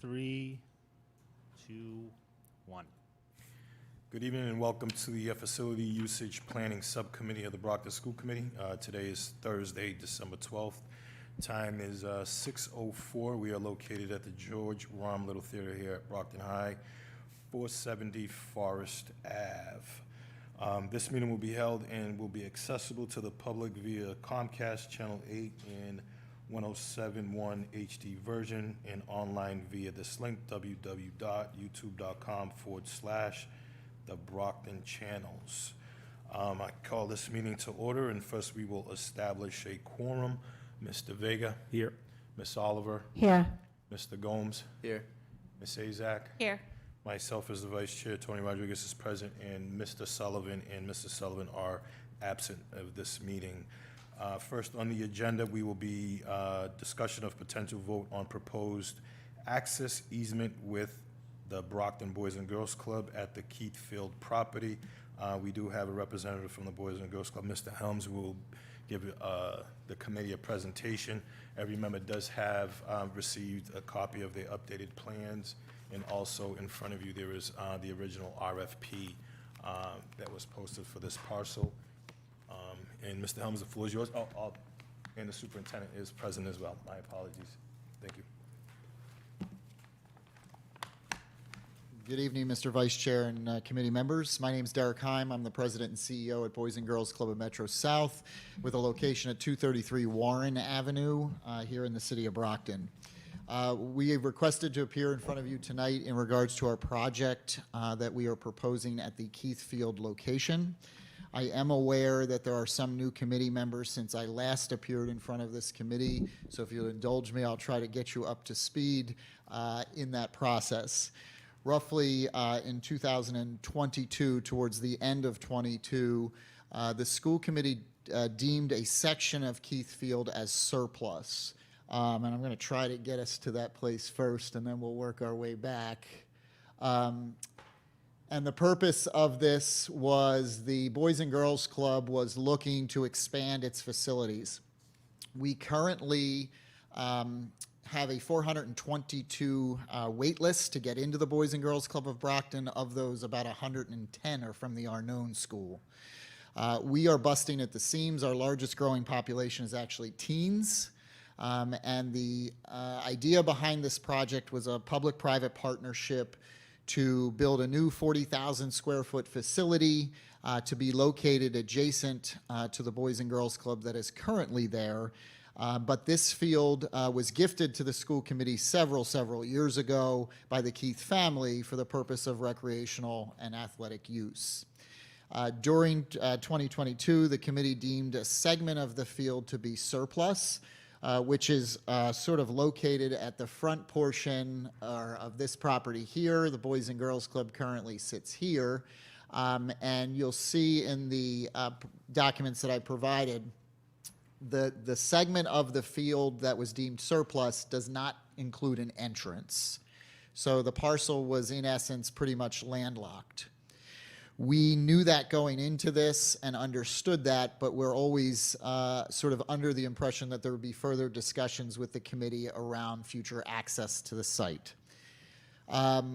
3, 2, 1. Good evening and welcome to the Facility Usage Planning Subcommittee of the Brockton School Committee. Today is Thursday, December 12th. Time is 6:04. We are located at the George Romm Little Theater here at Brockton High, 470 Forest Ave. This meeting will be held and will be accessible to the public via Comcast Channel 8 and 107.1 HD version and online via this link, www.youtube.com/TheBrocktonChannels. I call this meeting to order, and first we will establish a quorum. Mr. Vega? Here. Ms. Oliver? Here. Mr. Gomes? Here. Ms. Azak? Here. Myself as the Vice Chair, Tony Rodriguez is present, and Mr. Sullivan and Mrs. Sullivan are absent of this meeting. First on the agenda, we will be discussion of potential vote on proposed access easement with the Brockton Boys and Girls Club at the Keith Field property. We do have a representative from the Boys and Girls Club, Mr. Helms, who will give the committee a presentation. Every member does have received a copy of their updated plans, and also in front of you there is the original RFP that was posted for this parcel. And Mr. Helms, the floor is yours. And the superintendent is present as well. My apologies. Thank you. Good evening, Mr. Vice Chair and committee members. My name is Derek Heim. I'm the president and CEO at Boys and Girls Club of Metro South, with a location at 233 Warren Avenue here in the city of Brockton. We have requested to appear in front of you tonight in regards to our project that we are proposing at the Keith Field location. I am aware that there are some new committee members since I last appeared in front of this committee, so if you'll indulge me, I'll try to get you up to speed in that process. Roughly in 2022, towards the end of 22, the school committee deemed a section of Keith Field as surplus. And I'm going to try to get us to that place first, and then we'll work our way back. And the purpose of this was the Boys and Girls Club was looking to expand its facilities. We currently have a 422 wait list to get into the Boys and Girls Club of Brockton. Of those, about 110 are from the Arnone School. We are busting at the seams. Our largest growing population is actually teens. And the idea behind this project was a public-private partnership to build a new 40,000 square foot facility to be located adjacent to the Boys and Girls Club that is currently there. But this field was gifted to the school committee several years ago by the Keith family for the purpose of recreational and athletic use. During 2022, the committee deemed a segment of the field to be surplus, which is sort of located at the front portion of this property here. The Boys and Girls Club currently sits here. And you'll see in the documents that I provided, the segment of the field that was deemed surplus does not include an entrance. So the parcel was, in essence, pretty much landlocked. We knew that going into this and understood that, but we're always sort of under the impression that there would be further discussions with the committee around future access to the site.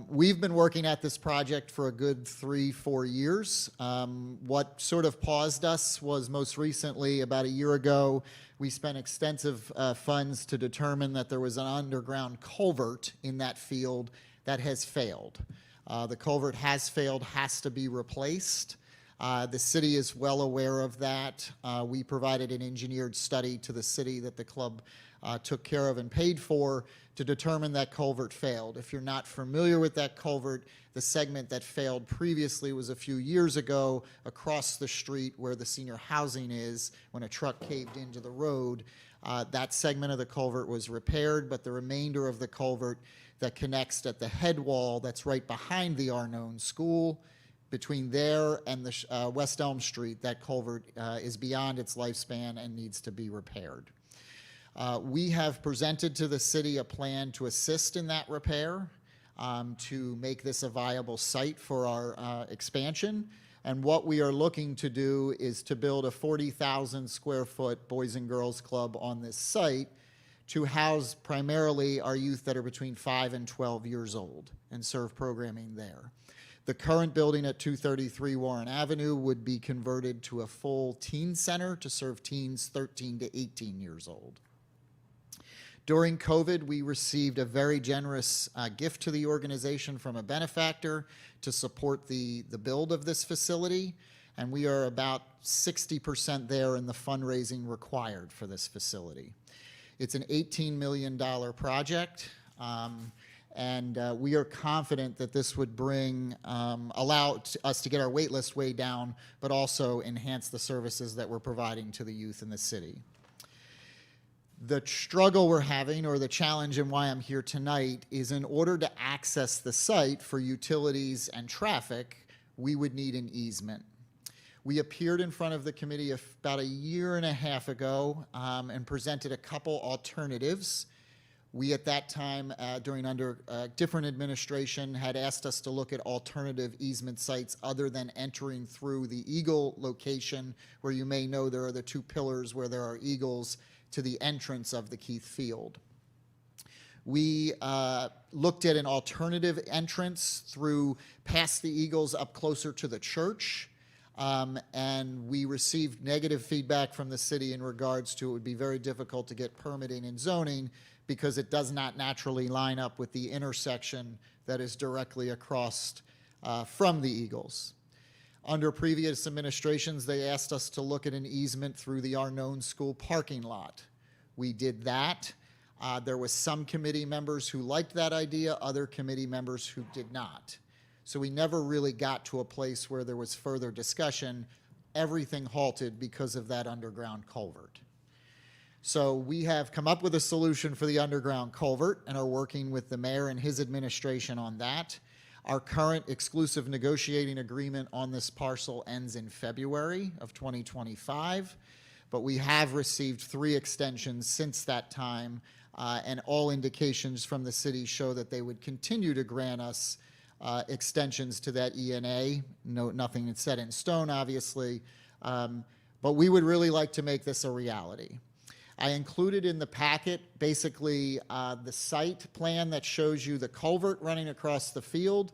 We've been working at this project for a good 3-4 years. What sort of paused us was most recently, about a year ago, we spent extensive funds to determine that there was an underground culvert in that field that has failed. The culvert has failed, has to be replaced. The city is well aware of that. We provided an engineered study to the city that the club took care of and paid for to determine that culvert failed. If you're not familiar with that culvert, the segment that failed previously was a few years ago across the street where the senior housing is when a truck caved into the road. That segment of the culvert was repaired, but the remainder of the culvert that connects at the head wall that's right behind the Arnone School, between there and the West Elm Street, that culvert is beyond its lifespan and needs to be repaired. We have presented to the city a plan to assist in that repair, to make this a viable site for our expansion. And what we are looking to do is to build a 40,000 square foot Boys and Girls Club on this site to house primarily our youth that are between 5 and 12 years old and serve programming there. The current building at 233 Warren Avenue would be converted to a full teen center to serve teens 13 to 18 years old. During COVID, we received a very generous gift to the organization from a benefactor to support the build of this facility, and we are about 60% there in the fundraising required for this facility. It's an $18 million project, and we are confident that this would allow us to get our wait list way down, but also enhance the services that we're providing to the youth in the city. The struggle we're having, or the challenge and why I'm here tonight, is in order to access the site for utilities and traffic, we would need an easement. We appeared in front of the committee about a year and a half ago and presented a couple alternatives. We, at that time, under different administration, had asked us to look at alternative easement sites other than entering through the Eagle location, where you may know there are the two pillars where there are eagles, to the entrance of the Keith Field. We looked at an alternative entrance through past the Eagles up closer to the church, and we received negative feedback from the city in regards to it would be very difficult to get permitting and zoning because it does not naturally line up with the intersection that is directly across from the Eagles. Under previous administrations, they asked us to look at an easement through the Arnone School parking lot. We did that. There was some committee members who liked that idea, other committee members who did not. So we never really got to a place where there was further discussion. Everything halted because of that underground culvert. So we have come up with a solution for the underground culvert and are working with the mayor and his administration on that. Our current exclusive negotiating agreement on this parcel ends in February of 2025, but we have received 3 extensions since that time, and all indications from the city show that they would continue to grant us extensions to that ENA. No, nothing is set in stone, obviously, but we would really like to make this a reality. I included in the packet basically the site plan that shows you the culvert running across the field.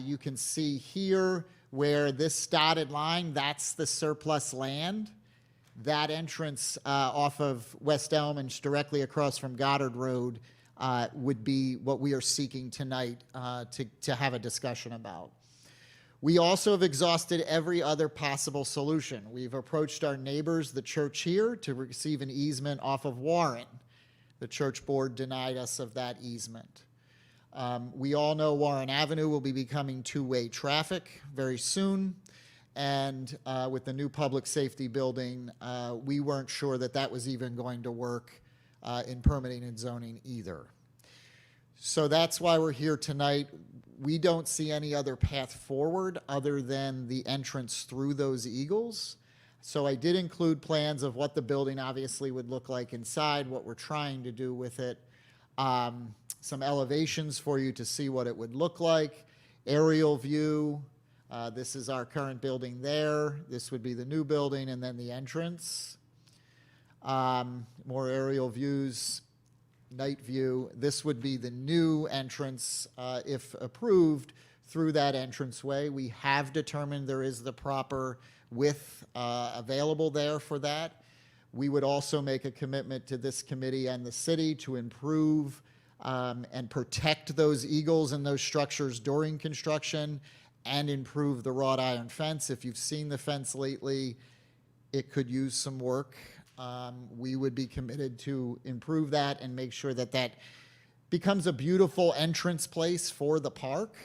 You can see here where this dotted line, that's the surplus land. That entrance off of West Elm and directly across from Goddard Road would be what we are seeking tonight to have a discussion about. We also have exhausted every other possible solution. We've approached our neighbors, the church here, to receive an easement off of Warren. The church board denied us of that easement. We all know Warren Avenue will be becoming two-way traffic very soon, and with the new public safety building, we weren't sure that that was even going to work in permitting and zoning either. So that's why we're here tonight. We don't see any other path forward other than the entrance through those eagles. So I did include plans of what the building obviously would look like inside, what we're trying to do with it, some elevations for you to see what it would look like, aerial view. This is our current building there. This would be the new building, and then the entrance. More aerial views. Night view. This would be the new entrance, if approved, through that entranceway. We have determined there is the proper width available there for that. We would also make a commitment to this committee and the city to improve and protect those eagles and those structures during construction and improve the wrought iron fence. If you've seen the fence lately, it could use some work. We would be committed to improve that and make sure that that becomes a beautiful entrance place for the park,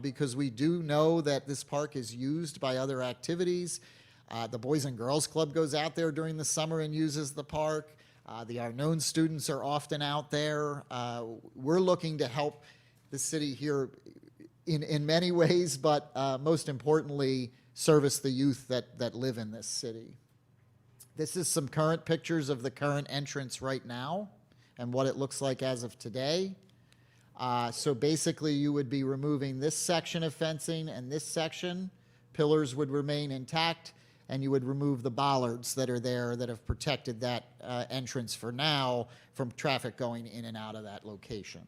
because we do know that this park is used by other activities. The Boys and Girls Club goes out there during the summer and uses the park. The Arnone students are often out there. We're looking to help the city here in many ways, but most importantly, service the youth that live in this city. This is some current pictures of the current entrance right now and what it looks like as of today. So basically, you would be removing this section of fencing and this section. Pillars would remain intact, and you would remove the bollards that are there that have protected that entrance for now from traffic going in and out of that location.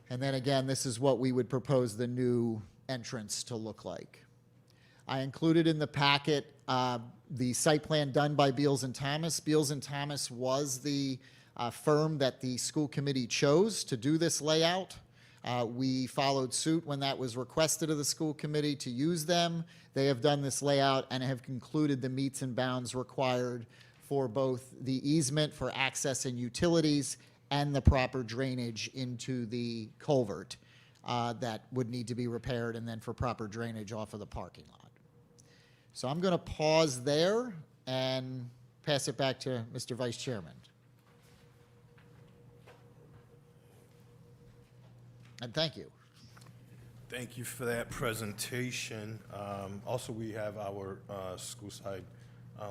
And then again, this is what we would propose the new entrance to look like. I included in the packet the site plan done by Beals and Thomas. Beals and Thomas was the firm that the school committee chose to do this layout. We followed suit when that was requested of the school committee to use them. They have done this layout and have concluded the meets and bounds required for both the easement for access and utilities and the proper drainage into the culvert that would need to be repaired, and then for proper drainage off of the parking lot. So I'm going to pause there and pass it back to Mr. Vice Chairman. And thank you. Thank you for that presentation. Also, we have our school side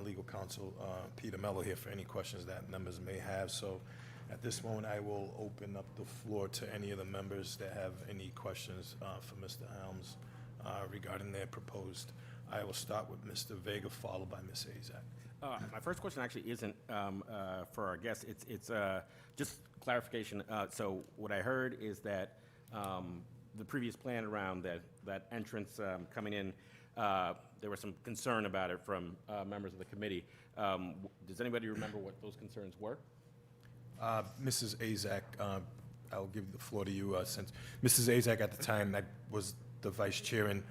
legal counsel, Peter Mello, here for any questions that members may have. So at this moment, I will open up the floor to any of the members that have any questions for Mr. Helms regarding their proposed. I will start with Mr. Vega, followed by Ms. Azak. My first question actually isn't for our guests. It's just clarification. So what I heard is that the previous plan around that entrance coming in, there was some concern about it from members of the committee. Does anybody remember what those concerns were? Mrs. Azak, I'll give the floor to you since Mrs. Azak at the time I was the vice chair and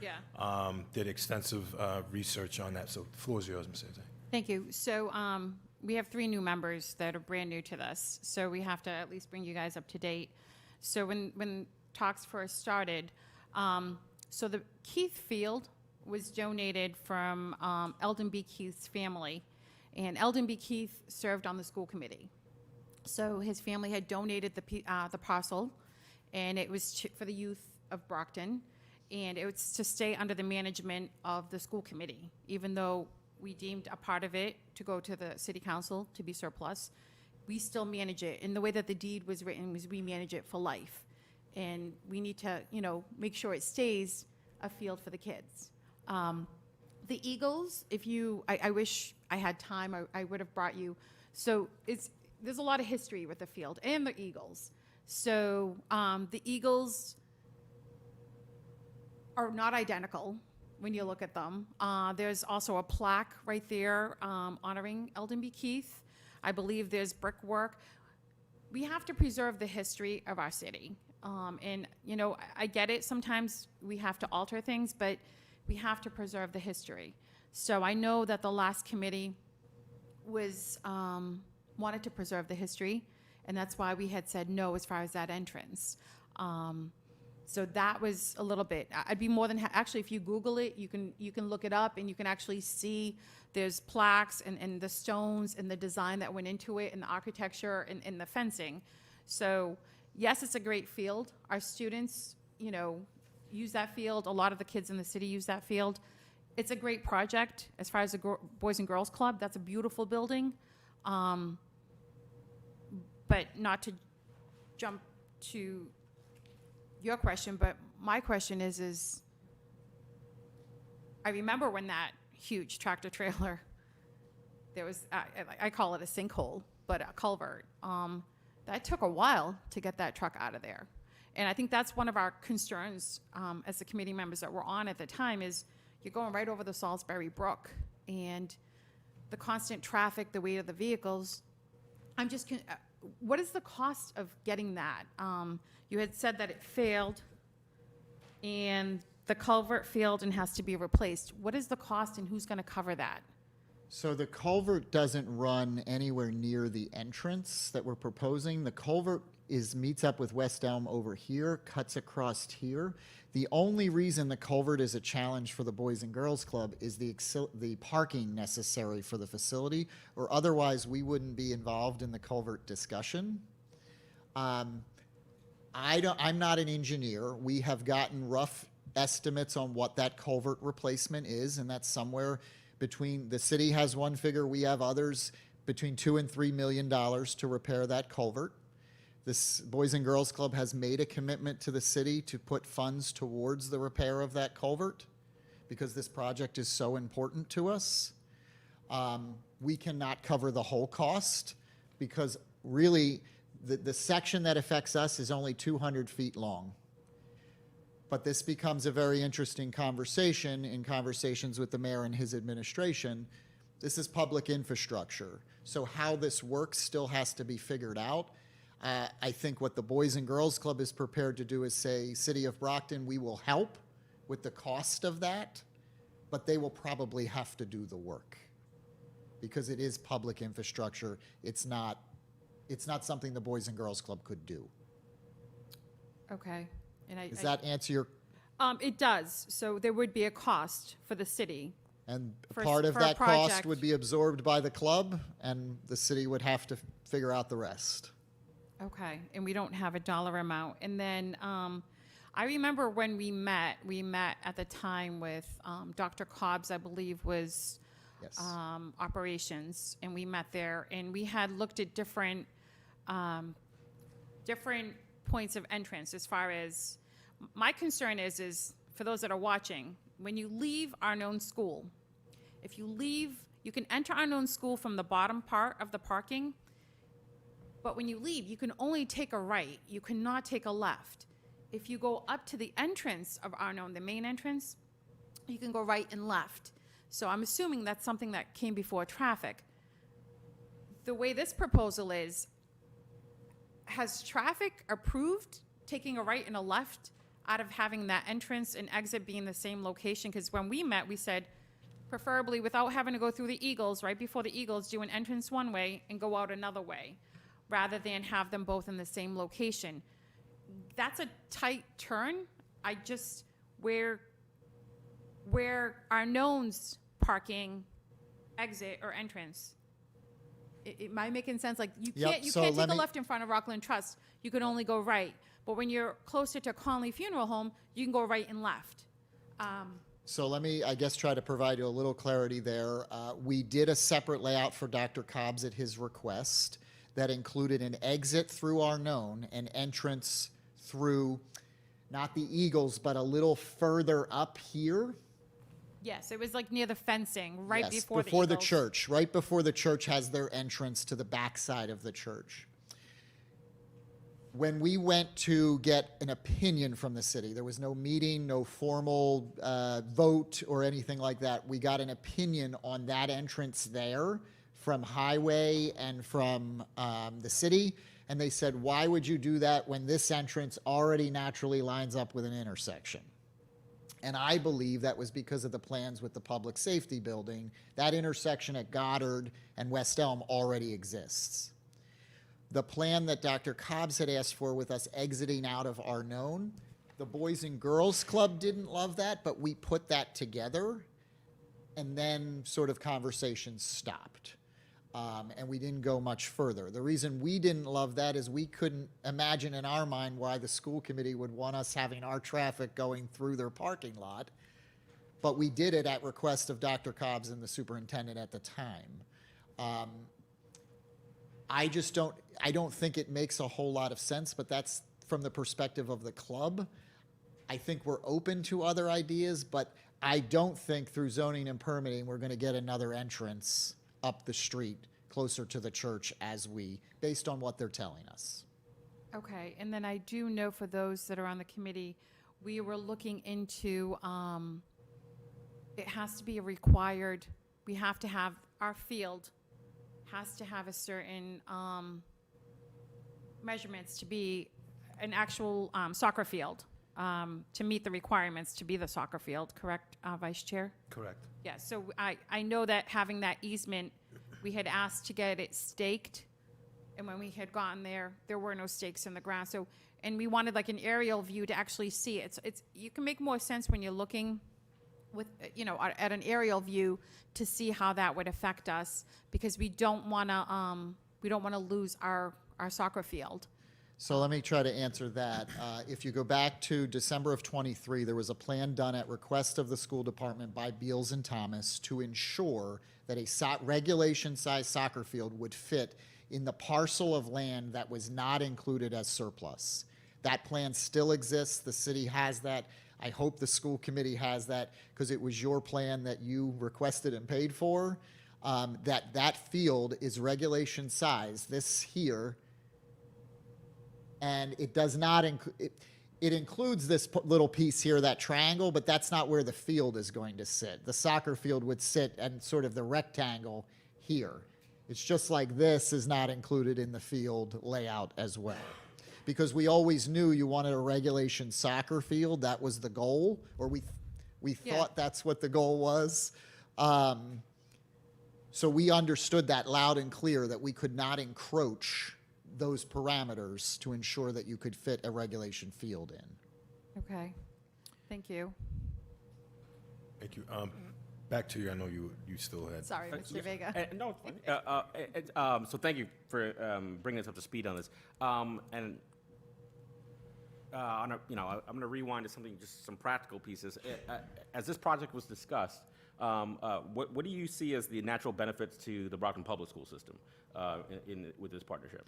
did extensive research on that. So the floor is yours, Ms. Azak. Thank you. So we have 3 new members that are brand new to this, so we have to at least bring you guys up to date. So when talks first started, so the Keith Field was donated from Eldon B. Keith's family, and Eldon B. Keith served on the school committee. So his family had donated the parcel, and it was for the youth of Brockton, and it was to stay under the management of the school committee, even though we deemed a part of it to go to the city council to be surplus. We still manage it, and the way that the deed was written was we manage it for life, and we need to, make sure it stays a field for the kids. The Eagles, I wish I had time, I would have brought you. So there's a lot of history with the field and the Eagles. So the Eagles are not identical when you look at them. There's also a plaque right there honoring Eldon B. Keith. I believe there's brickwork. We have to preserve the history of our city. And, I get it. Sometimes we have to alter things, but we have to preserve the history. So I know that the last committee wanted to preserve the history, and that's why we had said no as far as that entrance. So that was a little bit. I'd be more than actually, if you Google it, you can look it up, and you can actually see there's plaques and the stones and the design that went into it, and the architecture and the fencing. So yes, it's a great field. Our students, use that field. A lot of the kids in the city use that field. It's a great project as far as the Boys and Girls Club. That's a beautiful building. But not to jump to your question, but my question is I remember when that huge tractor trailer, there was, I call it a sinkhole, but a culvert, that took a while to get that truck out of there. And I think that's one of our concerns as the committee members that were on at the time is you're going right over the Salisbury Brook, and the constant traffic, the weight of the vehicles. What is the cost of getting that? You had said that it failed, and the culvert failed and has to be replaced. What is the cost, and who's going to cover that? So the culvert doesn't run anywhere near the entrance that we're proposing. The culvert meets up with West Elm over here, cuts across here. The only reason the culvert is a challenge for the Boys and Girls Club is the parking necessary for the facility, or otherwise we wouldn't be involved in the culvert discussion. I'm not an engineer. We have gotten rough estimates on what that culvert replacement is, and that's somewhere between, the city has one figure, we have others, between $2 and $3 million to repair that culvert. This Boys and Girls Club has made a commitment to the city to put funds towards the repair of that culvert because this project is so important to us. We cannot cover the whole cost because really the section that affects us is only 200 feet long. But this becomes a very interesting conversation in conversations with the mayor and his administration. This is public infrastructure. So how this works still has to be figured out. I think what the Boys and Girls Club is prepared to do is say, City of Brockton, we will help with the cost of that, but they will probably have to do the work because it is public infrastructure. It's not something the Boys and Girls Club could do. Okay. And Does that answer your, it does. So there would be a cost for the city. and For- part of for a that cost project. would be absorbed by the club and the city would have to figure out the rest. Okay, and we don't have a dollar amount. And then I remember when we met at the time with Dr. Cobbs, I believe, was Yes. operations, and we met there, and we had looked at different points of entrance as far as, my concern is for those that are watching, when you leave our known school, if you leave, you can enter our known school from the bottom part of the parking, but when you leave, you can only take a right. You cannot take a left. If you go up to the entrance of Arnone, the main entrance, you can go right and left. So I'm assuming that's something that came before traffic. The way this proposal is, has traffic approved taking a right and a left out of having that entrance and exit being the same location? Because when we met, we said, preferably without having to go through the Eagles, right before the Eagles, do an entrance one way and go out another way, rather than have them both in the same location. That's a tight turn. I just, where our knowns parking exit or entrance, am I making sense? Like, you Yep, can't, so take let a me- left in front of Rockland Trust. You can only go right. But when you're closer to Conley Funeral Home, you can go right and left. So let me, I guess, try to provide you a little clarity there. We did a separate layout for Dr. Cobbs at his request that included an exit through Arnone, an entrance through, not the Eagles, but a little further up here. Yes, it was like near the fencing, right Yes, before the Eagles. church, right before the church has their entrance to the backside of the church. When we went to get an opinion from the city, there was no meeting, no formal vote or anything like that. We got an opinion on that entrance there from Highway and from the city, and they said, why would you do that when this entrance already naturally lines up with an intersection? And I believe that was because of the plans with the public safety building. That intersection at Goddard and West Elm already exists. The plan that Dr. Cobbs had asked for with us exiting out of Arnone, the Boys and Girls Club didn't love that, but we put that together, and then sort of conversations stopped. And we didn't go much further. The reason we didn't love that is we couldn't imagine in our mind why the school committee would want us having our traffic going through their parking lot. But we did it at request of Dr. Cobbs and the superintendent at the time. I don't think it makes a whole lot of sense, but that's from the perspective of the club. I think we're open to other ideas, but I don't think through zoning and permitting, we're gonna get another entrance up the street closer to the church based on what they're telling us. Okay, and then I do know for those that are on the committee, we were looking into, it has to be a required, we have to have, our field has to have a certain measurements to be an actual soccer field, to meet the requirements to be the soccer field, correct, Vice Chair? Correct. Yeah, so I know that having that easement, we had asked to get it staked, and when we had gotten there, there were no stakes in the ground, so, and we wanted like an aerial view to actually see it. It's, you can make more sense when you're looking with, at an aerial view to see how that would affect us, because we don't wanna lose our soccer field. So let me try to answer that. If you go back to December of '23, there was a plan done at request of the school department by Beals and Thomas to ensure that a regulation-sized soccer field would fit in the parcel of land that was not included as surplus. That plan still exists. The city has that I hope the school committee has that, because it was your plan that you requested and paid for, that field is regulation size, this here, and it does not it includes this little piece here, that triangle, but that's not where the field is going to sit. The soccer field would sit and sort of the rectangle here. It's just like this is not included in the field layout as well. Because we always knew you wanted a regulation soccer field, that was the goal, or we Yeah. thought that's what the goal was. So we understood that loud and clear, that we could not encroach those parameters to ensure that you could fit a regulation field in. Okay, thank you. Thank you. Back to you. I know you still had. Sorry, Mr. Vega. No, it's fine. So thank you for bringing us up to speed on this. And I'm going to rewind to something, just some practical pieces. As this project was discussed, what do you see as the natural benefits to the Brockton public school system with this partnership?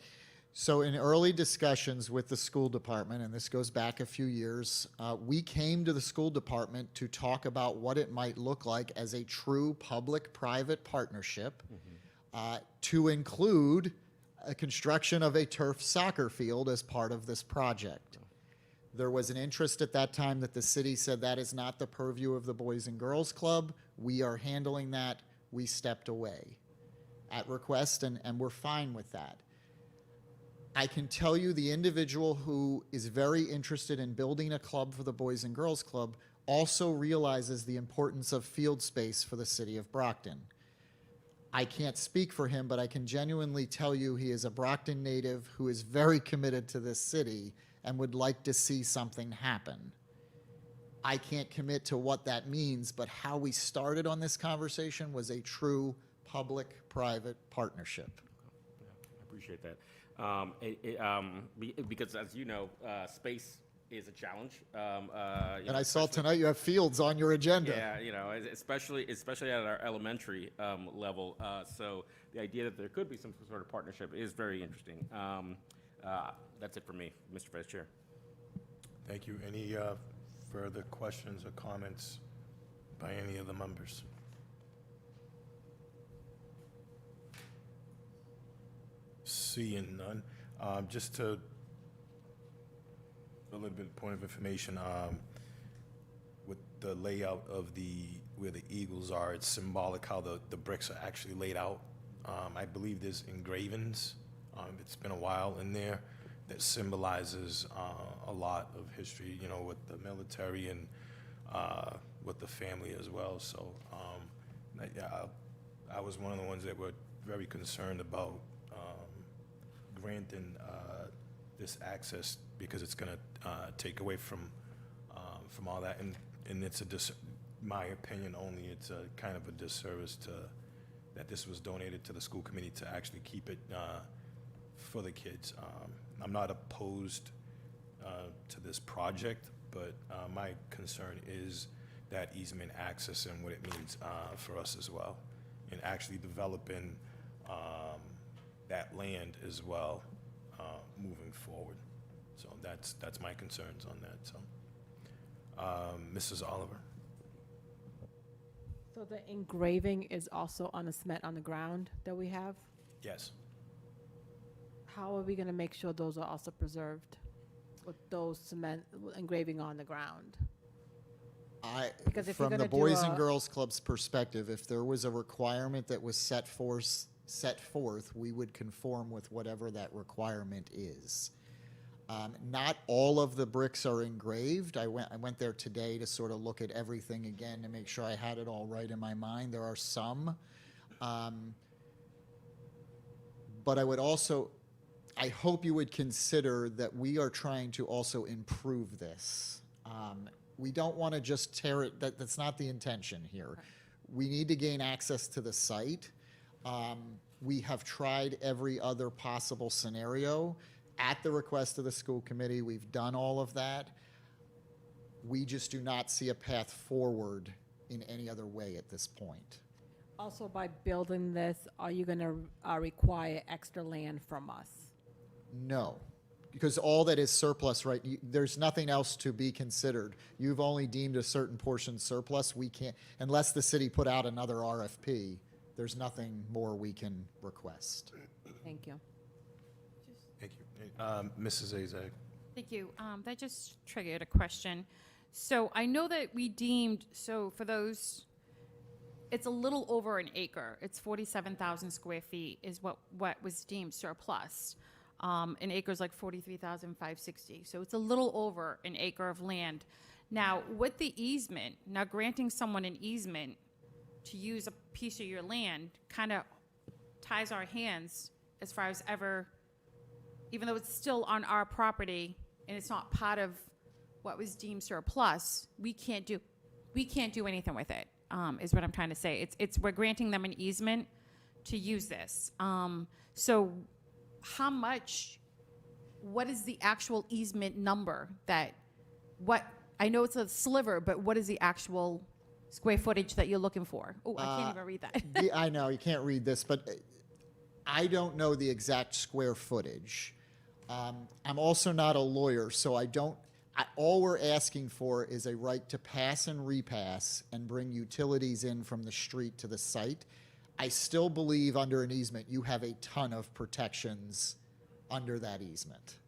So in early discussions with the school department, and this goes back a few years, we came to the school department to talk about what it might look like as a true public-private partnership, to include a construction of a turf soccer field as part of this project. There was an interest at that time that the city said that is not the purview of the Boys and Girls Club. We are handling that. We stepped away at request, and we're fine with that. I can tell you the individual who is very interested in building a club for the Boys and Girls Club also realizes the importance of field space for the city of Brockton. I can't speak for him, but I can genuinely tell you he is a Brockton native who is very committed to this city and would like to see something happen. I can't commit to what that means, but how we started on this conversation was a true public-private partnership. I appreciate that. Because as you know, space is a challenge. And I saw tonight you have fields on your agenda. Yeah, especially at our elementary level. So the idea that there could be some sort of partnership is very interesting. That's it for me, Mr. Vice Chair. Thank you. Any further questions or comments by any of the members? Seeing none. Just to a little bit point of information, with the layout of where the eagles are, it's symbolic how the bricks are actually laid out. I believe there's engravings. It's been a while in there that symbolizes a lot of history, with the military and with the family as well. So I was one of the ones that were very concerned about granting this access, because it's going to take away from all that, and it's my opinion only. It's a kind of a disservice that this was donated to the school committee to actually keep it for the kids. I'm not opposed to this project, but my concern is that easement access and what it means for us as well, and actually developing that land as well moving forward. So that's my concerns on that. So, Mrs. Oliver. So the engraving is also on the cement on the ground that we have? Yes. How are we going to make sure those are also preserved with those cement engraving on the ground? Because if you're From the gonna do Boys and a- Girls Club's perspective, if there was a requirement that was set forth, we would conform with whatever that requirement is. Not all of the bricks are engraved. I went there today to sort of look at everything again to make sure I had it all right in my mind. There are some. But I would also, I hope you would consider that we are trying to also improve this. We don't want to just tear it, that's not the intention here. We need to gain access to the site. We have tried every other possible scenario. At the request of the school committee, we've done all of that. We just do not see a path forward in any other way at this point. Also, by building this, are you going to require extra land from us? No. because all that is surplus, right, there's nothing else to be considered. You've only deemed a certain portion surplus. We can't, unless the city put out another RFP, there's nothing more we can request. Thank you. Thank you. Mrs. Azak? Thank you. That just triggered a question. So I know that we deemed, so for those, it's a little over an acre. It's 47,000 square feet is what was deemed surplus. An acre is like 43,560. So it's a little over an acre of land. Now, with the easement, now granting someone an easement to use a piece of your land kind of ties our hands as far as ever, even though it's still on our property and it's not part of what was deemed surplus, we can't do anything with it, is what I'm trying to say. We're granting them an easement to use this. So how much, what is the actual easement number I know it's a sliver, but what is the actual square footage that you're looking for? Oh, I can't even read that. I know, you can't read this, but I don't know the exact square footage. I'm also not a lawyer, so all we're asking for is a right to pass and repass and bring utilities in from the street to the site. I still believe under an easement, you have a ton of protections under that easement.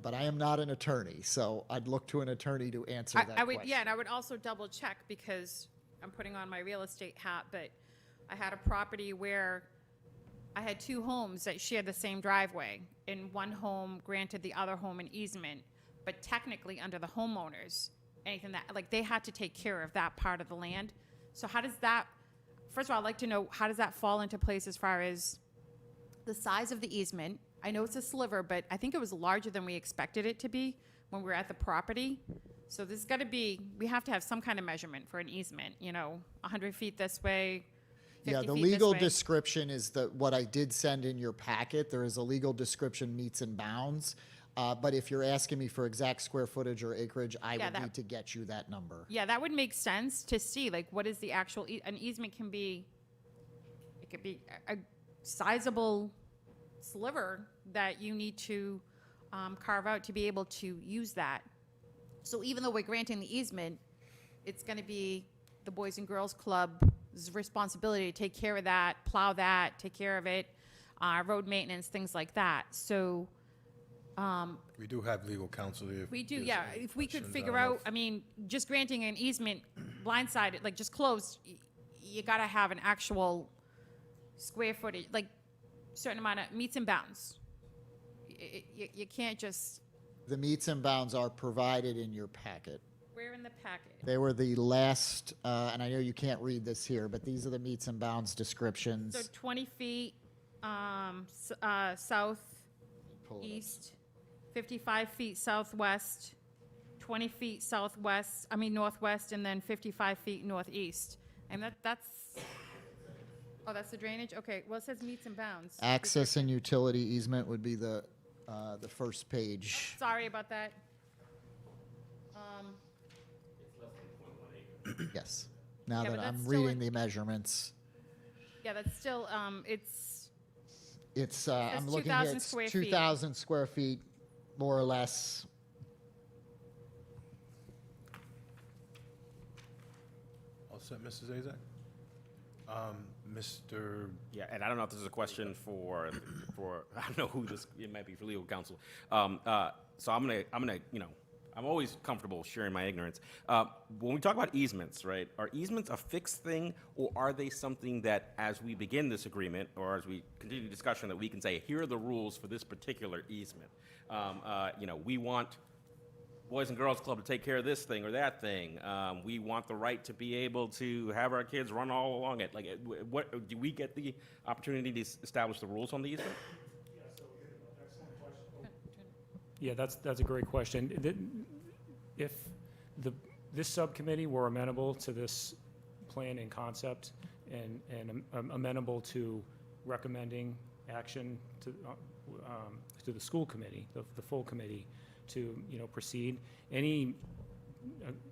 But I am not an attorney, so I'd look to an attorney to answer that I would, question. yeah, and I would also double check because I'm putting on my real estate hat, but I had a property where I had two homes that shared the same driveway, and one home granted the other home an easement, but technically under the homeowners, anything that, like, they had to take care of that part of the land. So how does that, first of all, I'd like to know, how does that fall into place as far as the size of the easement? I know it's a sliver, but I think it was larger than we expected it to be when we were at the property. So there's got to be, we have to have some kind of measurement for an easement, 100 feet this way, 50 Yeah, the feet legal this way. description is what I did send in your packet. There is a legal description, meets and bounds. But if you're asking me for exact square footage or acreage, I Yeah, would that- need to get you that number. Yeah, that would make sense to see, like, what is the actual, an easement can be, it could be a sizable sliver that you need to carve out to be able to use that. So even though we're granting the easement, it's going to be the Boys and Girls Club's responsibility to take care of that, plow that, take care of it, road maintenance, things like that. So We do have legal counsel here. we do, there's yeah. any If we could questions, figure I don't know out, I mean, just granting an easement blindsided, like just closed, you got to have an actual square footage, like certain amount of meets and bounds. You can't just, The meets and bounds are provided in your packet. where in the packet? They were the last, and I know you can't read this here, but these are the meets and bounds descriptions. So 20 feet south Pull it up. east, 55 feet southwest, 20 feet northwest, and then 55 feet northeast. And that's, oh, that's the drainage? Okay, well, it says meets and bounds. Access and utility easement would be the first page. Sorry about that. Yes. Now Yeah, that but I'm that's still reading a- the measurements, Yeah, that's still, it's, it's, I'm looking at 2,000 square feet. 2,000 square feet, more or less. All set, Mrs. Azak? Mr. Yeah, and I don't know if this is a question for I don't know who this, it might be for legal counsel. So I'm gonna, I'm always comfortable sharing my ignorance. When we talk about easements, right, are easements a fixed thing, or are they something that as we begin this agreement, or as we continue discussion, that we can say, here are the rules for this particular easement? We want Boys and Girls Club to take care of this thing or that thing. We want the right to be able to have our kids run all along it. Like, what do we get the opportunity to establish the rules on the easement? Yeah, that's a great question. If this subcommittee were amenable to this plan and concept and amenable to recommending action to the school committee, the full committee, to proceed, any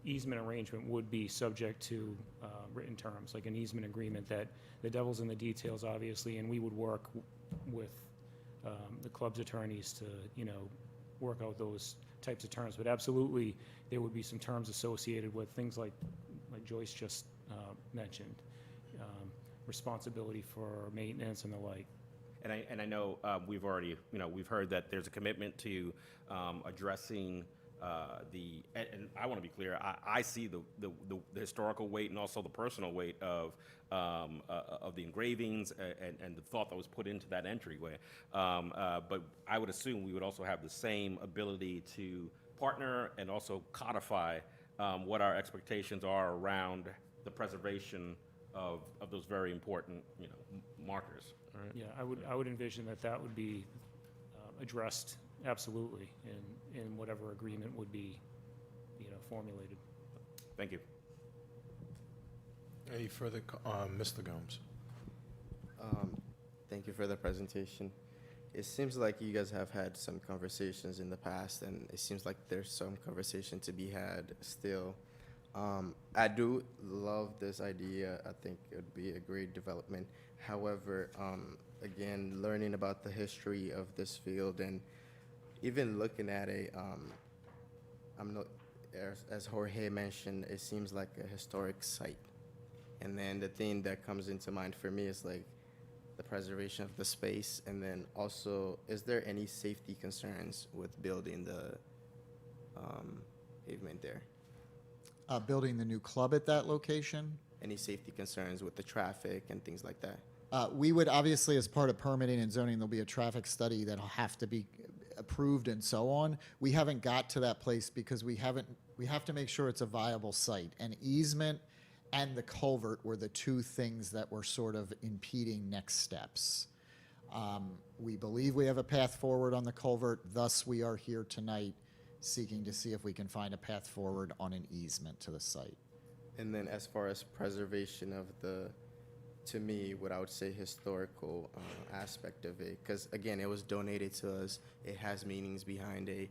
easement arrangement would be subject to written terms, like an easement agreement. That the devil's in the details, obviously, and we would work with the club's attorneys to, work out those types of terms. But absolutely, there would be some terms associated with things like Joyce just mentioned, responsibility for maintenance and the like. And I know we've already, we've heard that there's a commitment to addressing and I want to be clear, I see the historical weight and also the personal weight of the engravings and the thought that was put into that entryway. But I would assume we would also have the same ability to partner and also codify what our expectations are around the preservation of those very important, markers. All right? Yeah, I would envision that would be addressed absolutely in whatever agreement would be, formulated. Thank you. Any further, Mr. Gomes? Thank you for the presentation. It seems like you guys have had some conversations in the past, and it seems like there's some conversation to be had still. I do love this idea. I think it would be a great development. However, again, learning about the history of this field and even looking at as Jorge mentioned, it seems like a historic site. And then the thing that comes into mind for me is like the preservation of the space. And then also, is there any safety concerns with building the pavement there? Building the new club at that location? Any safety concerns with the traffic and things like that? We would obviously, as part of permitting and zoning, there'll be a traffic study that'll have to be approved and so on. We haven't got to that place because we have to make sure it's a viable site. And easement and the culvert were the two things that were sort of impeding next steps. We believe we have a path forward on the culvert, thus we are here tonight seeking to see if we can find a path forward on an easement to the site. And then as far as preservation of to me, what I would say historical aspect of it, because again, it was donated to us. It has meanings behind it.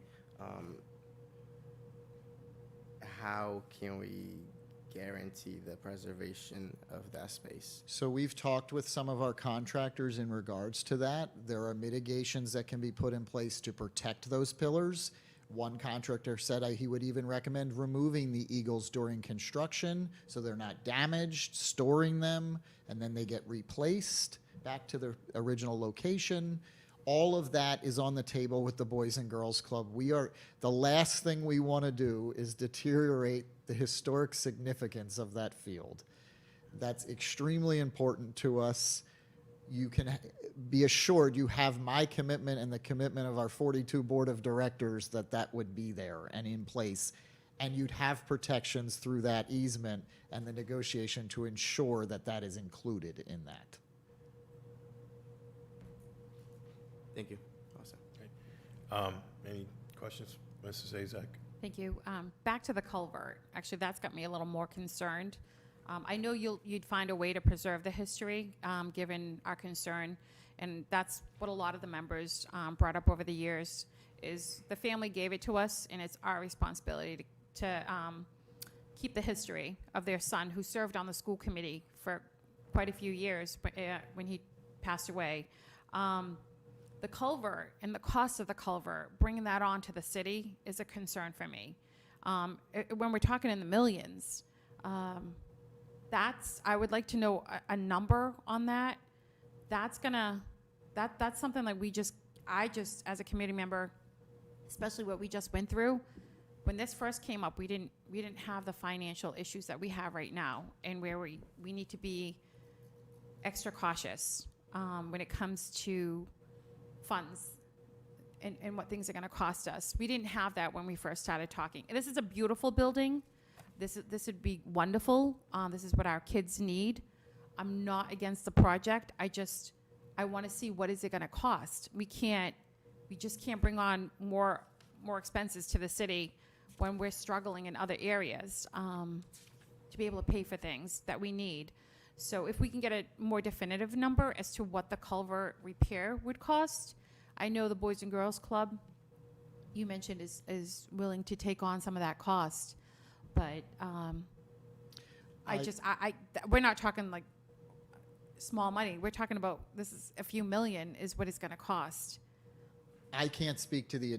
How can we guarantee the preservation of that space? So we've talked with some of our contractors in regards to that. There are mitigations that can be put in place to protect those pillars. One contractor said he would even recommend removing the eagles during construction so they're not damaged, storing them, and then they get replaced back to their original location. All of that is on the table with the Boys and Girls Club. The last thing we want to do is deteriorate the historic significance of that field. That's extremely important to us. You can be assured you have my commitment and the commitment of our 42 board of directors that would be there and in place. And you'd have protections through that easement and the negotiation to ensure that is included in that. Thank you. Awesome. Any questions, Mrs. Azak? Thank you. Back to the culvert. Actually, that's got me a little more concerned. I know you'd find a way to preserve the history, given our concern, and that's what a lot of the members brought up over the years, is the family gave it to us, and it's our responsibility to keep the history of their son, who served on the school committee for quite a few years when he passed away. The culvert and the cost of the culvert, bringing that on to the city is a concern for me. When we're talking in the millions, I would like to know a number on that. That's something like I just, as a committee member, especially what we just went through, when this first came up, we didn't have the financial issues that we have right now, and where we need to be extra cautious when it comes to funds and what things are going to cost us. We didn't have that when we first started talking. And this is a beautiful building. This would be wonderful. This is what our kids need. I'm not against the project. I want to see what is it going to cost. We just can't bring on more expenses to the city when we're struggling in other areas to be able to pay for things that we need. So if we can get a more definitive number as to what the culvert repair would cost. I know the Boys and Girls Club, you mentioned, is willing to take on some of that cost. But we're not talking like small money. We're talking about, this is a few million is what it's going to cost. I can't speak to the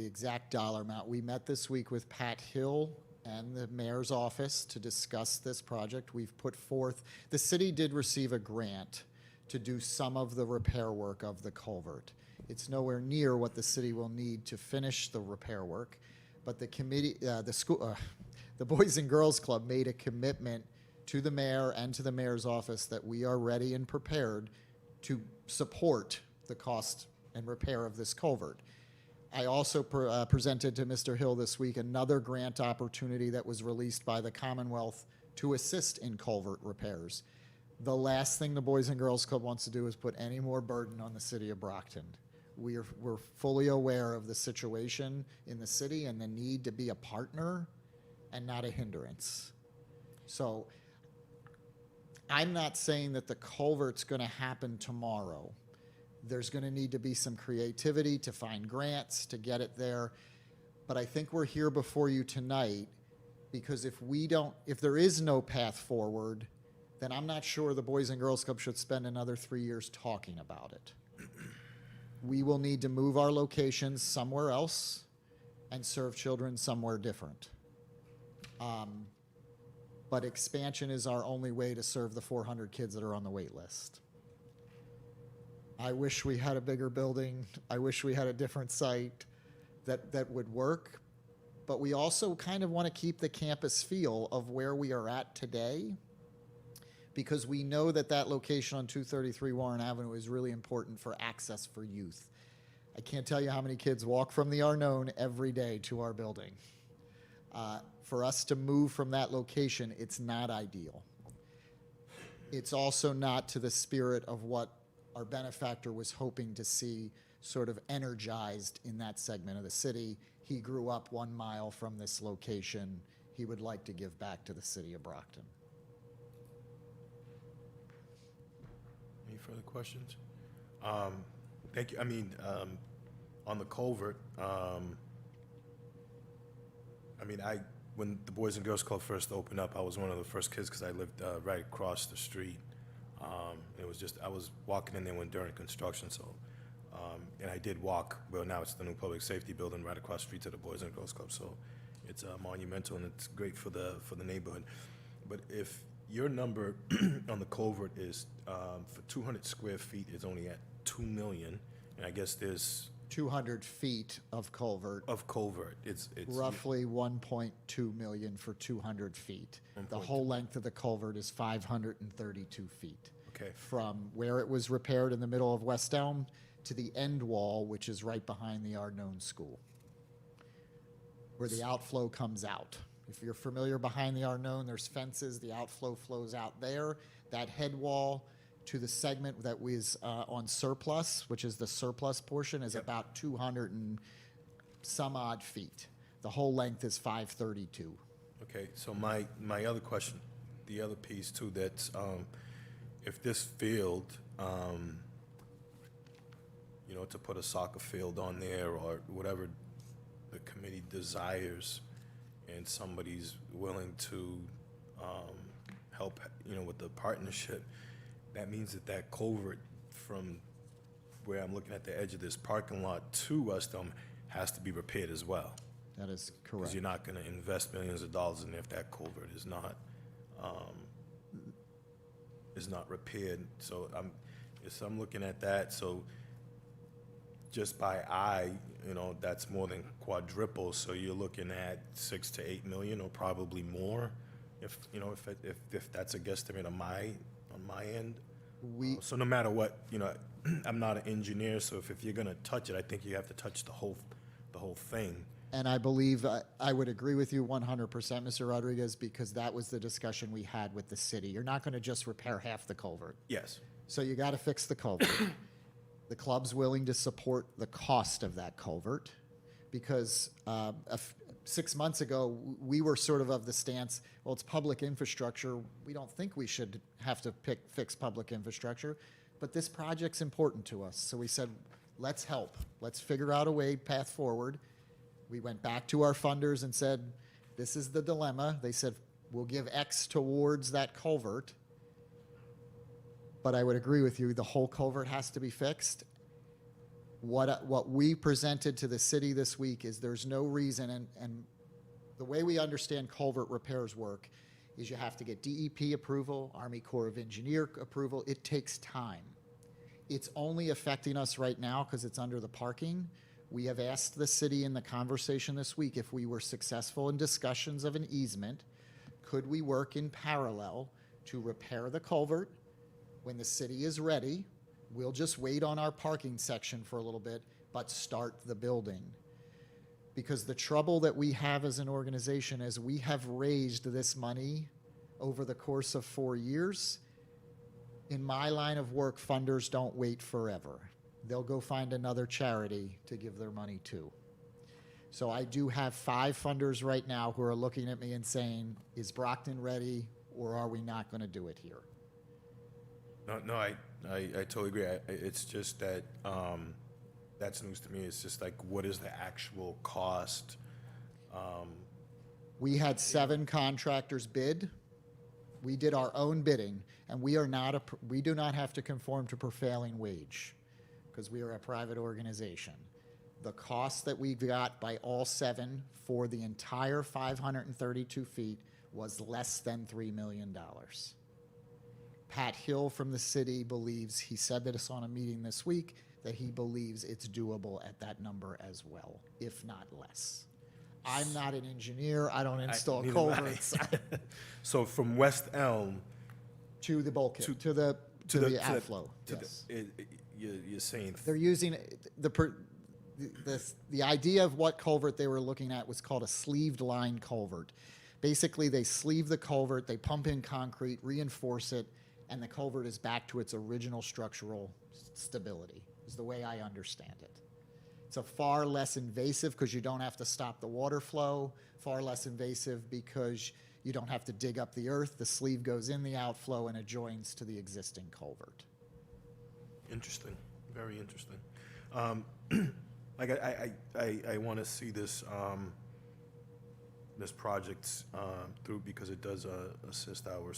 exact dollar amount. We met this week with Pat Hill and the mayor's office to discuss this project. We've put forth, the city did receive a grant to do some of the repair work of the culvert. It's nowhere near what the city will need to finish the repair work, but the committee, the Boys and Girls Club made a commitment to the mayor and to the mayor's office that we are ready and prepared to support the cost and repair of this culvert. I also presented to Mr. Hill this week another grant opportunity that was released by the Commonwealth to assist in culvert repairs. The last thing the Boys and Girls Club wants to do is put any more burden on the city of Brockton. We're fully aware of the situation in the city and the need to be a partner and not a hindrance. So I'm not saying that the culvert's going to happen tomorrow. There's going to need to be some creativity to find grants to get it there. But I think we're here before you tonight because if there is no path forward, then I'm not sure the Boys and Girls Club should spend another 3 years talking about it. We will need to move our locations somewhere else and serve children somewhere different. But expansion is our only way to serve the 400 kids that are on the wait list. I wish we had a bigger building. I wish we had a different site that would work. But we also kind of want to keep the campus feel of where we are at today because we know that that location on 233 Warren Avenue is really important for access for youth. I can't tell you how many kids walk from the Arnone every day to our building. For us to move from that location, it's not ideal. It's also not to the spirit of what our benefactor was hoping to see sort of energized in that segment of the city. He grew up 1 mile from this location. He would like to give back to the city of Brockton. Any further questions? Thank you. I mean, on the culvert, when the Boys and Girls Club first opened up, I was one of the first kids because I lived right across the street. It was just, I was walking in there when during construction, so, and I did walk, well, now it's the new public safety building right across the street to the Boys and Girls Club, so it's monumental and it's great for the neighborhood. But if your number on the culvert is, for 200 square feet is only at 2 million, and I guess there's 200 feet of culvert. It's Roughly 1.2 million for 200 feet. The whole length of the culvert is 532 feet. Okay. From where it was repaired in the middle of West Elm to the end wall, which is right behind the Arnone School, where the outflow comes out. If you're familiar behind the Arnone, there's fences. The outflow flows out there. That head wall to the segment that was on surplus, which is the surplus portion, is about 200 and some odd feet. The whole length is 532. Okay, so my other question, the other piece too, that's if this field, to put a soccer field on there or whatever the committee desires, and somebody's willing to help, with the partnership, that means that culvert from where I'm looking at the edge of this parking lot to West Elm has to be repaired as well. That is Because correct. you're not going to invest millions of dollars in it if that culvert is not repaired. So I'm looking at that. So just by eye, that's more than quadruple. So you're looking at 6 to 8 million, or probably more, if that's a guesstimate on my end. So no matter what, I'm not an engineer. So if you're going to touch it, I think you have to touch the whole thing. And I believe I would agree with you 100%, Mr. Rodriguez, because that was the discussion we had with the city. You're not going to just repair half the culvert. Yes. So you got to fix the culvert. The club's willing to support the cost of that culvert because 6 months ago, we were sort of the stance, well, it's public infrastructure. We don't think we should have to fix public infrastructure, but this project's important to us. So we said, let's help. Let's figure out a way, path forward. We went back to our funders and said, this is the dilemma. They said, we'll give X towards that culvert. but I would agree with you, the whole culvert has to be fixed. What we presented to the city this week is there's no reason, and the way we understand culvert repairs work is you have to get DEP approval, Army Corps of Engineer approval. It takes time. It's only affecting us right now because it's under the parking. We have asked the city in the conversation this week if we were successful in discussions of an easement, could we work in parallel to repair the culvert when the city is ready? We'll just wait on our parking section for a little bit, but start the building. Because the trouble that we have as an organization is we have raised this money over the course of 4 years. In my line of work, funders don't wait forever. They'll go find another charity to give their money to. So I do have 5 funders right now who are looking at me and saying, is Brockton ready, or are we not going to do it here? No, I totally agree. It's just that that's news to me. It's just like, what is the actual cost? We had 7 contractors bid. We did our own bidding, and we do not have to conform to prevailing wage because we are a private organization. The cost that we got by all 7 for the entire 532 feet was less than $3 million. Pat Hill from the city believes, he said that it's on a meeting this week, that he believes it's doable at that number as well, if not less. I'm not an engineer. I don't install Neither am I. culverts So from West Elm to the bulkhead, to the outflow. Yes. You're saying They're using the idea of what culvert they were looking at was called a sleeved line culvert. Basically, they sleeve the culvert, they pump in concrete, reinforce it, and the culvert is back to its original structural stability, is the way I understand it. It's a far less invasive because you don't have to stop the water flow, far less invasive because you don't have to dig up the earth. The sleeve goes in the outflow and adjoins to the existing culvert. Interesting, very interesting. Like I want to see this this project through because it does assist our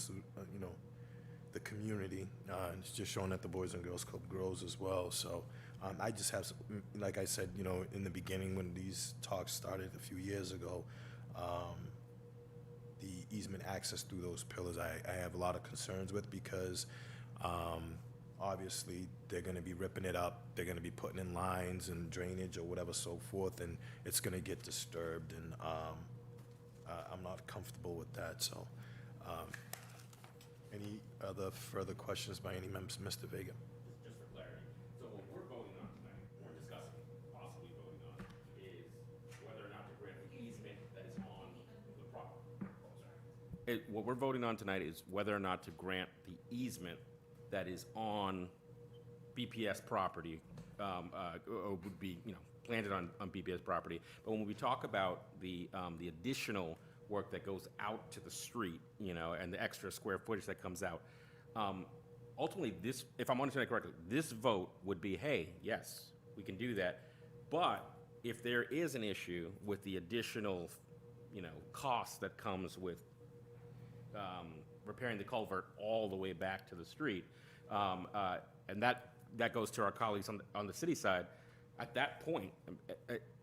the community. And it's just showing that the Boys and Girls Club grows as well. So I just have, like I said, in the beginning when these talks started a few years ago, the easement access through those pillars, I have a lot of concerns with because obviously they're going to be ripping it up. They're going to be putting in lines and drainage or whatever so forth, and it's going to get disturbed, and I'm not comfortable with that. So any other further questions by any members? Mr. Vega? Just for clarity, so what we're voting on tonight, or discussing, possibly voting on, is whether or not to grant the easement that is on the property. What we're voting on tonight is whether or not to grant the easement that is on BPS property, or would be, planted on BPS property. But when we talk about the additional work that goes out to the street, and the extra square footage that comes out, ultimately, this, if I'm understanding correctly, this vote would be, hey, yes, we can do that. But if there is an issue with the additional, cost that comes with repairing the culvert all the way back to the street, and that goes to our colleagues on the city side. At that point,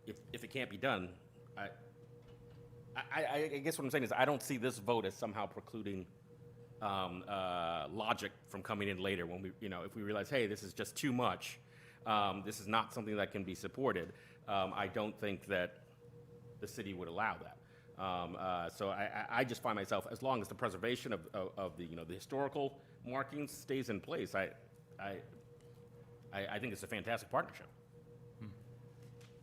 if it can't be done, I guess what I'm saying is I don't see this vote as somehow precluding logic from coming in later when we, if we realize, hey, this is just too much, this is not something that can be supported. I don't think that the city would allow that. So I just find myself, as long as the preservation of the the historical markings stays in place, I think it's a fantastic partnership.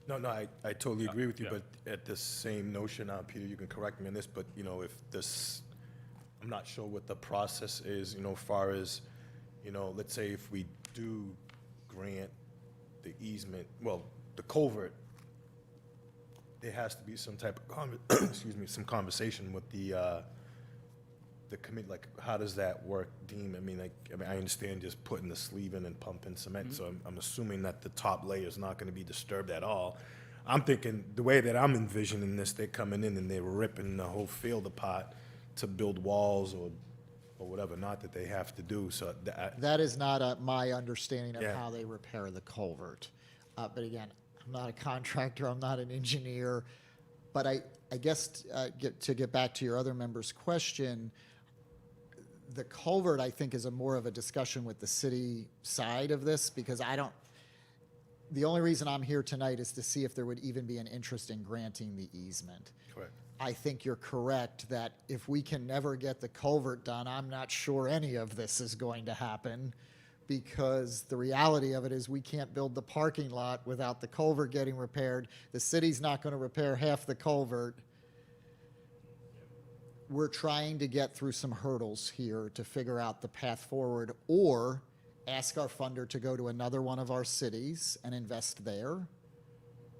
No, I totally agree with you, yeah. but at the same notion, Peter, you can correct me on this, but, if this, I'm not sure what the process is, far as, let's say if we do grant the easement, well, the culvert, there has to be some type of, excuse me, some conversation with the committee, like, how does that work, Dean? I understand just putting the sleeve in and pumping cement, so I'm assuming that the top layer is not gonna be disturbed at all. I'm thinking, the way that I'm envisioning this, they're coming in and they're ripping the whole field apart to build walls or or whatever, not that they have to do, so that, That is not my understanding of Yeah. how they repair the culvert. But again, I'm not a contractor, I'm not an engineer. But I guess to get back to your other member's question, the culvert, I think, is more of a discussion with the city side of this, because the only reason I'm here tonight is to see if there would even be an interest in granting the easement. correct. I think you're correct that if we can never get the culvert done, I'm not sure any of this is going to happen, because the reality of it is we can't build the parking lot without the culvert getting repaired. The city's not going to repair half the culvert. We're trying to get through some hurdles here to figure out the path forward, or ask our funder to go to another one of our cities and invest there,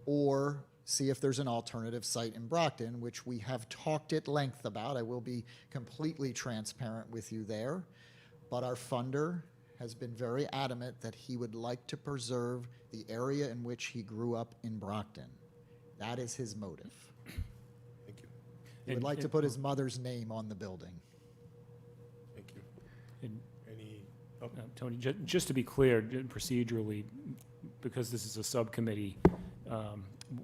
or see if there's an alternative site in Brockton, which we have talked at length about. I will be completely transparent with you there. But our funder has been very adamant that he would like to preserve the area in which he grew up in Brockton. That is his motive. Thank you, He would And- like to and- put his mother's name on the building. thank you. And, Any, oh, Tony, just to be clear, procedurally, because this is a subcommittee,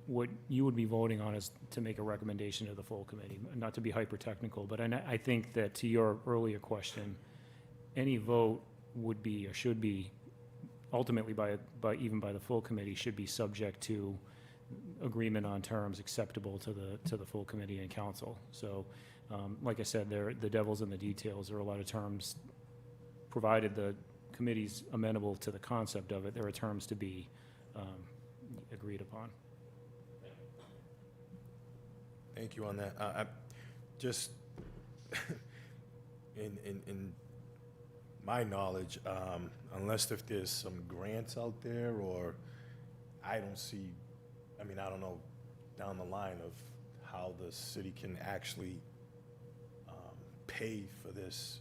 what you would be voting on is to make a recommendation to the full committee, not to be hyper-technical, but I think that to your earlier question, any vote would be, or should be, ultimately even by the full committee, should be subject to agreement on terms acceptable to the full committee and council. So, like I said, the devil's in the details. There are a lot of terms, provided the committee's amenable to the concept of it, there are terms to be agreed upon. thank you on that. Just, in my knowledge, unless if there's some grants out there, or I don't see, I mean, I don't know down the line of how the city can actually pay for this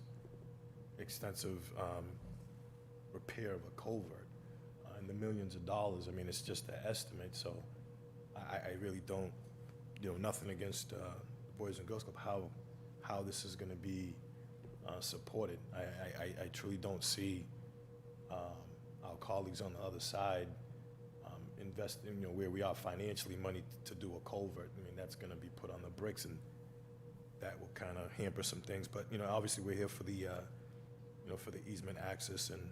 extensive repair of a culvert in the millions of dollars. I mean, it's just an estimate, so I really don't, nothing against Boys and Girls Club, how this is gonna be supported. I truly don't see our colleagues on the other side investing, where we are financially, money to do a culvert. I mean, that's gonna be put on the bricks, and that will kind of hamper some things. But, obviously, we're here for the, for the easement access, and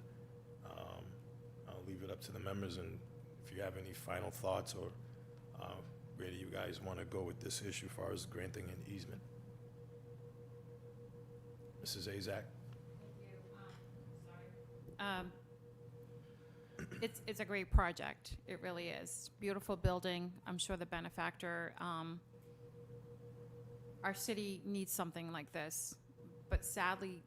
I'll leave it up to the members, and if you have any final thoughts, or where do you guys want to go with this issue as far as granting an easement? Mrs. Azak? It's a great project. It really is. Beautiful building. I'm sure the benefactor, our city needs something like this. But sadly,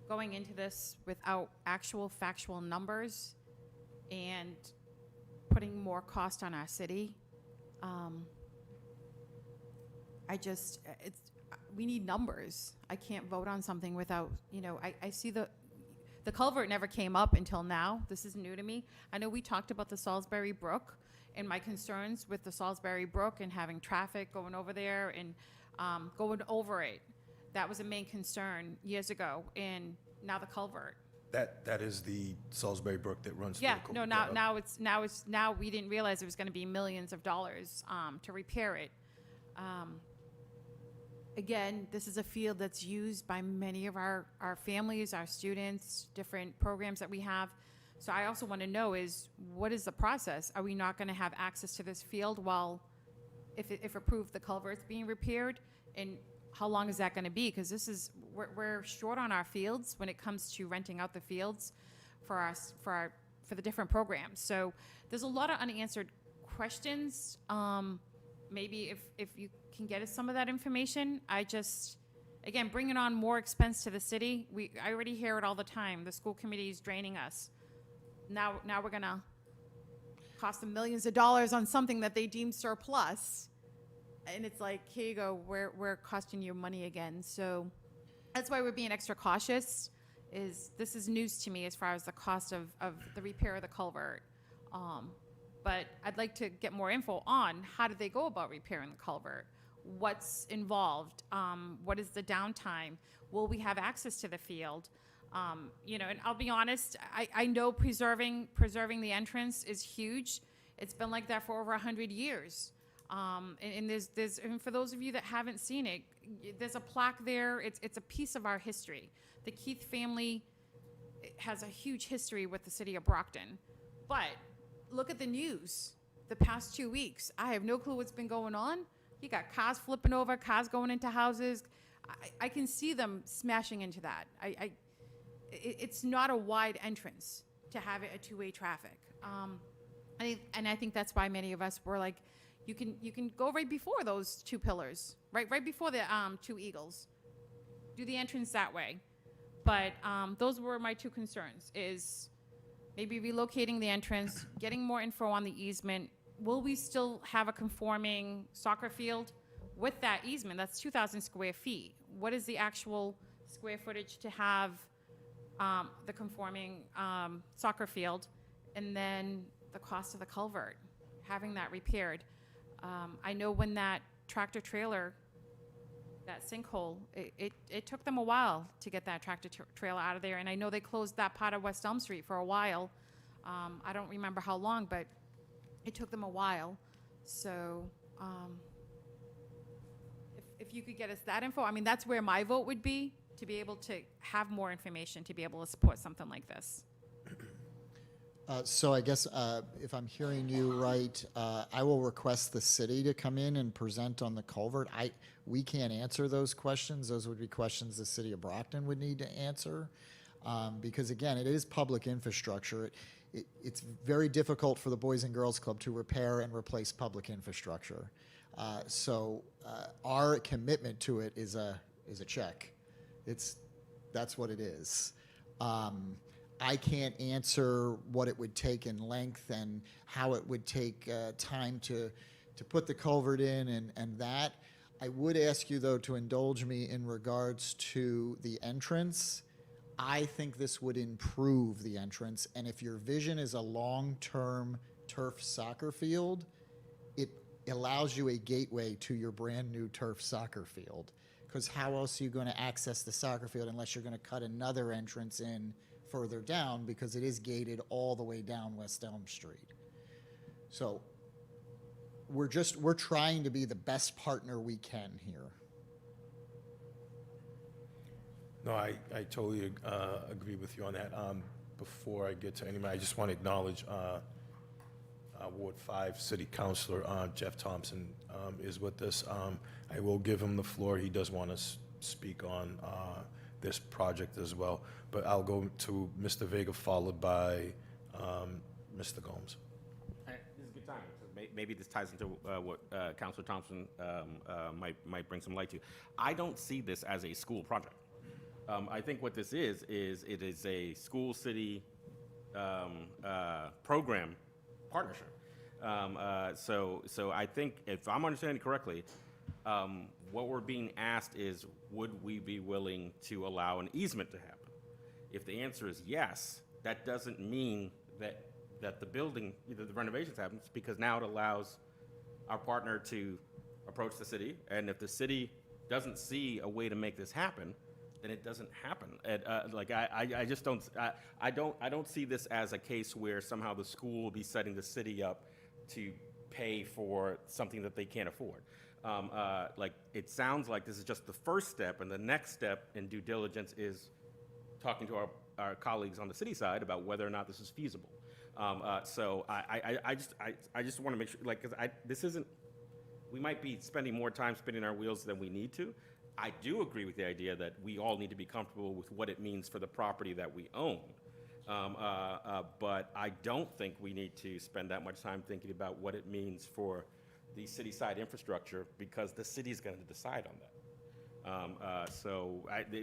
going into this without actual factual numbers and putting more cost on our city, we need numbers. I can't vote on something without, I see the culvert never came up until now. This is new to me. I know we talked about the Salisbury Brook and my concerns with the Salisbury Brook and having traffic going over there and going over it. That was a main concern years ago, and now the culvert. That is the Salisbury Brook that runs through Yeah, the no, now we didn't realize it was gonna be millions of dollars to repair it. Again, this is a field that's used by many of our families, our students, different programs that we have. So I also want to know is, what is the process? Are we not going to have access to this field while, if approved, the culvert's being repaired? And how long is that going to be? Because we're short on our fields when it comes to renting out the fields for the different programs. So there's a lot of unanswered questions. Maybe if you can get us some of that information. Again, bringing on more expense to the city. I already hear it all the time. The school committee is draining us. Now we're gonna cost them millions of dollars on something that they deem surplus. And it's like, here you go, we're costing you money again. So that's why we're being extra cautious. This is news to me as far as the cost of the repair of the culvert. But I'd like to get more info on how did they go about repairing the culvert? what's involved, what is the downtime, will we have access to the field? You know, and I'll be honest, I know preserving the entrance is huge. It's been like that for over 100 years. And there's, and for those of you that haven't seen it, there's a plaque there. It's a piece of our history. The Keith family has a huge history with the city of Brockton. But look at the news the past 2 weeks. I have no clue what's been going on. You got cars flipping over, cars going into houses. I can see them smashing into that. It's not a wide entrance to have it a two-way traffic. And I think that's why many of us were like, you can go right before those two pillars, right before the two eagles. Do the entrance that way. But those were my two concerns, is maybe relocating the entrance, getting more info on the easement. Will we still have a conforming soccer field with that easement? That's 2,000 square feet. What is the actual square footage to have the conforming soccer field? And then the cost of the culvert, having that repaired. I know when that tractor trailer, that sinkhole, it took them a while to get that tractor trailer out of there. And I know they closed that part of West Elm Street for a while. I don't remember how long, but it took them a while. So if you could get us that info, I mean, that's where my vote would be, to be able to have more information, to be able to support something like this. So I guess if I'm hearing you right, I will request the city to come in and present on the culvert. We can't answer those questions. Those would be questions the city of Brockton would need to answer. Because again, it is public infrastructure. It's very difficult for the Boys and Girls Club to repair and replace public infrastructure. So our commitment to it is a check. That's what it is. I can't answer what it would take in length and how it would take time to put the culvert in and that. I would ask you, though, to indulge me in regards to the entrance. I think this would improve the entrance, and if your vision is a long-term turf soccer field, it allows you a gateway to your brand-new turf soccer field. Because how else are you going to access the soccer field unless you're going to cut another entrance in further down, because it is gated all the way down West Elm Street. So we're trying to be the best partner we can here. No, I totally agree with you on that. Before I get to anybody, I just want to acknowledge Ward 5 City Councilor Jeff Thompson is with us. I will give him the floor. He does want to speak on this project as well. But I'll go to Mr. Vega, followed by Mr. Gomes. This is a good time. Maybe this ties into what Councilor Thompson might bring some light to. I don't see this as a school project. I think what this is it is a school-city program partnership. So I think, if I'm understanding correctly, what we're being asked is, would we be willing to allow an easement to happen? If the answer is yes, that doesn't mean that the building, the renovations happens, because now it allows our partner to approach the city, and if the city doesn't see a way to make this happen, then it doesn't happen. And, I just don't, I don't see this as a case where somehow the school will be setting the city up to pay for something that they can't afford. It sounds like this is just the first step, and the next step in due diligence is talking to our colleagues on the city side about whether or not this is feasible. So I just want to make sure, because this isn't, we might be spending more time spinning our wheels than we need to. I do agree with the idea that we all need to be comfortable with what it means for the property that we own. But I don't think we need to spend that much time thinking about what it means for the city side infrastructure, because the city's going to decide on that.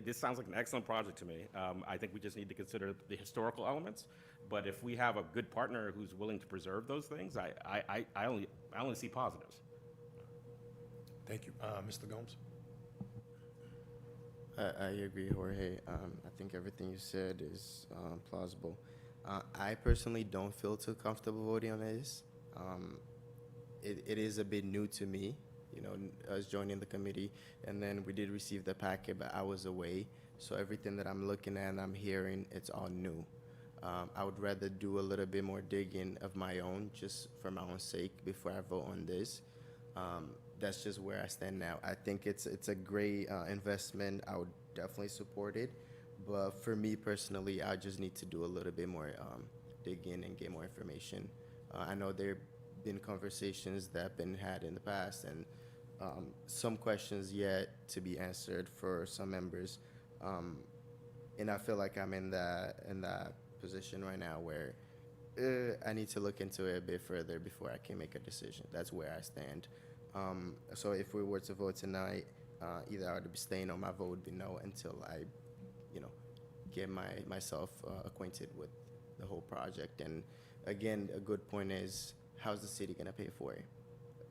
This sounds like an excellent project to me. I think we just need to consider the historical elements. But if we have a good partner who's willing to preserve those things, I only see positives. Thank you. Mr. Gomes? I agree, Jorge. I think everything you said is plausible. I personally don't feel too comfortable voting on this. It is a bit new to me, us joining the committee. And then we did receive the packet, but I was away. So everything that I'm looking at and I'm hearing, it's all new. I would rather do a little bit more digging of my own, just for my own sake, before I vote on this. That's just where I stand now. I think it's a great investment. I would definitely support it. But for me personally, I just need to do a little bit more digging and get more information. I know there have been conversations that have been had in the past, and some questions yet to be answered for some members. And I feel like I'm in that position right now where I need to look into it a bit further before I can make a decision. That's where I stand. So if we were to vote tonight, either I would abstain or my vote would be no until I, get myself acquainted with the whole project. And again, a good point is, how's the city gonna pay for it?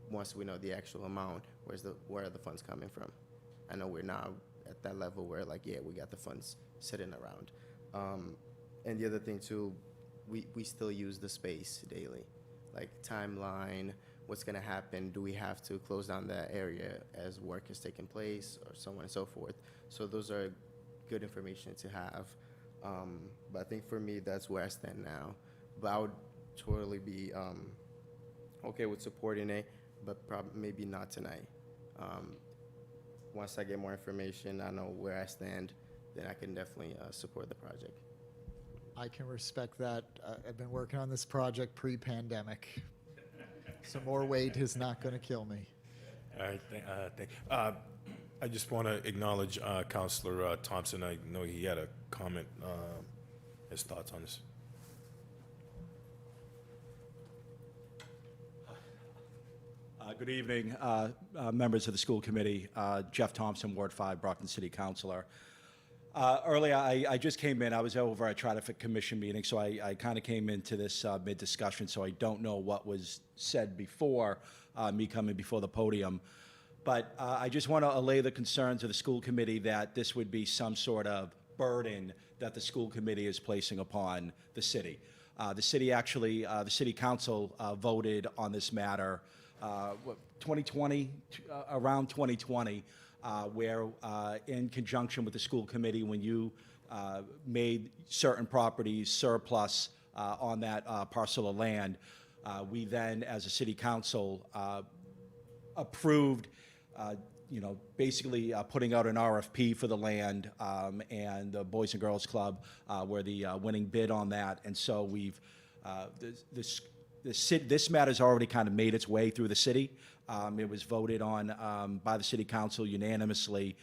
Once we know the actual amount, where are the funds coming from? I know we're now at that level where we got the funds sitting around. And the other thing too, we still use the space daily. Timeline, what's gonna happen? Do we have to close down that area as work is taking place, or so on and so forth? So those are good information to have. But I think for me, that's where I stand now. But I would totally be okay with supporting it, but maybe not tonight. Once I get more information, I know where I stand, then I can definitely support the project. I can respect that. I've been working on this project pre-pandemic. Some more weight is not going to kill me. All right, I just want to acknowledge Councilor Thompson. I know he had a comment, his thoughts on this. Good evening, members of the school committee. Jeff Thompson, Ward 5, Brockton City Councilor. Earlier, I just came in. I was over at Traffic Commission meeting, so I kind of came into this mid-discussion, so I don't know what was said before me coming before the podium. But I just want to allay the concerns of the school committee that this would be some sort of burden that the school committee is placing upon the city. The city council voted on this matter 2020, around 2020, where in conjunction with the school committee, when you made certain properties surplus on that parcel of land, we then, as a city council, approved, basically putting out an RFP for the land, and the Boys and Girls Club were the winning bid on that. And so we've, this matter's already kind of made its way through the city. It was voted on by the city council unanimously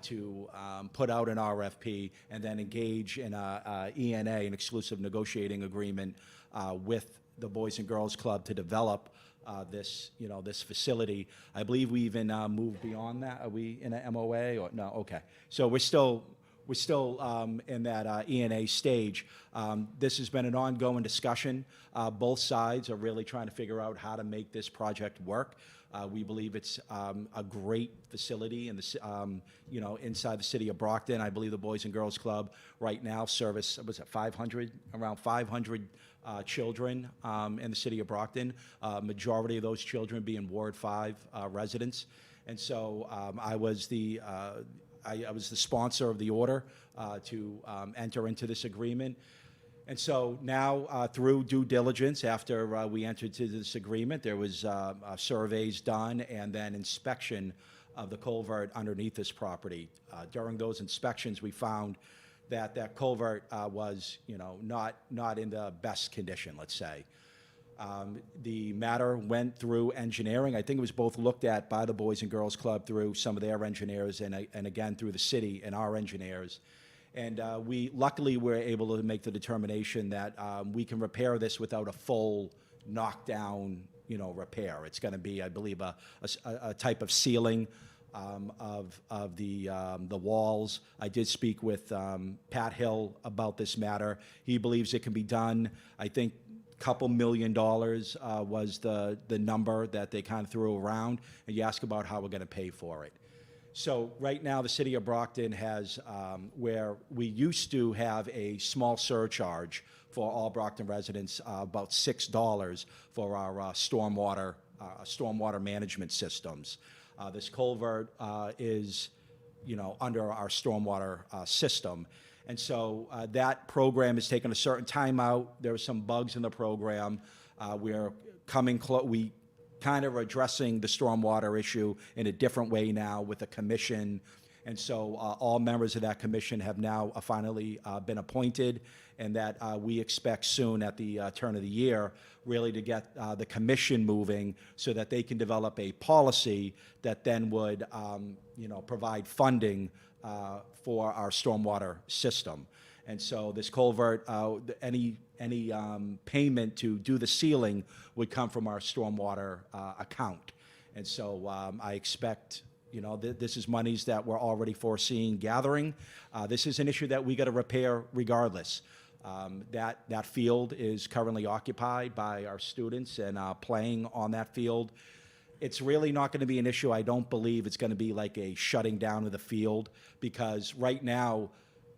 to put out an RFP and then engage in a ENA, an exclusive negotiating agreement, with the Boys and Girls Club to develop this facility. I believe we even moved beyond that. Are we in a MOA or no? Okay. So we're still in that ENA stage. This has been an ongoing discussion. Both sides are really trying to figure out how to make this project work. We believe it's a great facility in the, inside the city of Brockton. I believe the Boys and Girls Club right now service, around 500 children in the city of Brockton. Majority of those children being Ward 5 residents. And so I was the sponsor of the order to enter into this agreement. And so now, through due diligence, after we entered into this agreement, there was surveys done and then inspection of the culvert underneath this property. During those inspections, we found that that culvert was, not in the best condition, let's say. The matter went through engineering. I think it was both looked at by the Boys and Girls Club through some of their engineers and again through the city and our engineers. And we luckily were able to make the determination that we can repair this without a full knockdown, repair. It's going to be, I believe, a type of sealing of the walls. I did speak with Pat Hill about this matter. He believes it can be done. I think couple $1 million was the number that they kind of threw around, and you ask about how we're going to pay for it. So right now, the city of Brockton has, where we used to have a small surcharge for all Brockton residents, about $6 for our stormwater stormwater management systems. This culvert is, under our stormwater system. And so that program has taken a certain time out. There were some bugs in the program. We're we kind of are addressing the stormwater issue in a different way now with the commission. And so all members of that commission have now finally been appointed, and that we expect soon at the turn of the year really to get the commission moving so that they can develop a policy that then would provide funding for our stormwater system. And so this culvert, any payment to do the sealing would come from our stormwater account. And so I expect, this is monies that we're already foreseeing gathering. This is an issue that we got to repair regardless. That field is currently occupied by our students and playing on that field. It's really not going to be an issue. I don't believe it's going to be like a shutting down of the field, because right now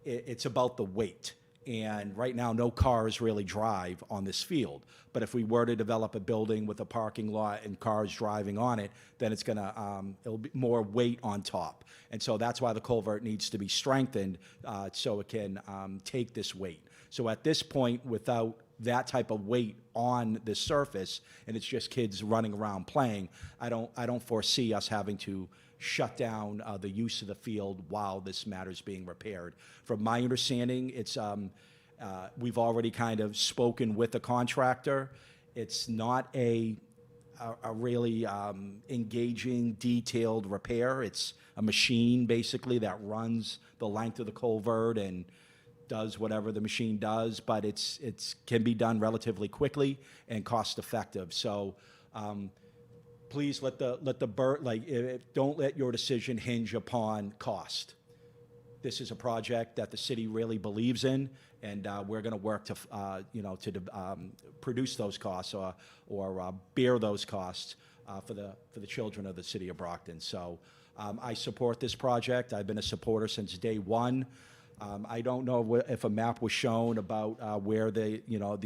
it's about the weight. And right now, no cars really drive on this field. But if we were to develop a building with a parking lot and cars driving on it, then it's going to, it'll be more weight on top. And so that's why the culvert needs to be strengthened so it can take this weight. So at this point, without that type of weight on the surface, and it's just kids running around playing, I don't foresee us having to shut down the use of the field while this matter is being repaired. From my understanding, it's we've already kind of spoken with the contractor. It's not a really engaging, detailed repair. It's a machine basically that runs the length of the culvert and does whatever the machine does, but it's can be done relatively quickly and cost effective. So please don't let your decision hinge upon cost. This is a project that the city really believes in, and we're going to work to produce those costs or bear those costs for the children of the city of Brockton. So I support this project. I've been a supporter since day one. I don't know if a map was shown about where the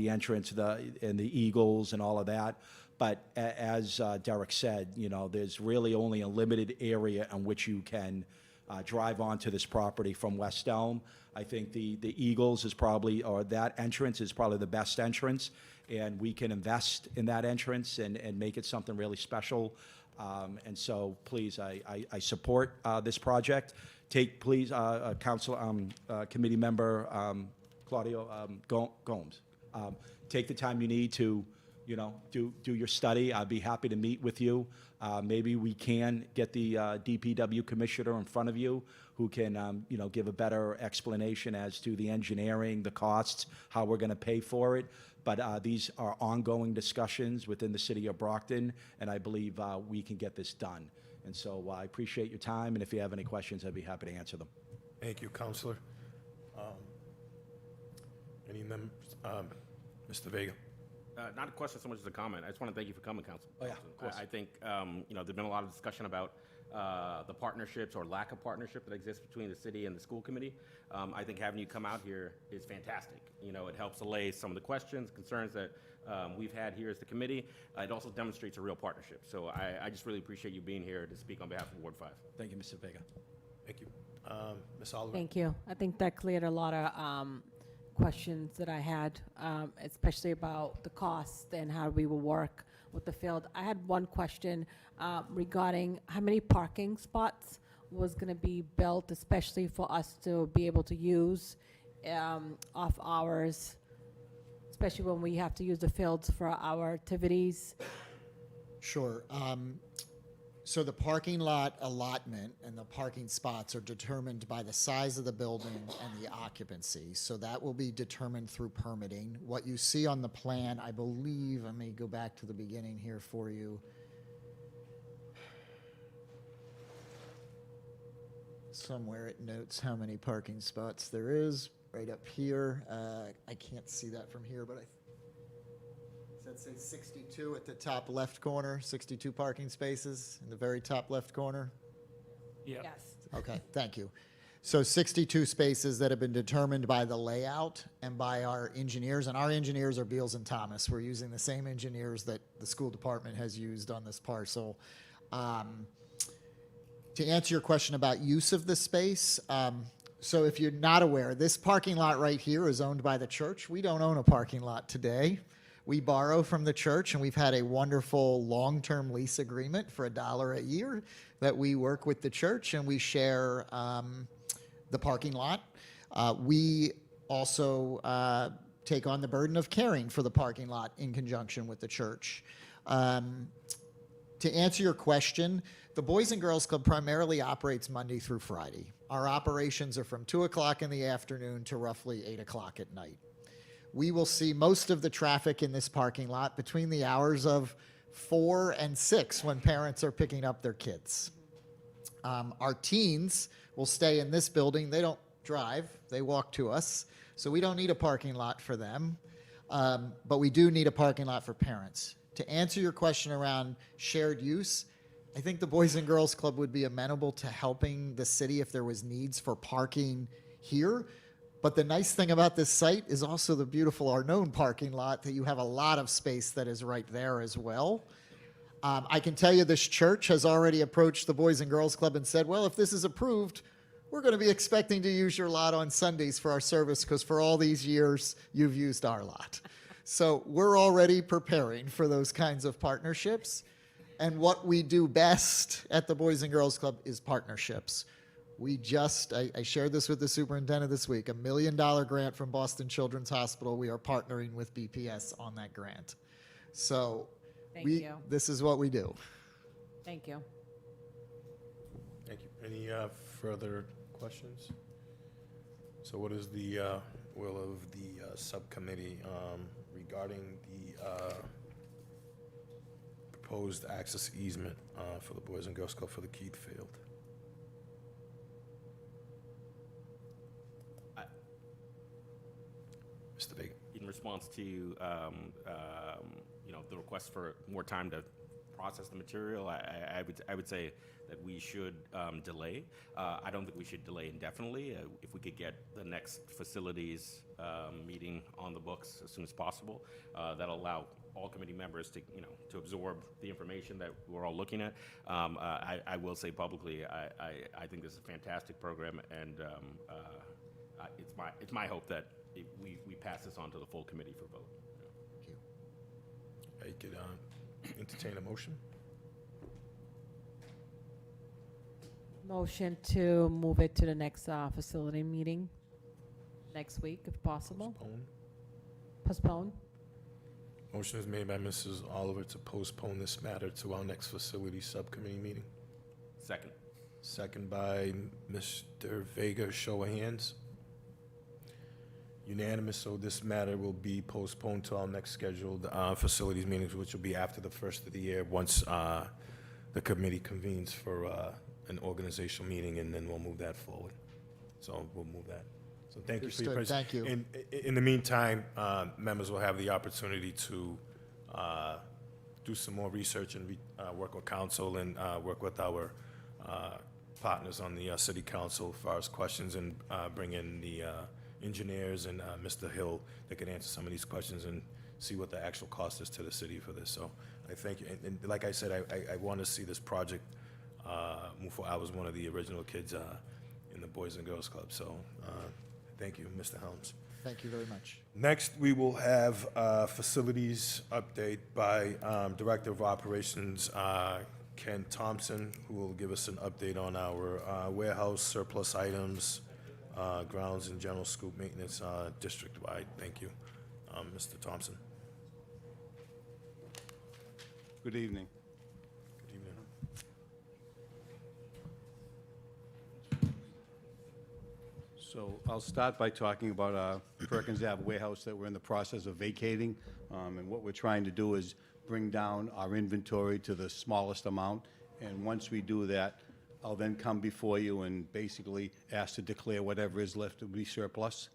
entrance and the eagles and all of that. But as Derek said, there's really only a limited area in which you can drive onto this property from West Elm. I think the Eagles is probably, or that entrance is probably the best entrance, and we can invest in that entrance and make it something really special. And so, please, I support this project. Please, Council Committee Member Claudio Gomes, take the time you need to, do your study. I'd be happy to meet with you. Maybe we can get the DPW commissioner in front of you who can, give a better explanation as to the engineering, the costs, how we're going to pay for it. But these are ongoing discussions within the city of Brockton, and I believe we can get this done. And so I appreciate your time, and if you have any questions, I'd be happy to answer them. Thank you, Counselor. Any members? Mr. Vega. Not a question so much as a comment. I just want to thank you for coming, Council. Oh, yeah, of course. I think, there's been a lot of discussion about the partnerships or lack of partnership that exists between the city and the school committee. I think having you come out here is fantastic. It helps allay some of the questions, concerns that we've had here as the committee. It also demonstrates a real partnership. So I just really appreciate you being here to speak on behalf of Ward 5. Thank you, Mr. Vega. Thank you. Ms. Oliver? Thank you. I think that cleared a lot of questions that I had, especially about the cost and how we will work with the field. I had one question regarding how many parking spots was going to be built, especially for us to be able to use off hours, especially when we have to use the fields for our activities. Sure. So the parking lot allotment and the parking spots are determined by the size of the building and the occupancy. So that will be determined through permitting. What you see on the plan, I believe, let me go back to the beginning here for you. Somewhere it notes how many parking spots there is, right up here. I can't see that from here, but does that say 62 at the top left corner? 62 parking spaces in the very top left corner? Yeah. Yes. Okay, thank you. So 62 spaces that have been determined by the layout and by our engineers, and our engineers are Beals and Thomas. We're using the same engineers that the school department has used on this parcel. To answer your question about use of the space, so if you're not aware, this parking lot right here is owned by the church. We don't own a parking lot today. We borrow from the church, and we've had a wonderful long-term lease agreement for $1 a year that we work with the church, and we share the parking lot. We also take on the burden of caring for the parking lot in conjunction with the church. To answer your question, the Boys and Girls Club primarily operates Monday through Friday. Our operations are from 2 o'clock in the afternoon to roughly 8 o'clock at night. We will see most of the traffic in this parking lot between the hours of 4 and 6 when parents are picking up their kids. Our teens will stay in this building. They don't drive. They walk to us. So we don't need a parking lot for them. But we do need a parking lot for parents. To answer your question around shared use, I think the Boys and Girls Club would be amenable to helping the city if there was needs for parking here. But the nice thing about this site is also the beautiful Arnone parking lot, that you have a lot of space that is right there as well. I can tell you this church has already approached the Boys and Girls Club and said, well, if this is approved, we're going to be expecting to use your lot on Sundays for our service, because for all these years, you've used our lot. So we're already preparing for those kinds of partnerships. And what we do best at the Boys and Girls Club is partnerships. We just, I shared this with the superintendent this week, $1 million grant from Boston Children's Hospital. We are partnering with BPS on that grant. So Thank you. This is what we do. Thank you. Thank you. Any further questions? So what is the will of the subcommittee regarding the proposed access easement for the Boys and Girls Club for the Keith Field? Mr. Vega. In response to, the request for more time to process the material, I would say that we should delay. I don't think we should delay indefinitely. If we could get the next facilities meeting on the books as soon as possible, that'll allow all committee members to absorb the information that we're all looking at. I will say publicly, I think this is a fantastic program, and it's my hope that we pass this on to the full committee for vote. I could entertain a motion. Motion to move it to the next facility meeting next week, if possible. Postpone. Motion is made by Mrs. Oliver to postpone this matter to our next facility subcommittee meeting. Second. Second by Mr. Vega. Show of hands. Unanimous, so this matter will be postponed to our next scheduled facilities meetings, which will be after the first of the year, once the committee convenes for an organizational meeting, and then we'll move that forward. So we'll move that. So thank you for your Understood. presentation. Thank you. In the meantime, members will have the opportunity to do some more research and work with council and work with our partners on the city council as far as questions, and bring in the engineers and Mr. Hill that can answer some of these questions and see what the actual cost is to the city for this. So I thank you. And like I said, I want to see this project move forward. I was one of the original kids in the Boys and Girls Club. So thank you, Mr. Helms. Thank you very much. Next, we will have facilities update by Director of Operations, Ken Thompson, who will give us an update on our warehouse surplus items, grounds and general scoop maintenance district-wide. Thank you. Mr. Thompson. Good evening. Good evening. So I'll start by talking about Perkins Ave warehouse that we're in the process of vacating. And what we're trying to do is bring down our inventory to the smallest amount. And once we do that, I'll then come before you and basically ask to declare whatever is left to be surplus.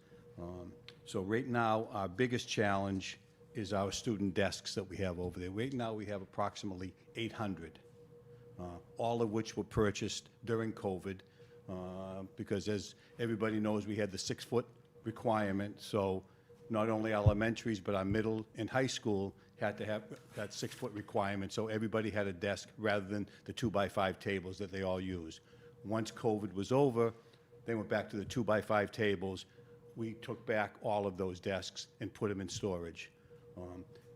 So right now, our biggest challenge is our student desks that we have over there. Right now, we have approximately 800, all of which were purchased during COVID. because as everybody knows, we had the 6-foot requirement, so not only elementaries, but our middle and high school had to have that 6-foot requirement, so everybody had a desk rather than the 2x5 tables that they all use. Once COVID was over, they went back to the 2x5 tables. We took back all of those desks and put them in storage.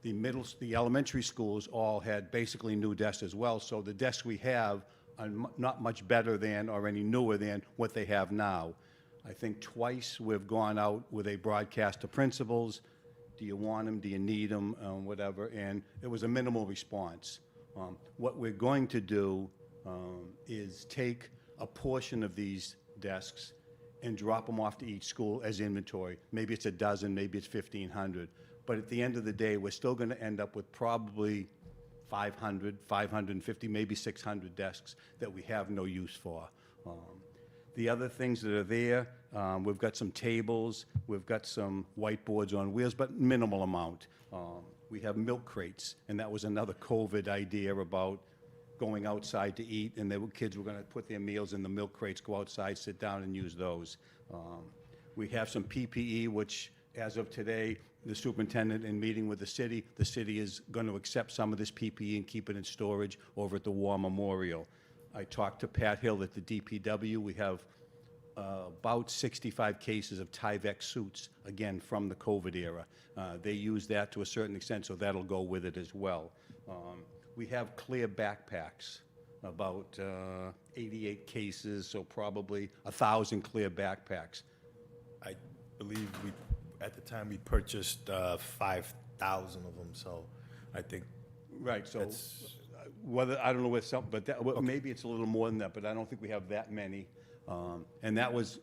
The elementary schools all had basically new desks as well, so the desks we have are not much better than or any newer than what they have now. I think twice we've gone out with a broadcast to principals. Do you want them? Do you need them? Whatever. And it was a minimal response. What we're going to do is take a portion of these desks and drop them off to each school as inventory. Maybe it's a dozen, maybe it's 1,500. But at the end of the day, we're still going to end up with probably 500, 550, maybe 600 desks that we have no use for. The other things that are there, we've got some tables, we've got some whiteboards on wheels, but minimal amount. We have milk crates, and that was another COVID idea about going outside to eat, and kids were going to put their meals in the milk crates, go outside, sit down, and use those. We have some PPE, which, as of today, the superintendent, in meeting with the city is going to accept some of this PPE and keep it in storage over at the War Memorial. I talked to Pat Hill at the DPW. We have about 65 cases of Tyvek suits, again, from the COVID era. They use that to a certain extent, so that'll go with it as well. We have clear backpacks, about 88 cases, so probably 1,000 clear backpacks. I believe at the time we purchased 5,000 of them, so I think. Right, so that's- whether, I don't know where some, but that, maybe it's a little more than that, but I don't think we have that many. And that was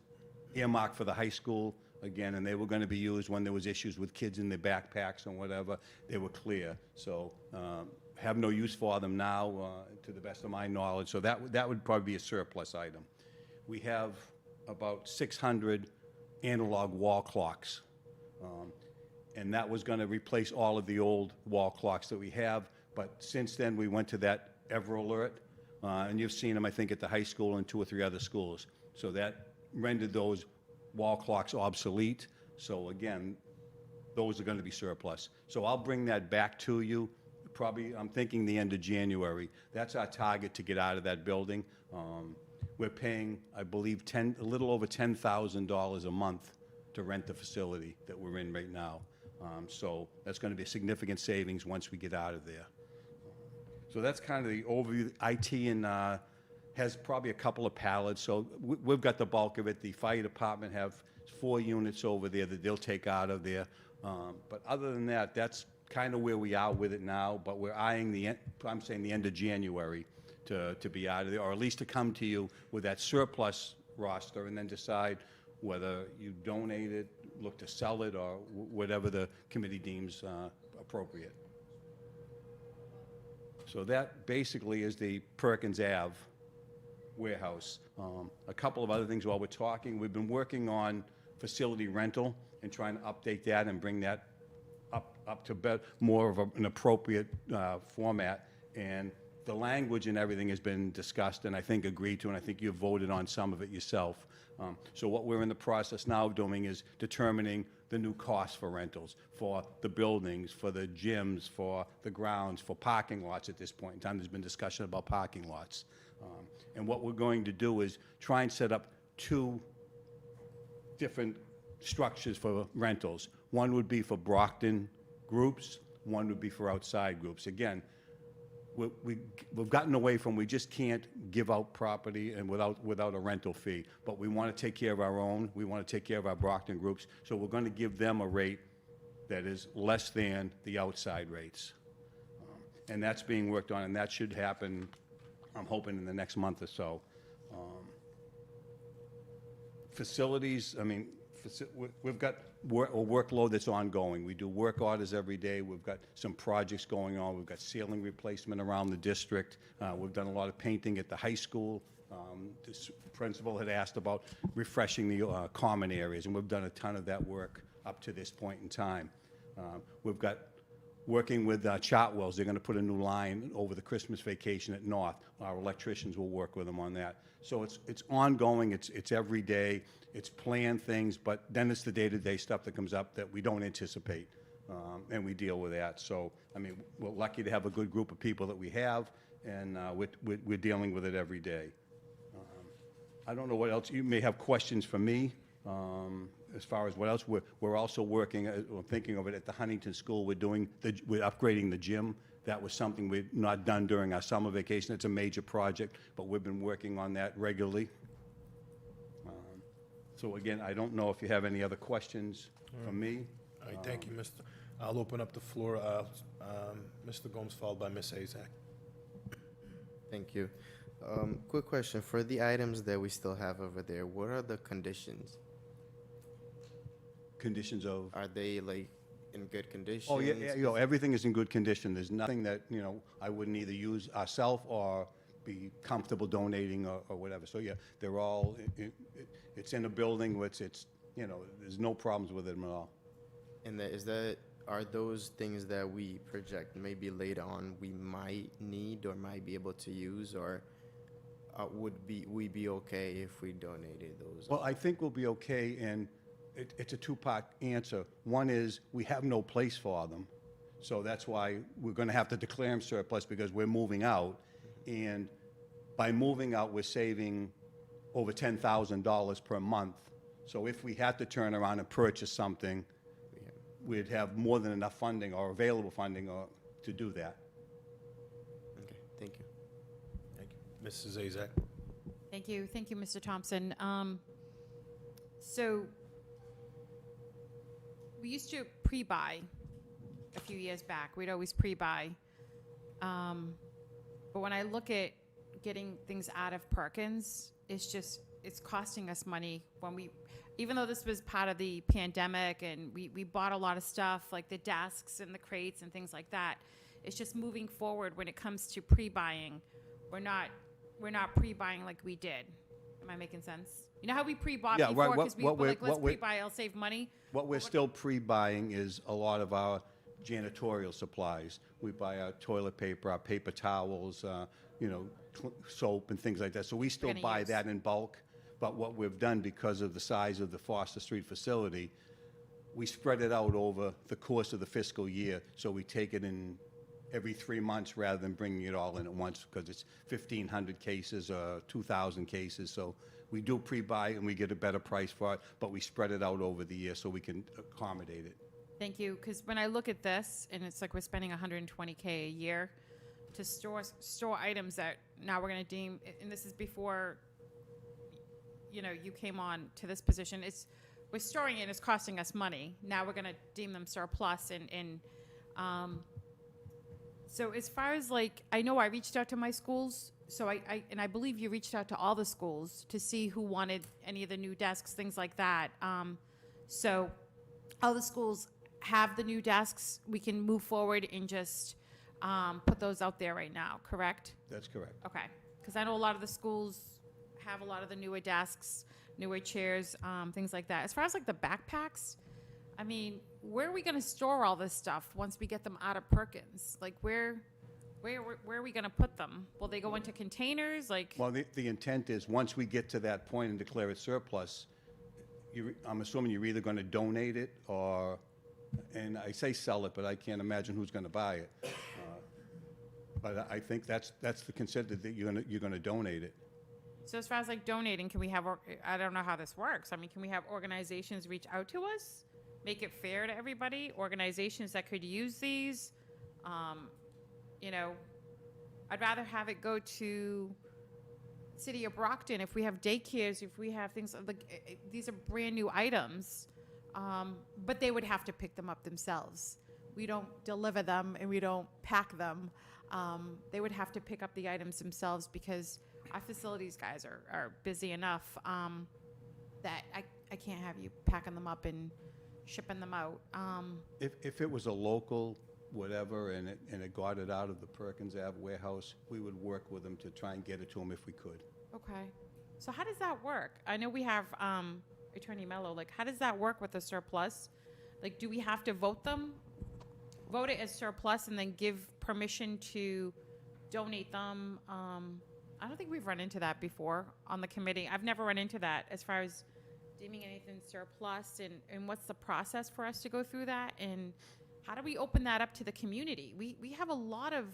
earmarked for the high school, again, and they were going to be used when there was issues with kids in their backpacks and whatever. They were clear, so have no use for them now, to the best of my knowledge, so that would probably be a surplus item. We have about 600 analog wall clocks, and that was going to replace all of the old wall clocks that we have, but since then, we went to that Ever Alert, and you've seen them, I think, at the high school and 2 or 3 other schools. So that rendered those wall clocks obsolete. So again, those are going to be surplus. So I'll bring that back to you, probably, I'm thinking the end of January. That's our target to get out of that building. We're paying, I believe, a little over $10,000 a month to rent the facility that we're in right now. So that's going to be a significant savings once we get out of there. So that's kind of the overview. IT and has probably a couple of pallets, so we've got the bulk of it. The fire department have 4 units over there that they'll take out of there. But other than that, that's kind of where we are with it now, but we're eyeing the end of January to be out of there, or at least to come to you with that surplus roster and then decide whether you donate it, look to sell it, or whatever the committee deems appropriate. So that basically is the Perkins Ave warehouse. A couple of other things while we're talking. We've been working on facility rental and trying to update that and bring that up to more of an appropriate format. And the language and everything has been discussed and I think agreed to, and I think you've voted on some of it yourself. So what we're in the process now of doing is determining the new costs for rentals, for the buildings, for the gyms, for the grounds, for parking lots at this point in time. There's been discussion about parking lots. And what we're going to do is try and set up 2 different structures for rentals. One would be for Brockton groups, one would be for outside groups. Again, we've gotten away from, we just can't give out property and without a rental fee. But we want to take care of our own. We want to take care of our Brockton groups. So we're going to give them a rate that is less than the outside rates. And that's being worked on, and that should happen, I'm hoping, in the next month or so. Facilities, I mean, we've got a workload that's ongoing. We do work orders every day. We've got some projects going on. We've got ceiling replacement around the district. We've done a lot of painting at the high school. This principal had asked about refreshing the common areas, and we've done a ton of that work up to this point in time. We've got working with Chartwells. They're going to put a new line over the Christmas vacation at North. Our electricians will work with them on that. So it's ongoing, it's every day, it's planned things, but then it's the day-to-day stuff that comes up that we don't anticipate, and we deal with that. So, I mean, we're lucky to have a good group of people that we have, and we're dealing with it every day. I don't know what else, you may have questions for me, as far as what else. We're also working, or thinking of it, at the Huntington School. We're upgrading the gym. That was something we'd not done during our summer vacation. It's a major project, but we've been working on that regularly. So again, I don't know if you have any other questions for me. All right, thank you, Mr. I'll open up the floor. Mr. Gomes, followed by Ms. Azak. Thank you. Quick question. For the items that we still have over there, what are the conditions? Conditions of? Are they like in good condition? Oh, yeah, everything is in good condition. There's nothing that, I wouldn't either use ourselves or be comfortable donating or whatever. So, yeah, they're all, it's in a building, it's there's no problems with them at all. And are those things that we project maybe later on we might need or might be able to use, or would we be okay if we donated those? Well, I think we'll be okay, and it's a two-part answer. One is we have no place for them, so that's why we're going to have to declare them surplus, because we're moving out, and by moving out, we're saving over $10,000 per month. So if we had to turn around and purchase something, we'd have more than enough funding or available funding to do that. Okay, thank you. Thank you. Mrs. Azak. Thank you, Mr. Thompson. So we used to pre-buy a few years back. We'd always pre-buy. But when I look at getting things out of Perkins, it's costing us money even though this was part of the pandemic and we bought a lot of stuff like the desks and the crates and things like that. It's just moving forward when it comes to pre-buying. We're not pre-buying like we did. Am I making sense? You know how we pre-bought Yeah, before right. because let's pre-buy, I'll save money. What we're still pre-buying is a lot of our janitorial supplies. We buy our toilet paper, our paper towels, soap and things like that. So we still buy that in bulk. But what we've done, because of the size of the Foster Street facility, we spread it out over the course of the fiscal year. So we take it in every 3 months rather than bringing it all in at once, because it's 1,500 cases or 2,000 cases. So we do pre-buy and we get a better price for it, but we spread it out over the year so we can accommodate it. Thank you, because when I look at this, and it's like we're spending $120K a year to store items that now we're going to deem, and this is before you came on to this position. We're storing it, it's costing us money. Now we're going to deem them surplus, and so as far as I know I reached out to my schools, so I believe you reached out to all the schools to see who wanted any of the new desks, things like that. So all the schools have the new desks. We can move forward and just put those out there right now, correct? That's correct. Okay, because I know a lot of the schools have a lot of the newer desks, newer chairs, things like that. As far as the backpacks, I mean, where are we going to store all this stuff once we get them out of Perkins? Where are we going to put them? Will they go into containers? Well, the intent is once we get to that point and declare it surplus, I'm assuming you're either going to donate it and I say sell it, but I can't imagine who's going to buy it. But I think that's the consent that you're going to donate it. So as far as donating, can we have, I don't know how this works. I mean, can we have organizations reach out to us? Make it fair to everybody? Organizations that could use these? I'd rather have it go to City of Brockton if we have daycares, if we have things these are brand new items, but they would have to pick them up themselves. We don't deliver them and we don't pack them. They would have to pick up the items themselves because our facilities guys are busy enough that I can't have you packing them up and shipping them out. If it was a local whatever and it got it out of the Perkins Ave warehouse, we would work with them to try and get it to them if we could. Okay. So how does that work? I know we have Attorney Mello. How does that work with the surplus? Do we have to vote them? vote it as surplus and then give permission to donate them. I don't think we've run into that before on the committee. I've never run into that as far as deeming anything surplus, and what's the process for us to go through that, and how do we open that up to the community? We have a lot of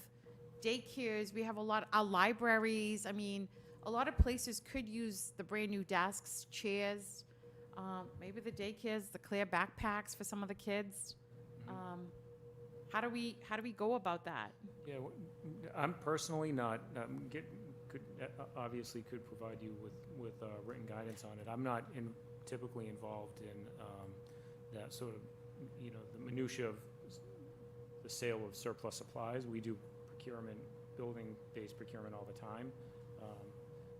daycares, we have a lot, our libraries, I mean, a lot of places could use the brand-new desks, chairs, maybe the daycares, the clear backpacks for some of the kids. How do we go about that? Yeah, I'm personally not, obviously could provide you with written guidance on it. I'm not typically involved in that sort of, the minutia of the sale of surplus supplies. We do procurement, building-based procurement all the time.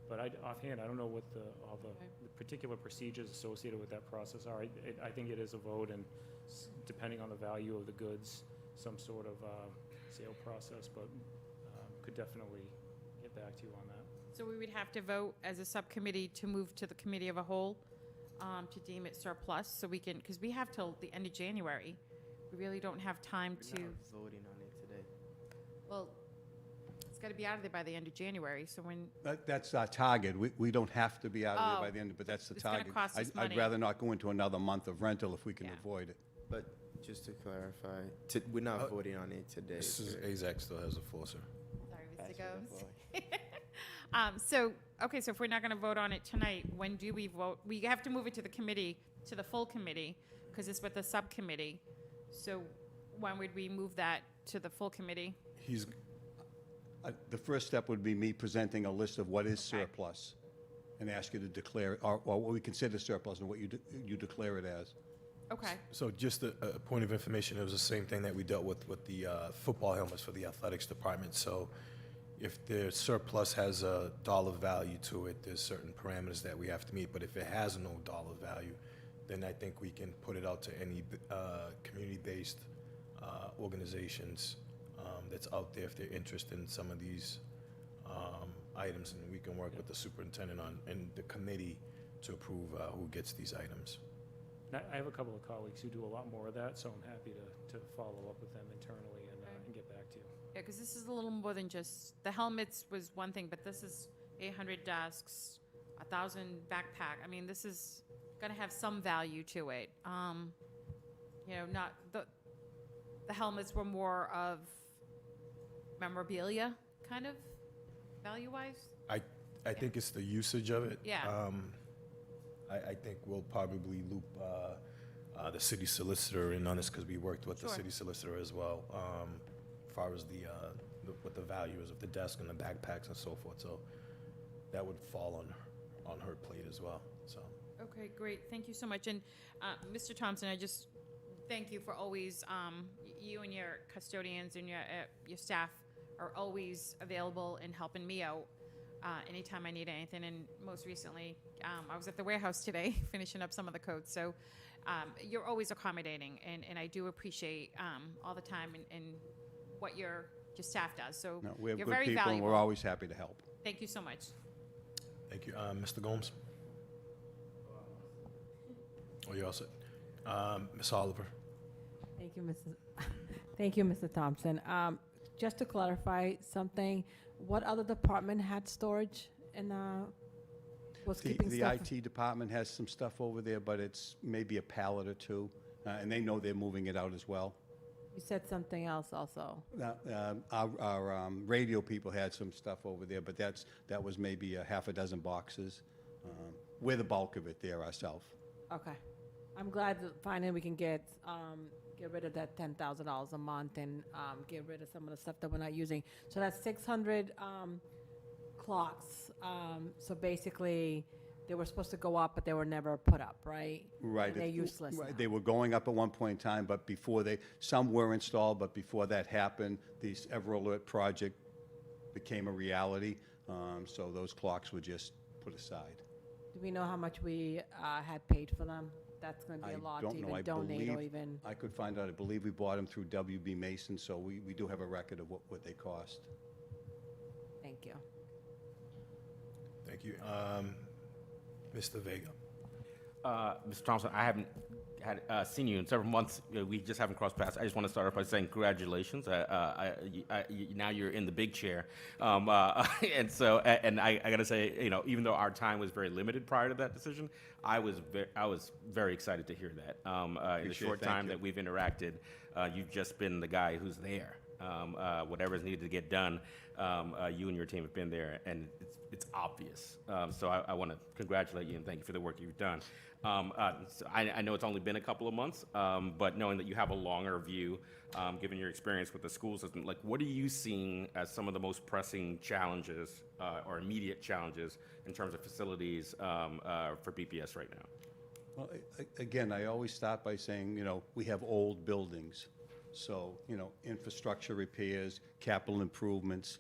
But offhand, I don't know what all the particular procedures associated with that process are. I think it is a vote, and depending on the value of the goods, some sort of sale process, but could definitely get back to you on that. So we would have to vote as a subcommittee to move to the committee of a whole to deem it surplus, so we can, because we have till the end of January. We really don't have time We're to, not voting on it today. well, it's got to be out of there by the end of January, so when, That's our target. We don't have to be out of there by the end, but that's the It's gonna target. cost us I'd money. rather not go into another month of rental if we can Yeah. avoid it. But just to clarify, we're not voting on it today. This is, correct? AZAC still has the floor, sir. sorry, Pass Mr. me the Gomes. floor. So, okay, so if we're not going to vote on it tonight, when do we vote? We have to move it to the committee, to the full committee, because it's with the subcommittee. So when would we move that to the full committee? The first step would be me presenting a list of what is Okay. surplus and ask you to declare, or what we consider surplus and what you declare it as. Okay, So just a point of information, it was the same thing that we dealt with the football helmets for the athletics department. So if the surplus has a dollar value to it, there's certain parameters that we have to meet. But if it has no dollar value, then I think we can put it out to any community-based organizations that's out there if they're interested in some of these items, and we can work with the superintendent and the committee to approve who gets these items. I have a couple of colleagues who do a lot more of that, so I'm happy to follow up with them internally and get back to you. yeah, because this is a little more than just, the helmets was one thing, but this is 800 desks, 1,000 backpack. I mean, this is going to have some value to it. Not, the helmets were more of memorabilia, kind of, value-wise. I think it's the usage of it. Yeah. I think we'll probably loop the city solicitor in on this because we worked with the Sure. city solicitor as well, as far as what the value is of the desk and the backpacks and so forth. So that would fall on her plate as well, so. Okay, great. Thank you so much. And Mr. Thompson, I just thank you for always, you and your custodians and your staff are always available and helping me out anytime I need anything. And most recently, I was at the warehouse today finishing up some of the codes. So you're always accommodating, and I do appreciate all the time and what your staff does. So No, we have you're good very people, and valuable. we're always happy to help. Thank you so much. Thank you. Mr. Gomes? Oh, you all set? Ms. Oliver? Thank you, Mr. Thompson. Just to clarify something, what other department had storage and was keeping The stuff? IT department has some stuff over there, but it's maybe a pallet or two, and they know they're moving it out as well. You said something else also. Our radio people had some stuff over there, but that was maybe a half a dozen boxes. We're the bulk of it there ourselves. Okay. I'm glad that finally we can get rid of that $10,000 a month and get rid of some of the stuff that we're not using. So that's 600 clocks. So basically, they were supposed to go up, but they were never put up, right? Right. And they're useless Right, now. they were going up at one point in time, but some were installed, but before that happened, the Ever Alert project became a reality, so those clocks were just put aside. Do we know how much we had paid for them? That's going to be a lot to don't know. even I donate or believe- even, I could find out, I believe we bought them through WB Mason, so we do have a record of what they cost. thank you. Thank you. Mr. Vega? Mr. Thompson, I haven't seen you in several months. We just haven't crossed paths. I just want to start off by saying congratulations. Now you're in the big chair. And so, and I got to say, even though our time was very limited prior to that decision, I was very excited to hear that. In the Appreciate short it. Thank time you. that we've interacted, you've just been the guy who's there. Whatever's needed to get done, you and your team have been there, and it's obvious. So I want to congratulate you and thank you for the work you've done. So I know it's only been a couple of months, but knowing that you have a longer view, given your experience with the school system, like what are you seeing as some of the most pressing challenges or immediate challenges in terms of facilities for BPS right now? Well, again, I always start by saying, we have old buildings. So, infrastructure repairs, capital improvements,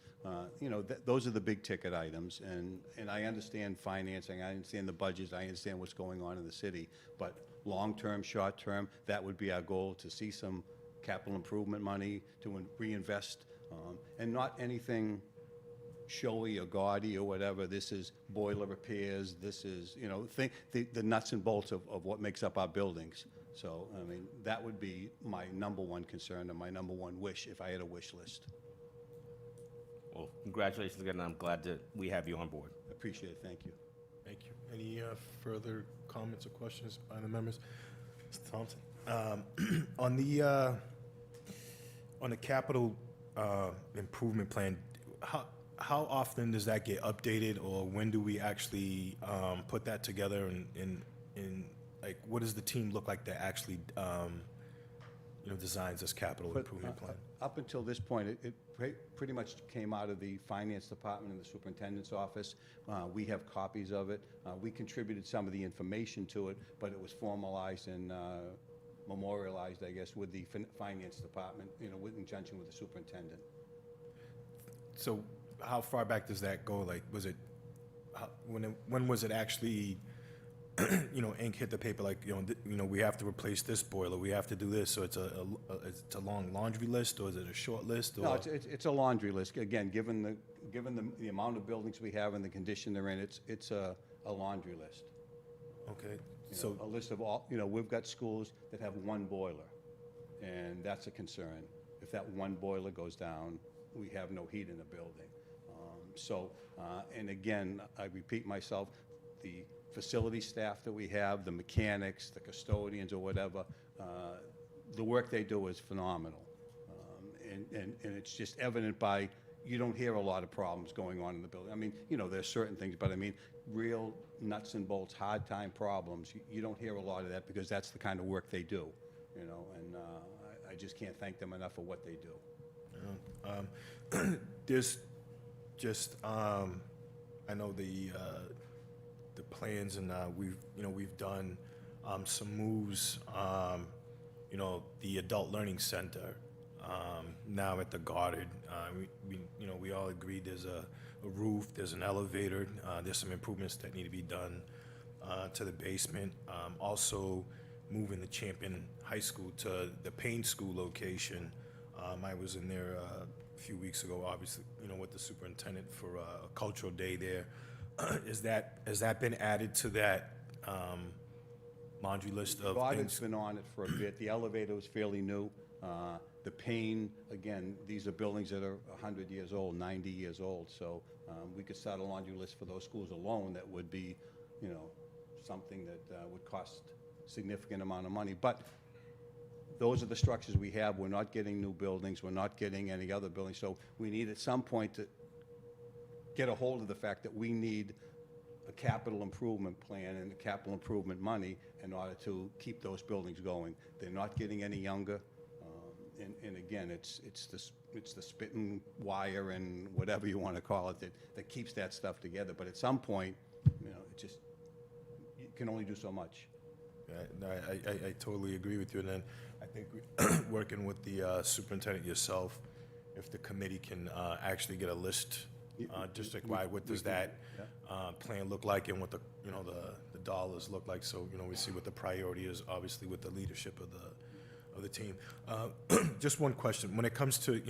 those are the big ticket items. And I understand financing, I understand the budgets, I understand what's going on in the city. But long-term, short-term, that would be our goal, to see some capital improvement money to reinvest. And not anything showy or gaudy or whatever. This is boiler repairs, this is, the nuts and bolts of what makes up our buildings. So, I mean, that would be my number one concern and my number one wish if I had a wish list. Well, congratulations again, and I'm glad that we have you on board. Appreciate it, thank you. Thank you. Any further comments or questions by the members? Mr. Thompson? On the capital improvement plan, how often does that get updated, or when do we actually put that together, and like, what does the team look like that actually designs this capital But, improvement plan? Up until this point, it pretty much came out of the finance department and the superintendent's office. We have copies of it. We contributed some of the information to it, but it was formalized and memorialized, I guess, with the finance department, in conjunction with the superintendent. So how far back does that go? Like, was it, when was it actually, ink hit the paper, like, we have to replace this boiler, we have to do this, so it's a long laundry list, or is it a short list? Or? No, it's a laundry list. Again, given the amount of buildings we have and the condition they're in, it's a laundry list. Okay, So a list of all, we've got schools that have one boiler, and that's a concern. If that one boiler goes down, we have no heat in the building. And again, I repeat myself, the facility staff that we have, the mechanics, the custodians or whatever, the work they do is phenomenal. And it's just evident by, you don't hear a lot of problems going on in the building. I mean, there's certain things, but I mean, real nuts and bolts, hard time problems, you don't hear a lot of that, because that's the kind of work they do, and I just can't thank them enough for what they do. There's just, I know the plans, and we've done some moves. The Adult Learning Center now at the Goddard. We all agreed there's a roof, there's an elevator, there's some improvements that need to be done to the basement. Also moving the Champion High School to the Payne School location. I was in there a few weeks ago, obviously, with the superintendent for a cultural day there. Has that been added to that laundry list of Goddard's things? been on it for a bit. The elevator was fairly new. The Payne, again, these are buildings that are 100 years old, 90 years old, so we could start a laundry list for those schools alone. That would be, something that would cost significant amount of money. But those are the structures we have. We're not getting new buildings. We're not getting any other buildings. So we need at some point to get a hold of the fact that we need a capital improvement plan and the capital improvement money in order to keep those buildings going. They're not getting any younger. And again, it's the spitting wire and whatever you want to call it that keeps that stuff together. But at some point, you can only do so much. I totally agree with you. And then I think working with the superintendent yourself, if the committee can actually get a list district-wide, what does that plan look like, and what the dollars look like, so we see what the priority is, obviously with the leadership of the team. Just one question: when it comes to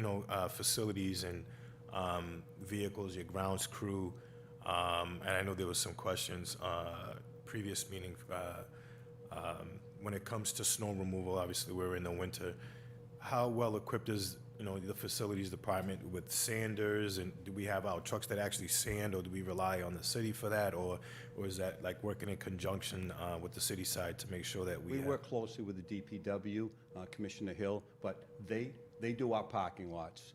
facilities and vehicles, your grounds crew, and I know there was some questions previous meeting When it comes to snow removal, obviously we're in the winter. How well equipped is, the facilities department with sanders, and do we have our trucks that actually sand, or do we rely on the city for that, or is that like working in conjunction with the city side to make sure that We work closely with the DPW, Commissioner Hill, but they do our parking lots.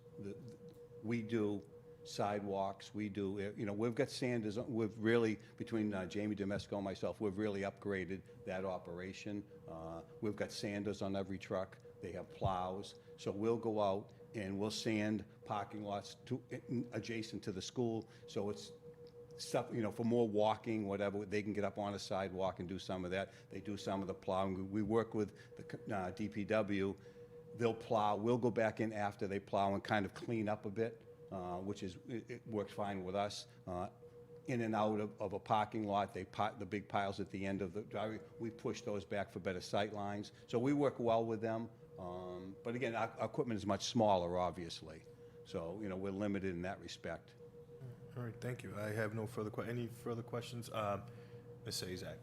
We do sidewalks, we do, we've got sanders, we've really, between Jamie Domesco and myself, we've really upgraded that operation. We've got sanders on every truck, they have plows, so we'll go out and we'll sand parking lots adjacent to the school, so it's stuff, for more walking, whatever, they can get up on a sidewalk and do some of that. They do some of the plowing. We work with the DPW. They'll plow. We'll go back in after they plow and kind of clean up a bit, which it works fine with us. In and out of a parking lot, the big piles at the end of the driveway, we push those back for better sight lines. So we work well with them. But again, our equipment is much smaller, obviously. So, we're limited in that respect. All right, thank you. I have no further any further questions? Ms. Azak?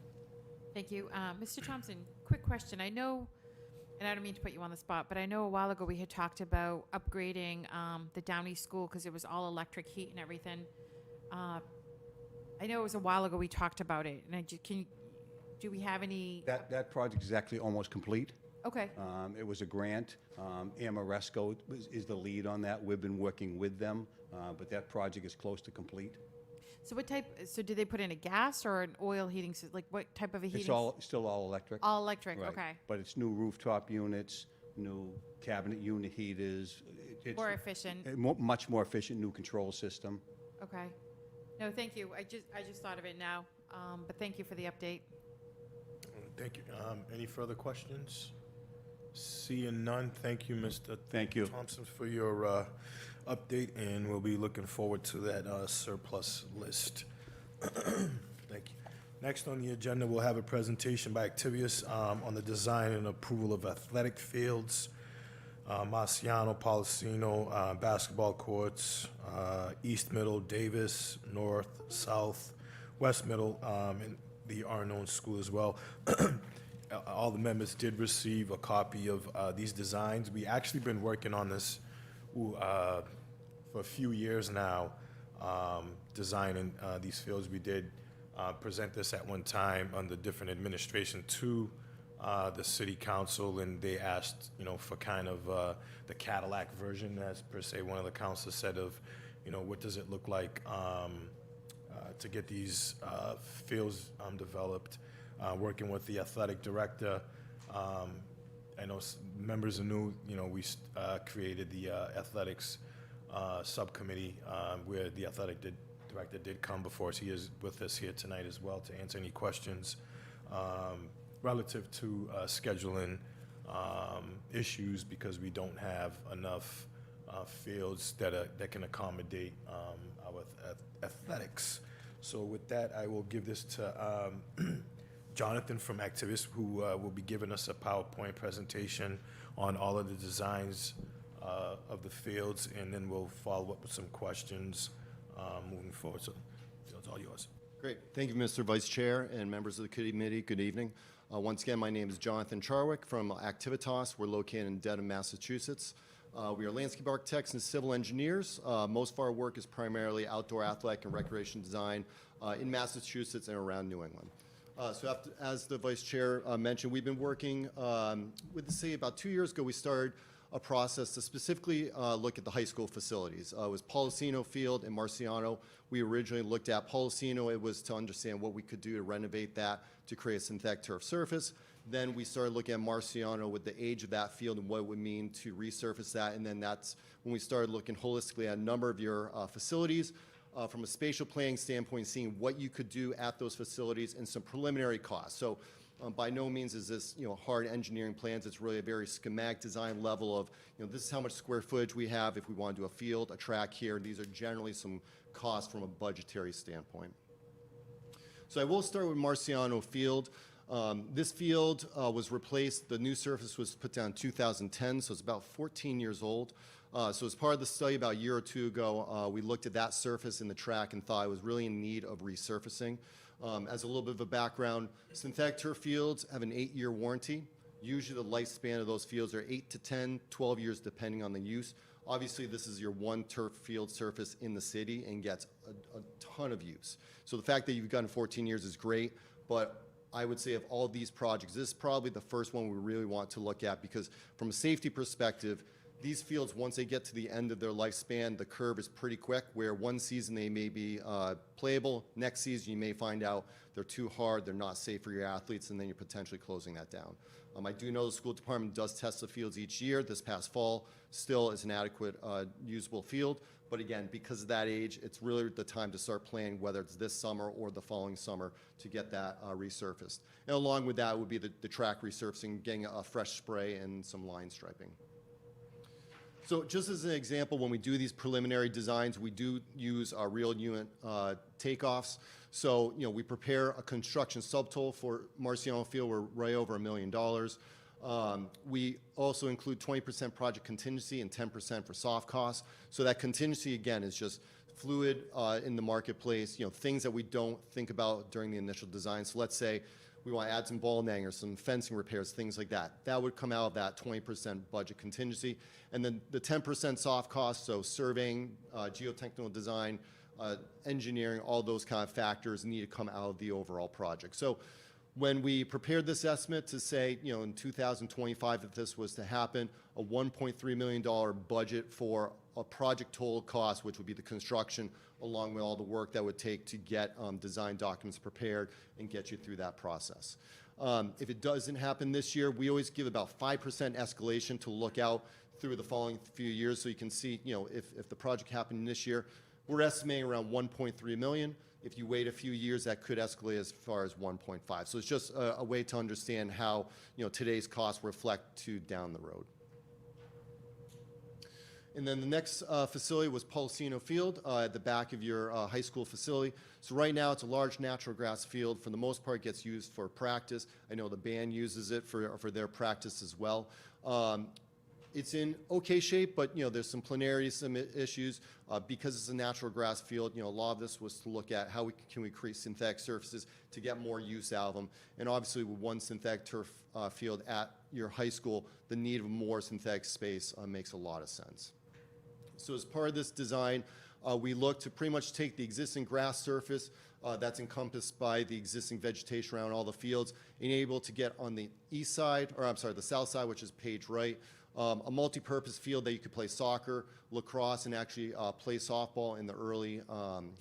Thank you. Mr. Thompson, quick question. I know, and I don't mean to put you on the spot, but I know a while ago we had talked about upgrading the Downey School because it was all electric heat and everything. I know it was a while ago we talked about it, and do we have any? That project is actually almost complete. Okay. It was a grant. Amoresco is the lead on that. We've been working with them, but that project is close to complete. So so did they put in a gas or an oil heating system? Like what type of a heating? It's still all electric. All electric, Right. okay. But it's new rooftop units, new cabinet unit heaters. It's More efficient. much more efficient new control system. Okay. No, thank you. I just thought of it now. But thank you for the update. Thank you. Any further questions? Seeing none, thank you, Mr. Thank you. Thompson, for your update, and we'll be looking forward to that surplus list. Thank you. Next on the agenda, we'll have a presentation by Activius on the design and approval of athletic fields, Marciano, Policino, basketball courts, East Middle, Davis, North, South, West Middle, and the Arnone School as well. All the members did receive a copy of these designs. We actually been working on this for a few years now, designing these fields. We did present this at one time under different administration to the city council, and they asked, for kind of the Cadillac version, as per se one of the councilors said, of, what does it look like to get these fields developed. Working with the athletic director, I know members are new. We created the athletics subcommittee where the athletic director did come before us. He is with us here tonight as well to answer any questions relative to scheduling issues, because we don't have enough fields that can accommodate our athletics. So with that, I will give this to Jonathan from Activis, who will be giving us a PowerPoint presentation on all of the designs of the fields, and then we'll follow up with some questions moving forward. So it's all yours. Great. Thank you, Mr. Vice Chair and members of the committee. Good evening. Once again, my name is Jonathan Charwick from Activitas. We're located in Dedham, Massachusetts. We are landscape architects and civil engineers. Most of our work is primarily outdoor athletic and recreation design in Massachusetts and around New England. As the Vice Chair mentioned, we've been working with the city. About 2 years ago, we started a process to specifically look at the high school facilities. It was Policino Field and Marciano. We originally looked at Policino. It was to understand what we could do to renovate that to create a synthetic turf surface. Then we started looking at Marciano with the age of that field and what it would mean to resurface that. And then that's when we started looking holistically at a number of your facilities. From a spatial planning standpoint, seeing what you could do at those facilities and some preliminary costs. So by no means is this hard engineering plans. It's really a very schematic design level of this is how much square footage we have if we want to do a field, a track here. These are generally some costs from a budgetary standpoint. So I will start with Marciano Field. This field was replaced. The new surface was put down in 2010, so it's about 14 years old. So as part of the study about a year or two ago, we looked at that surface in the track and thought it was really in need of resurfacing. As a little bit of a background, synthetic turf fields have an 8-year warranty. Usually the lifespan of those fields are 8 to 10, 12 years depending on the use. Obviously, this is your one turf field surface in the city and gets a ton of use. So the fact that you've gotten 14 years is great, but I would say of all these projects, this is probably the first one we really want to look at, because from a safety perspective, these fields, once they get to the end of their lifespan, the curve is pretty quick, where one season they may be playable, next season you may find out they're too hard, they're not safe for your athletes, and then you're potentially closing that down. I do know the school department does test the fields each year. This past fall still is an adequate usable field, but again, because of that age, it's really the time to start planning, whether it's this summer or the following summer, to get that resurfaced. And along with that would be the track resurfacing, getting a fresh spray and some line striping. So just as an example, when we do these preliminary designs, we do use our real unit takeoffs. So, we prepare a construction subtotal for Marciano Field. We're right over $1 million. We also include 20% project contingency and 10% for soft costs. So that contingency, again, is just fluid in the marketplace, things that we don't think about during the initial design. So let's say we want to add some ball netting or some fencing repairs, things like that. That would come out of that 20% budget contingency. And then the 10% soft costs, so surveying, geotechnical design, engineering, all those kind of factors need to come out of the overall project. So when we prepared this estimate to say, in 2025 that this was to happen, a $1.3 million budget for a project total cost, which would be the construction, along with all the work that would take to get design documents prepared and get you through that process. If it doesn't happen this year, we always give about 5% escalation to look out through the following few years, so you can see, if the project happened this year, we're estimating around $1.3 million. If you wait a few years, that could escalate as far as 1.5. So it's just a way to understand how, today's costs reflect to down the road. And then the next facility was Policino Field at the back of your high school facility. So right now, it's a large natural grass field. For the most part, it gets used for practice. I know the band uses it for their practice as well. It's in okay shape, but there's some planarity, some issues. Because it's a natural grass field, a lot of this was to look at how can we create synthetic surfaces to get more use out of them. And obviously, with one synthetic turf field at your high school, the need of more synthetic space makes a lot of sense. So as part of this design, we look to pretty much take the existing grass surface that's encompassed by the existing vegetation around all the fields, and able to get on the east side, or I'm sorry, the south side, which is page right, a multi-purpose field that you could play soccer, lacrosse, and actually play softball in the early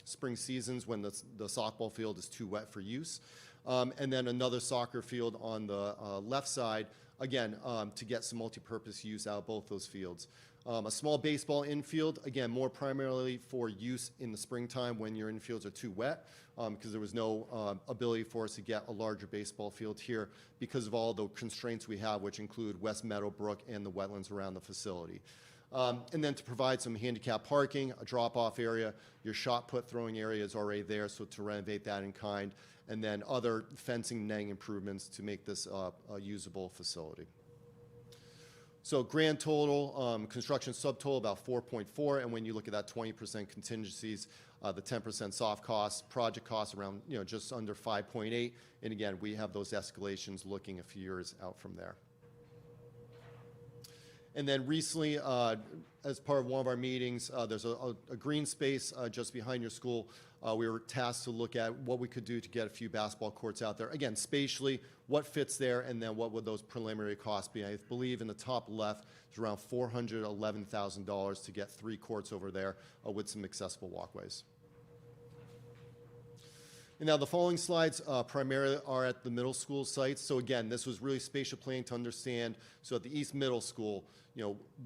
spring seasons when the softball field is too wet for use. And then another soccer field on the left side, again, to get some multi-purpose use out of both those fields. A small baseball infield, again, more primarily for use in the springtime when your infields are too wet, because there was no ability for us to get a larger baseball field here because of all the constraints we have, which include West Meadowbrook and the wetlands around the facility. And then to provide some handicap parking, a drop-off area, your shot put throwing area is already there, so to renovate that in kind, and then other fencing, netting improvements to make this a usable facility. So grand total, construction subtotal about 4.4, and when you look at that 20% contingencies, the 10% soft costs, project costs around, just under 5.8, and again, we have those escalations looking a few years out from there. And then recently, as part of one of our meetings, there's a green space just behind your school. We were tasked to look at what we could do to get a few basketball courts out there. Again, spatially, what fits there, and then what would those preliminary costs be? I believe in the top left is around $411,000 to get 3 courts over there with some accessible walkways. And now the following slides primarily are at the middle school sites. So again, this was really spatial planning to understand. So at the East Middle School,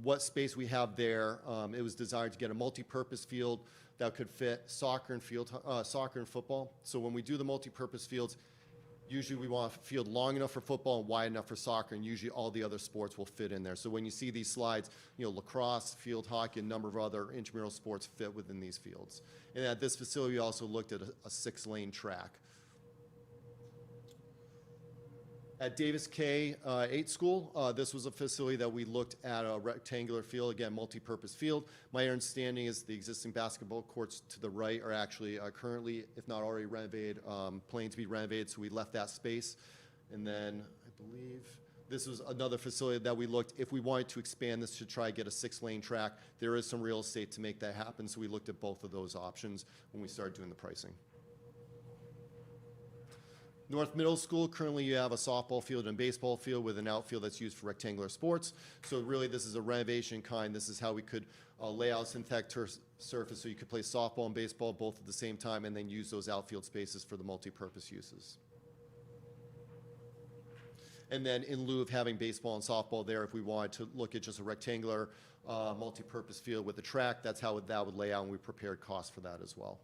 what space we have there. It was designed to get a multi-purpose field that could fit soccer and football. So when we do the multi-purpose fields, usually we want a field long enough for football and wide enough for soccer, and usually all the other sports will fit in there. So when you see these slides, lacrosse, field hockey, a number of other intramural sports fit within these fields. And at this facility, we also looked at a 6-lane track. At Davis K 8 school, this was a facility that we looked at a rectangular field, again, multi-purpose field. My understanding is the existing basketball courts to the right are actually currently, if not already renovated, planning to be renovated, so we left that space. And then I believe this was another facility that we looked, if we wanted to expand this to try to get a 6-lane track, there is some real estate to make that happen, so we looked at both of those options when we started doing the pricing. North Middle School, currently you have a softball field and baseball field with an outfield that's used for rectangular sports. So really this is a renovation kind. This is how we could lay out synthetic turf surface so you could play softball and baseball both at the same time and then use those outfield spaces for the multi-purpose uses. And then in lieu of having baseball and softball there, if we wanted to look at just a rectangular multi-purpose field with a track, that's how that would lay out, and we prepared costs for that as well.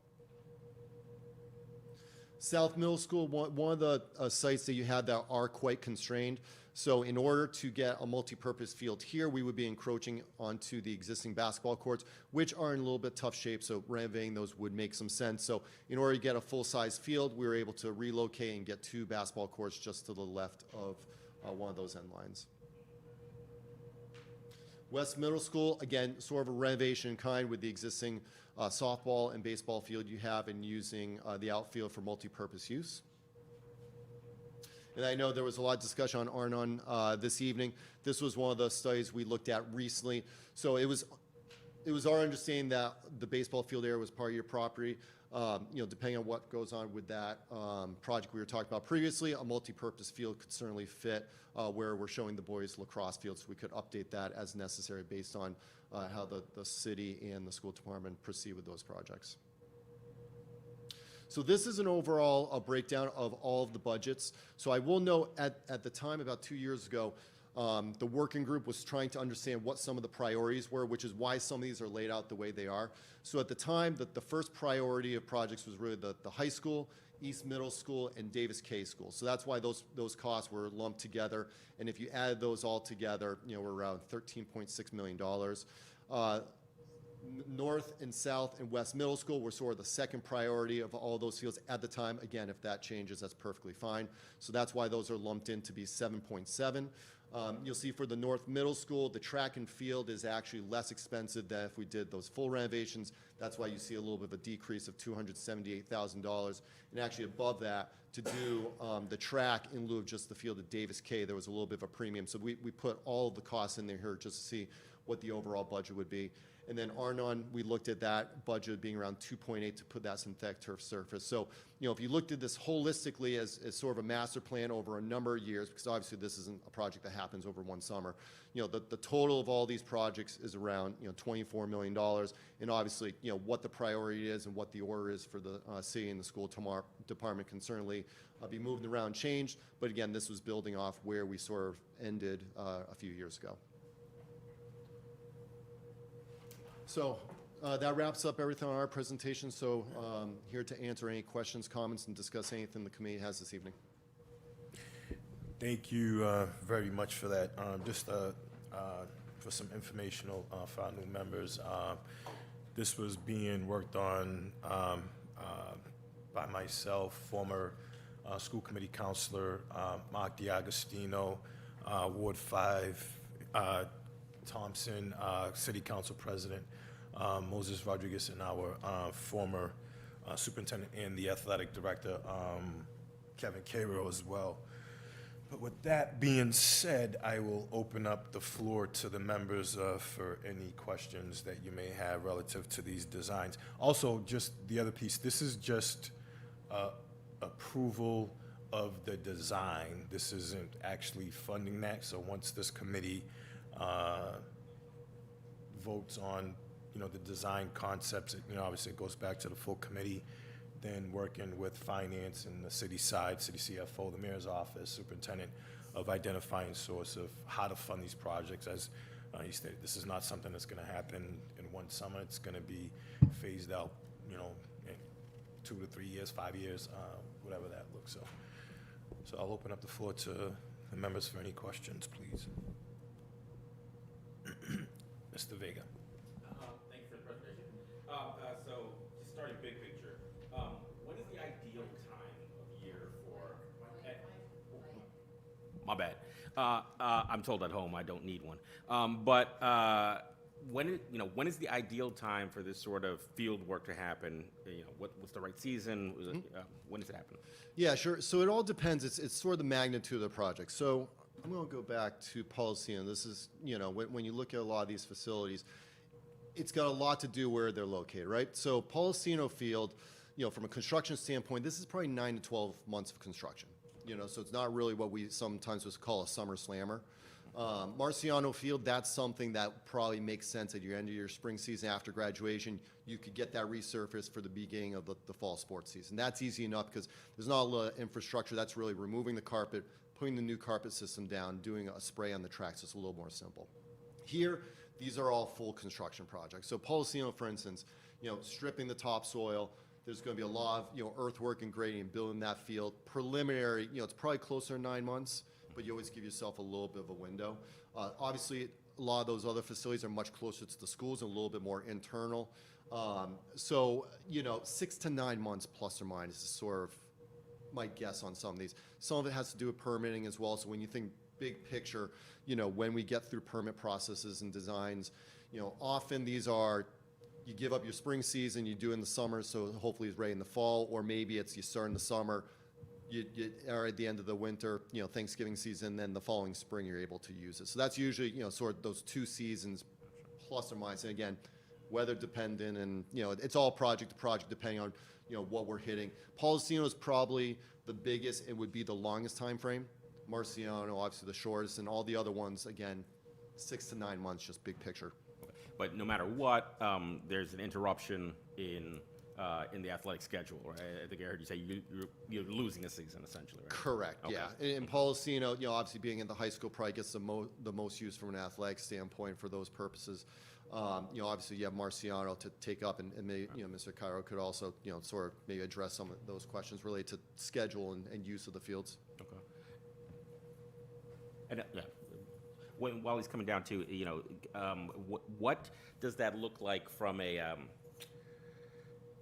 South Middle School, one of the sites that you had that are quite constrained. So in order to get a multi-purpose field here, we would be encroaching onto the existing basketball courts, which are in a little bit tough shape, so renovating those would make some sense. So in order to get a full-size field, we were able to relocate and get 2 basketball courts just to the left of one of those end lines. West Middle School, again, sort of a renovation in kind with the existing softball and baseball field you have and using the outfield for multi-purpose use. And I know there was a lot of discussion on Arnon this evening. This was one of the studies we looked at recently. So it was our understanding that the baseball field area was part of your property. Depending on what goes on with that project we were talking about previously, a multi-purpose field could certainly fit where we're showing the boys lacrosse field, so we could update that as necessary based on how the city and the school department proceed with those projects. So this is an overall breakdown of all of the budgets. So I will note at the time, about 2 years ago, the working group was trying to understand what some of the priorities were, which is why some of these are laid out the way they are. So at the time, the first priority of projects was really the high school, East Middle School, and Davis K School. So that's why those costs were lumped together. And if you added those all together, we're around $13.6 million. North and South and West Middle School were sort of the second priority of all those fields at the time. Again, if that changes, that's perfectly fine. So that's why those are lumped in to be 7.7. You'll see for the North Middle School, the track and field is actually less expensive than if we did those full renovations. That's why you see a little bit of a decrease of $278,000. And actually above that, to do the track in lieu of just the field at Davis K, there was a little bit of a premium. So we put all of the costs in there here just to see what the overall budget would be. And then Arnon, we looked at that budget being around 2.8 to put that synthetic turf surface. So, if you looked at this holistically as sort of a master plan over a number of years, because obviously this isn't a project that happens over one summer, the total of all these projects is around, $24 million. And obviously, what the priority is and what the order is for the city and the school department can certainly be moved around, changed. But again, this was building off where we sort of ended a few years ago. So that wraps up everything on our presentation. So here to answer any questions, comments, and discuss anything the committee has this evening. Thank you very much for that. Just for some informational for our new members, this was being worked on by myself, former school committee counselor Mark DiAgostino, Ward 5, Thompson, City Council President Moses Rodriguez, and our former superintendent and the athletic director, Kevin Cairo, as well. But with that being said, I will open up the floor to the members for any questions that you may have relative to these designs. Also, just the other piece, this is just approval of the design. This isn't actually funding that. So once this committee votes on, the design concepts, obviously it goes back to the full committee, then working with finance and the city side, city CFO, the mayor's office, superintendent, of identifying source of how to fund these projects. As you stated, this is not something that's going to happen in one summer. It's going to be phased out, in 2 to 3 years, 5 years, whatever that looks. So I'll open up the floor to the members for any questions, please. Mr. Vega. Thank you for the presentation. So, just starting big picture, what is the ideal time of year for? my bad. I'm told at home I don't need one. But when is the ideal time for this sort of field work to happen? What's the right season? When does it happen? Yeah, sure. So it all depends. It's sort of the magnitude of the project. So I'm going to go back to Policino. This is, when you look at a lot of these facilities, it's got a lot to do where they're located, right? So Policino Field, from a construction standpoint, this is probably 9 to 12 months of construction. So it's not really what we sometimes would call a summer slammer. Marciano Field, that's something that probably makes sense at your end of your spring season after graduation. You could get that resurfaced for the beginning of the fall sports season. That's easy enough because there's not a lot of infrastructure. That's really removing the carpet, putting the new carpet system down, doing a spray on the tracks. It's a little more simple. Here, these are all full construction projects. So Policino, for instance, stripping the topsoil. There's going to be a lot of earthwork and grading, building that field. Preliminary, it's probably closer to 9 months, but you always give yourself a little bit of a window. Obviously, a lot of those other facilities are much closer to the schools and a little bit more internal. So 6 to 9 months plus or minus is sort of my guess on some of these. Some of it has to do with permitting as well. So when you think big picture, when we get through permit processes and designs, often these are, you give up your spring season, you do in the summer, so hopefully it's ready in the fall, or maybe it's you start in the summer, you are at the end of the winter, Thanksgiving season, then the following spring you're able to use it. So that's usually, sort of those 2 seasons plus or minus. And again, weather dependent, and it's all project to project depending on what we're hitting. Policino is probably the biggest. It would be the longest time frame. Marciano, obviously the shortest, and all the other ones, again, 6 to 9 months, just big picture. But no matter what, there's an interruption in the athletic schedule, right? I think I heard you say you're losing a season, essentially, right? Correct, Okay. yeah. And Policino, obviously being in the high school probably gets the most use from an athletic standpoint for those purposes. Obviously you have Marciano to take up, and maybe, Mr. Cairo could also, sort of maybe address some of those questions related to schedule and use of the fields. Okay. And while he's coming down to, what does that look like from a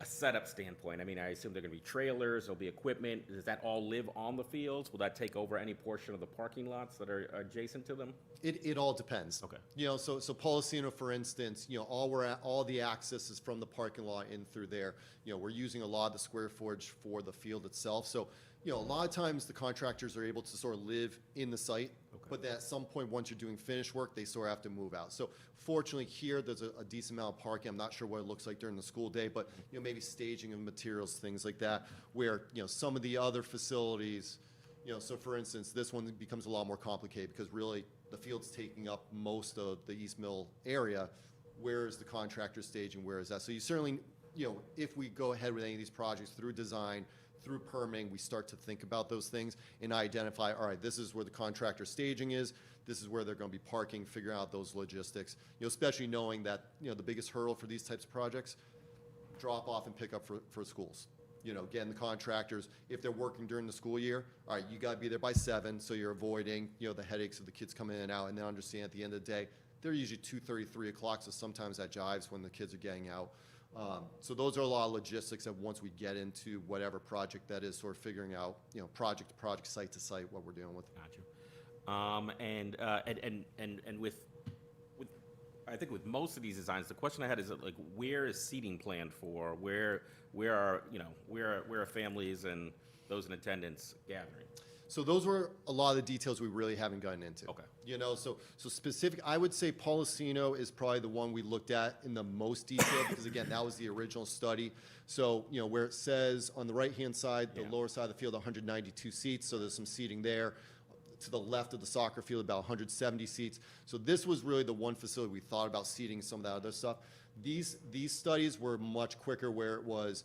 setup standpoint? I mean, I assume they're going to be trailers, there'll be equipment. Does that all live on the fields? Will that take over any portion of the parking lots that are adjacent to them? It all depends. Okay. So Policino, for instance, all the access is from the parking lot in through there. We're using a lot of the square footage for the field itself. So, a lot of times the contractors are able to sort of live in the site, but at some point, once you're doing finished work, they sort of have to move out. So fortunately here, there's a decent amount of parking. I'm not sure what it looks like during the school day, but, maybe staging of materials, things like that, where, some of the other facilities, so for instance, this one becomes a lot more complicated because really the field's taking up most of the East Mill area. Where is the contractor staging? Where is that? So you certainly, if we go ahead with any of these projects through design, through permitting, we start to think about those things and identify, all right, this is where the contractor staging is, this is where they're going to be parking, figure out those logistics, especially knowing that, the biggest hurdle for these types of projects, drop off and pick up for schools. Again, the contractors, if they're working during the school year, all right, you got to be there by 7, so you're avoiding, the headaches of the kids coming in and out, and then understand at the end of the day, they're usually 2:30, 3 o'clock, so sometimes that jives when the kids are getting out. So those are a lot of logistics that once we get into whatever project that is, sort of figuring out, project to project, site to site, what we're dealing with. Gotcha. And with I think with most of these designs, the question I had is like, where is seating planned for? Where are families and those in attendance gathering? So those were a lot of the details we really haven't gotten into. Okay. So specific, I would say Policino is probably the one we looked at in the most detail because again, that was the original study. So, where it says on the right-hand side, the lower side of the field, 192 seats, so there's some seating there. To the left of the soccer field, about 170 seats. So this was really the one facility we thought about seating some of that other stuff. These studies were much quicker where it was,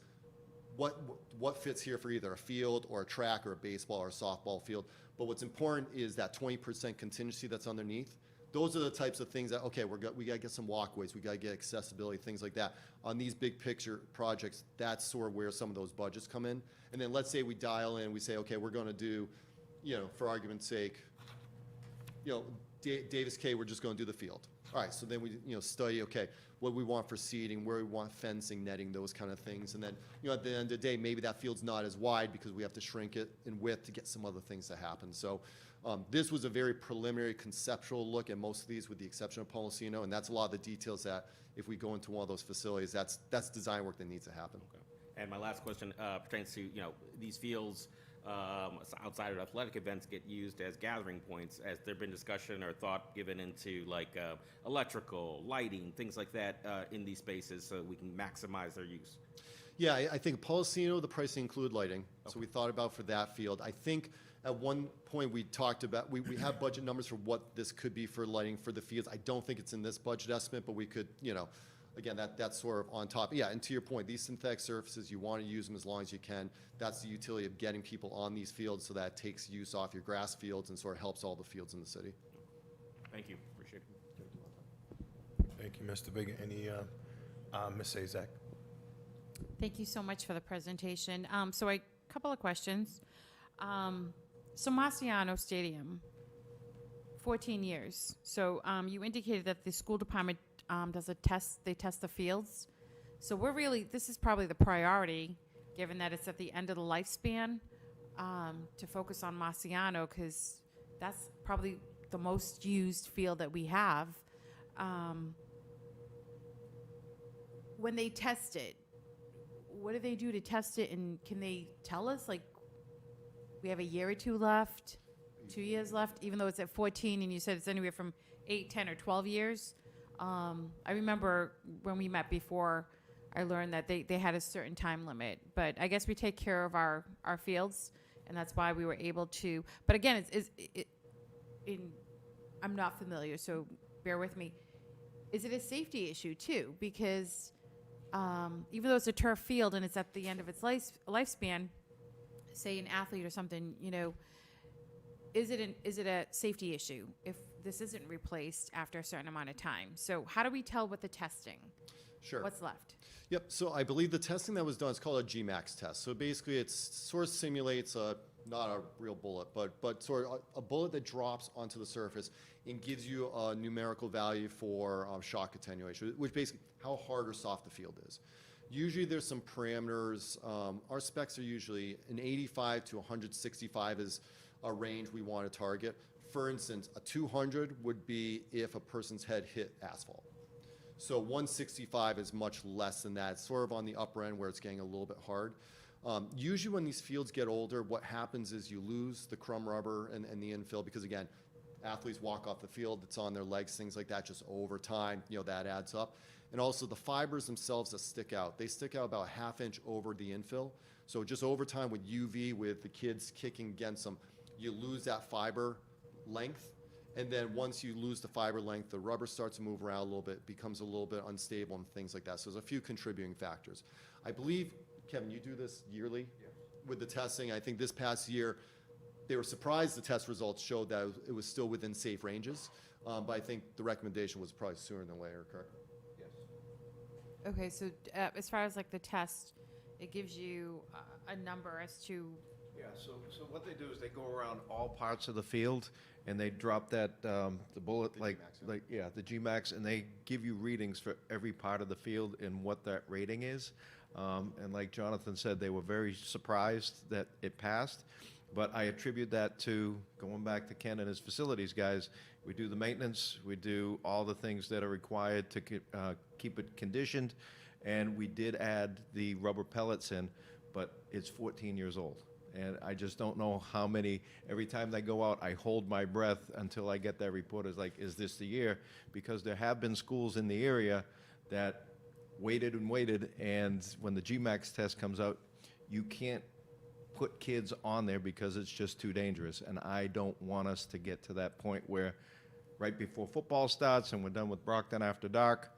what fits here for either a field or a track or a baseball or a softball field. But what's important is that 20% contingency that's underneath. Those are the types of things that, okay, we got to get some walkways, we got to get accessibility, things like that. On these big picture projects, that's sort of where some of those budgets come in. And then let's say we dial in, we say, okay, we're going to do, for argument's sake, Davis K, we're just going to do the field. All right, so then we, study, okay, what we want for seating, where we want fencing, netting, those kind of things. And then, at the end of the day, maybe that field's not as wide because we have to shrink it in width to get some other things to happen. So this was a very preliminary conceptual look at most of these with the exception of Policino, and that's a lot of the details that if we go into one of those facilities, that's design work that needs to happen. Okay. And my last question pertains to, these fields outside of athletic events get used as gathering points. Has there been discussion or thought given into like electrical, lighting, things like that in these spaces so we can maximize their use? Yeah, I think Policino, the pricing include lighting, so we thought about for that field. I think at one point we talked about, we have budget numbers for what this could be for lighting for the fields. I don't think it's in this budget estimate, but we could, again, that's sort of on top. Yeah, and to your point, these synthetic surfaces, you want to use them as long as you can. That's the utility of getting people on these fields so that takes use off your grass fields and sort of helps all the fields in the city. Thank you. Appreciate it. Thank you, Mr. Big. Any, Ms. Azak? Thank you so much for the presentation. So a couple of questions. So Marciano Stadium, 14 years. So you indicated that the school department does a test, they test the fields. So this is probably the priority, given that it's at the end of the lifespan, to focus on Marciano, because that's probably the most used field that we have. When they test it, what do they do to test it, and can they tell us, like, we have a year or two left, 2 years left, even though it's at 14, and you said it's anywhere from 8, 10, or 12 years? I remember when we met before, I learned that they had a certain time limit, but I guess we take care of our fields, and that's why we were able to. But again, I'm not familiar, so bear with me. Is it a safety issue too? Because even though it's a turf field and it's at the end of its lifespan, say an athlete or something, is it a safety issue if this isn't replaced after a certain amount of time? So how do we tell with the testing? Sure. What's left? Yep, so I believe the testing that was done is called a GMAX test. So basically it sort of simulates not a real bullet, but sort of a bullet that drops onto the surface and gives you a numerical value for shock attenuation, which basically how hard or soft the field is. Usually there's some parameters. Our specs are usually an 85 to 165 is a range we want to target. For instance, a 200 would be if a person's head hit asphalt. So 165 is much less than that. It's sort of on the upper end where it's getting a little bit hard. Usually when these fields get older, what happens is you lose the crumb rubber and the infill because, again, athletes walk off the field, it's on their legs, things like that, just over time, that adds up. And also the fibers themselves that stick out, they stick out about a ½ inch over the infill. So just over time with UV, with the kids kicking against them, you lose that fiber length. And then once you lose the fiber length, the rubber starts to move around a little bit, becomes a little bit unstable and things like that. So there's a few contributing factors. I believe, Kevin, you do this yearly with the testing. I think this past year, they were surprised the test results showed that it was still within safe ranges. But I think the recommendation was probably sooner than later, correct? Yes. Okay, so as far as like the test, it gives you a number as to. Yeah, so what they do is they go around all parts of the field and they drop that, the bullet, The like, GMAX, yeah. the GMAX, and they give you readings for every part of the field and what that rating is. And like Jonathan said, they were very surprised that it passed. But I attribute that to, going back to Ken and his facilities guys, we do the maintenance, we do all the things that are required to keep it conditioned, and we did add the rubber pellets in, but it's 14 years old. And I just don't know how many, every time they go out, I hold my breath until I get that report. It's like, is this the year? Because there have been schools in the area that waited and waited, and when the GMAX test comes out, you can't put kids on there because it's just too dangerous. And I don't want us to get to that point where right before football starts and we're done with Brockton after dark,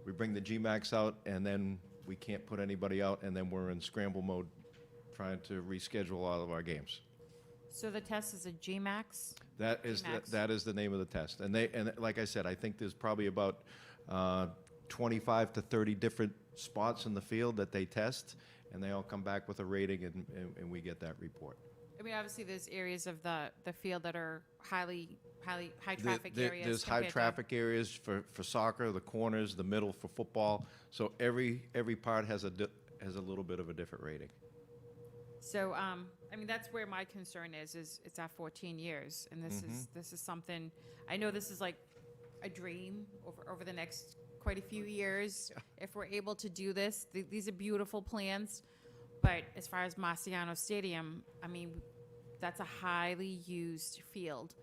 we bring the GMAX out and then we can't put anybody out, and then we're in scramble mode trying to reschedule all of our games. So the test is a GMAX? That is GMAX. that is the name of the test. And like I said, I think there's probably about 25 to 30 different spots in the field that they test, and they all come back with a rating, and we get that report. I mean, obviously, there's areas of the field that are high traffic areas. There's high compared to- traffic areas for soccer, the corners, the middle for football. So every part has a little bit of a different rating. So, I mean, that's where my concern is it's at 14 years, and this is something, I know this is like a dream over the next quite a few years. If we're able to do this, these are beautiful plans, but as far as Marciano Stadium, I mean, that's a highly used field.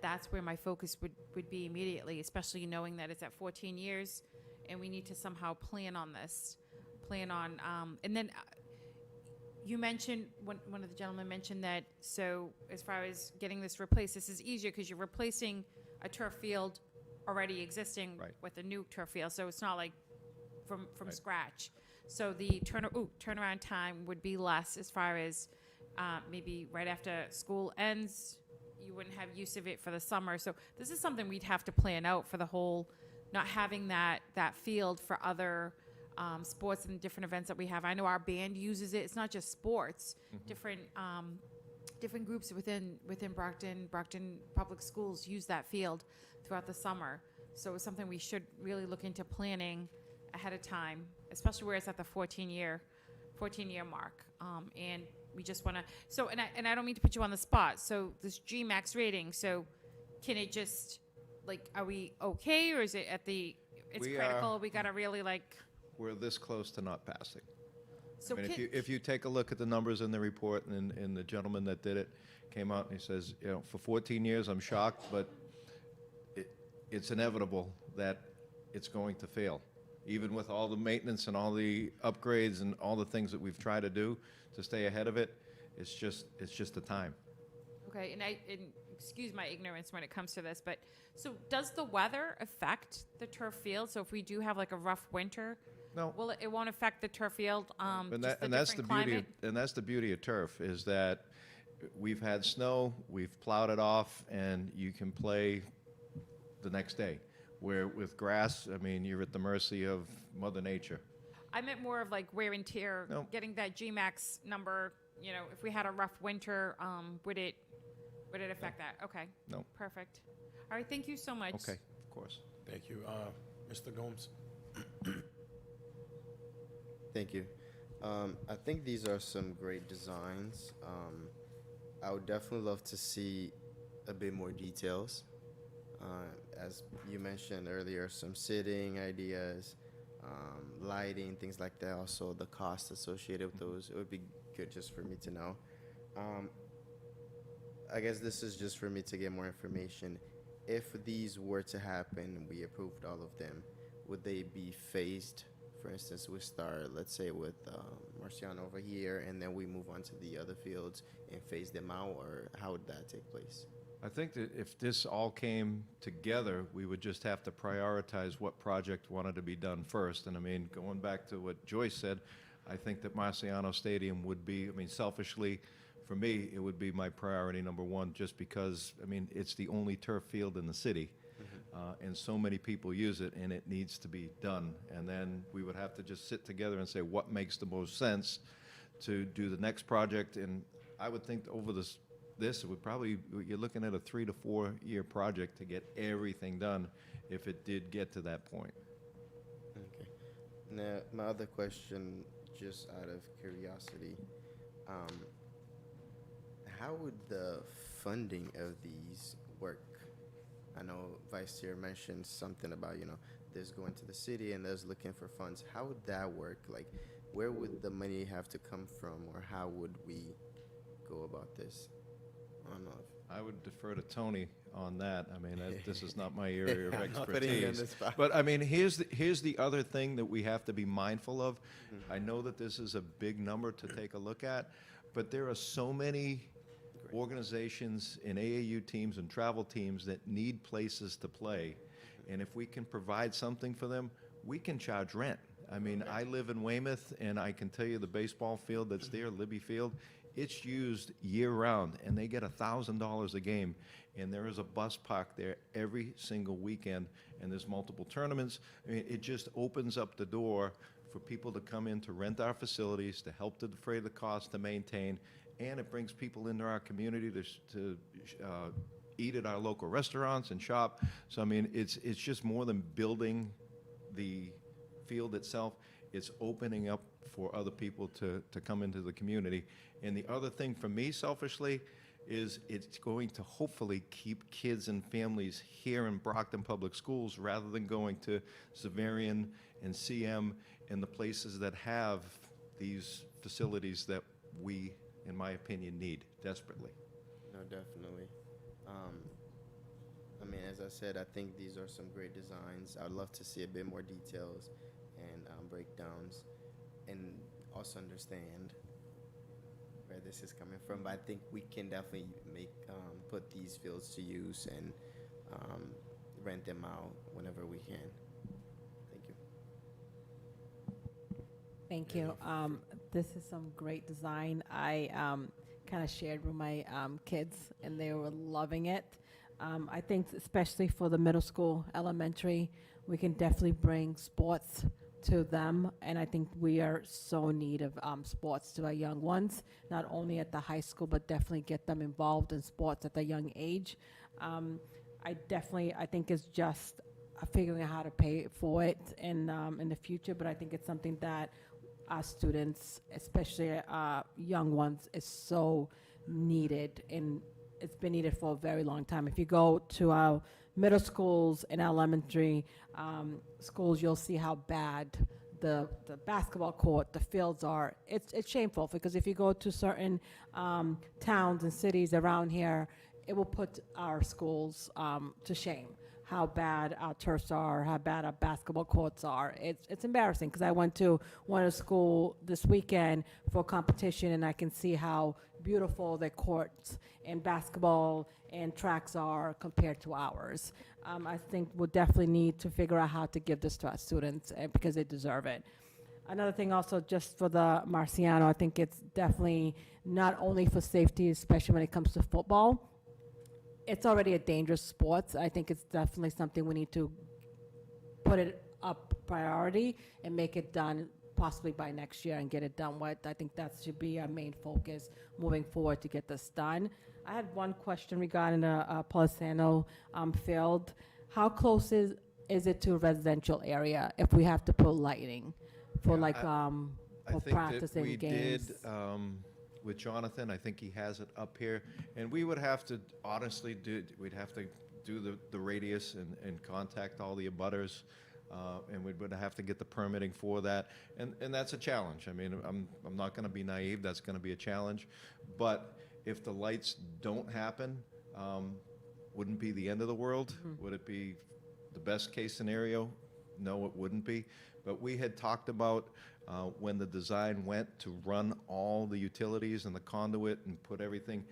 That's where my focus would be immediately, especially knowing that it's at 14 years, and we need to somehow plan on this. And then you mentioned, one of the gentlemen mentioned that, so as far as getting this replaced, this is easier because you're replacing a turf field already existing Right. with a new turf field, so it's not like from Right. scratch. So the turnaround time would be less as far as maybe right after school ends, you wouldn't have use of it for the summer. So this is something we'd have to plan out for the whole, not having that field for other sports and different events that we have. I know our band uses it. It's not just sports. Different groups within Brockton Public Schools use that field throughout the summer. So it's something we should really look into planning ahead of time, especially where it's at the 14-year mark. And we just want to. So and I don't mean to put you on the spot. So this GMAX rating. So can it just are we okay, or is it at the? It's We critical. are- We got to really We're this close to not passing. So I mean, can, if you take a look at the numbers in the report, and the gentleman that did it came out and he says, for 14 years, I'm shocked, but it's inevitable that it's going to fail. Even with all the maintenance and all the upgrades and all the things that we've tried to do to stay ahead of it, it's just the time. okay, and excuse my ignorance when it comes to this, but so does the weather affect the turf field? So if we do have a rough winter, No. well, it won't affect the turf field. And Just that's the different beauty. climate? And that's the beauty of turf, is that we've had snow, we've plowed it off, and you can play the next day. Where with grass, I mean, you're at the mercy of Mother Nature. I meant more of wear and tear, No. getting that GMAX number. If we had a rough winter, would it affect that? Okay. No. Perfect. All right. Thank you so much. Okay, of course. Thank you. Mr. Gomes? Thank you. I think these are some great designs. I would definitely love to see a bit more details. As you mentioned earlier, some sitting ideas, lighting, things like that. Also, the cost associated with those. It would be good just for me to know. I guess this is just for me to get more information. If these were to happen, we approved all of them, would they be phased? For instance, we start, let's say, with Marciano over here, and then we move on to the other fields and phase them out, or how would that take place? I think that if this all came together, we would just have to prioritize what project wanted to be done first. And I mean, going back to what Joyce said, I think that Marciano Stadium would be, I mean, selfishly, for me, it would be my priority number one, just because, I mean, it's the only turf field in the city. And so many people use it, and it needs to be done. And then we would have to just sit together and say what makes the most sense to do the next project. And I would think over this it would probably, you're looking at a 3 to 4 year project to get everything done if it did get to that point. Okay. Now, my other question, just out of curiosity, how would the funding of these work? I know Vice Chair mentioned something about, there's going to the city and there's looking for funds. How would that work? Where would the money have to come from, or how would we go about this? I don't know. I would defer to Tony on that. I mean, this is not my area of I'm not putting you on expertise. the spot. But I mean, here's the other thing that we have to be mindful of. I know that this is a big number to take a look at, but there are so many organizations and AAU teams and travel teams that need places to play. And if we can provide something for them, we can charge rent. I mean, I live in Weymouth, and I can tell you the baseball field that's there, Libby Field, it's used year-round, and they get $1,000 a game. And there is a bus park there every single weekend, and there's multiple tournaments. I mean, it just opens up the door for people to come in to rent our facilities, to help to defray the cost to maintain, and it brings people into our community to eat at our local restaurants and shop. So, I mean, it's just more than building the field itself. It's opening up for other people to come into the community. And the other thing for me, selfishly, is it's going to hopefully keep kids and families here in Brockton Public Schools rather than going to Xaverian and CM and the places that have these facilities that we, in my opinion, need desperately. No, definitely. I mean, as I said, I think these are some great designs. I'd love to see a bit more details and breakdowns, and also understand where this is coming from. But I think we can definitely put these fields to use and rent them out whenever we can. Thank you. Thank you. This is some great design. I kind of shared with my kids, and they were loving it. I think especially for the middle school, elementary, we can definitely bring sports to them, and I think we are so in need of sports to our young ones, not only at the high school, but definitely get them involved in sports at a young age. I think it's just figuring out how to pay for it in the future, but I think it's something that our students, especially young ones, is so needed, and it's been needed for a very long time. If you go to our middle schools and elementary schools, you'll see how bad the basketball court, the fields are. It's shameful, because if you go to certain towns and cities around here, it will put our schools to shame. How bad our turfs are, how bad our basketball courts are. It's embarrassing, because I went to one of the school this weekend for a competition, and I can see how beautiful the courts and basketball and tracks are compared to ours. I think we'll definitely need to figure out how to give this to our students, because they deserve it. Another thing also, just for the Marciano, I think it's definitely not only for safety, especially when it comes to football. It's already a dangerous sport. I think it's definitely something we need to put it up priority and make it done possibly by next year and get it done with. I think that should be our main focus moving forward to get this done. I had one question regarding the Polisano field. How close is it to a residential area if we have to put lighting for for practicing games? With Jonathan, I think he has it up here, and we would have to honestly we'd have to do the radius and contact all the abutters, and we would have to get the permitting for that, and that's a challenge. I mean, I'm not going to be naive. That's going to be a challenge, but if the lights don't happen, wouldn't be the end of the world. Mm-hmm. Would it be the best case scenario? No, it wouldn't be. But we had talked about when the design went to run all the utilities and the conduit and put everything,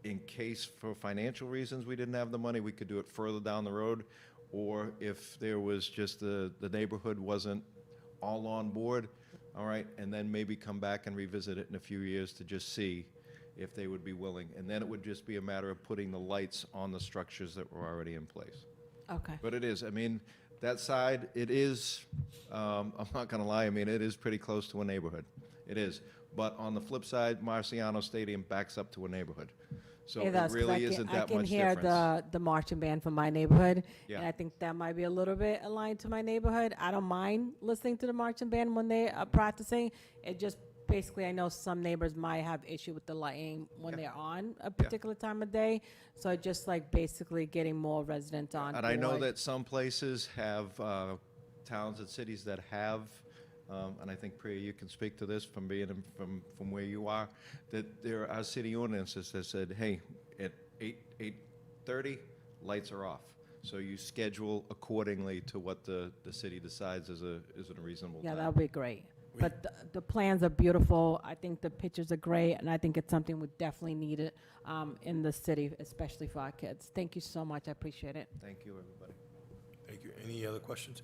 in case for financial reasons we didn't have the money, we could do it further down the road. Or if there was just the neighborhood wasn't all on board, all right, and then maybe come back and revisit it in a few years to just see if they would be willing. And then it would just be a matter of putting the lights on the structures that were already in place. Okay. But it is, I mean, that side, it is, I'm not going to lie, I mean, it is pretty close to a neighborhood. It is. But on the flip side, Marciano Stadium backs up to a neighborhood. So it really isn't that much difference. I can hear the marching band from my neighborhood, Yeah. and I think that might be a little bit aligned to my neighborhood. I don't mind listening to the marching band when they are practicing. It just basically, I know some neighbors might have issue with the lighting when they're on a particular time of day. So just like basically getting more residents on And I know board. that some places have towns and cities that have, and I think Priya, you can speak to this from being from where you are, that there are city ordinances that said, hey, at 8:30, lights are off. So you schedule accordingly to what the city decides is a reasonable Yeah, time. that would be great. But the plans are beautiful. I think the pictures are great, and I think it's something we definitely need it in the city, especially for our kids. Thank you so much. I appreciate it. Thank you, everybody. Thank you. Any other questions?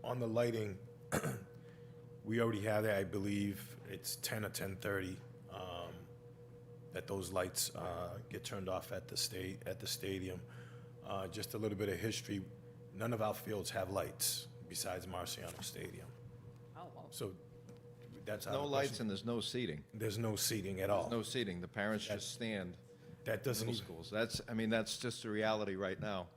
On the lighting, we already have that, I believe it's 10 or 10:30, that those lights get turned off at the stadium. Just a little bit of history, none of our fields have lights besides Marciano Stadium. Oh, well. So That's out No of the lights question. and there's no seating. There's no seating at all. No seating. The parents just stand. That doesn't Middle even, schools. That's just a reality right now.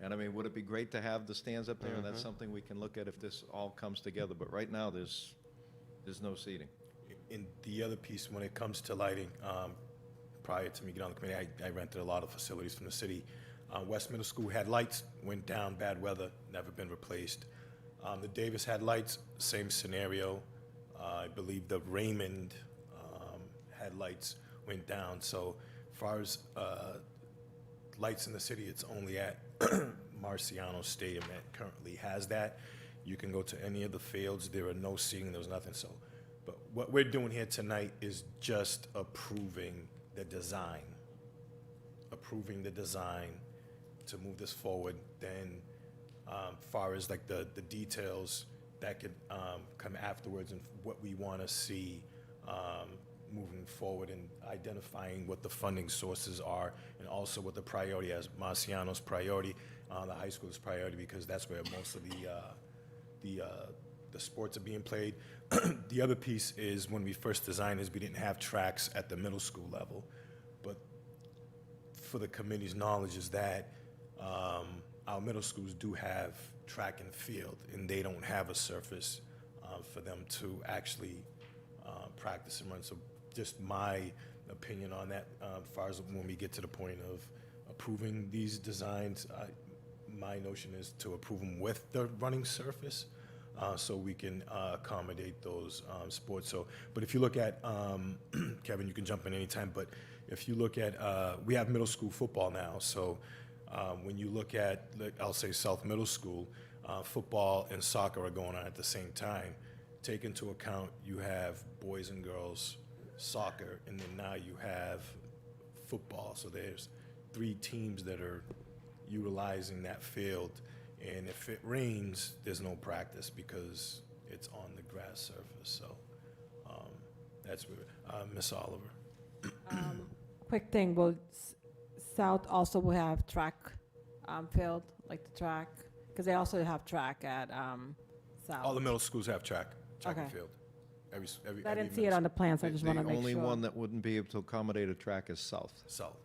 And I mean, would it be great to have the stands up there? And that's something we can look at if this all comes together. But right now, there's no seating. in the other piece, when it comes to lighting, prior to me getting on the committee, I rented a lot of facilities from the city. West Middle School had lights, went down, bad weather, never been replaced. The Davis had lights, same scenario. I believe the Raymond had lights, went down. So far as lights in the city, it's only at Marciano Stadium that currently has that. You can go to any of the fields, there are no seating, there's nothing. So, but what we're doing here tonight is just approving the design. Approving the design to move this forward. Then, far as like the details, that could come afterwards, and what we want to see moving forward, and identifying what the funding sources are, and also what the priority as Marciano's priority, the high school's priority, because that's where most of the sports are being played. The other piece is, when we first designed this, we didn't have tracks at the middle school level, but for the committee's knowledge is that our middle schools do have track and field, and they don't have a surface for them to actually practice and run. So just my opinion on that, as far as when we get to the point of approving these designs, my notion is to approve them with the running surface, so we can accommodate those sports. So, but if you look at, Kevin, you can jump in anytime, but if you look at, we have middle school football now, so when you look at, I'll say South Middle School, football and soccer are going on at the same time. Take into account you have boys and girls soccer, and then now you have football. So there's 3 teams that are utilizing that field, and if it rains, there's no practice because it's on the grass surface. So that's where, Miss Oliver. Quick thing, will South also will have track field, like the track? Because they also have track at South. All the middle schools have track and Okay. field. Every I didn't see middle it on the plan, so I just want to The make sure. only one that wouldn't be able to accommodate a track is South, South.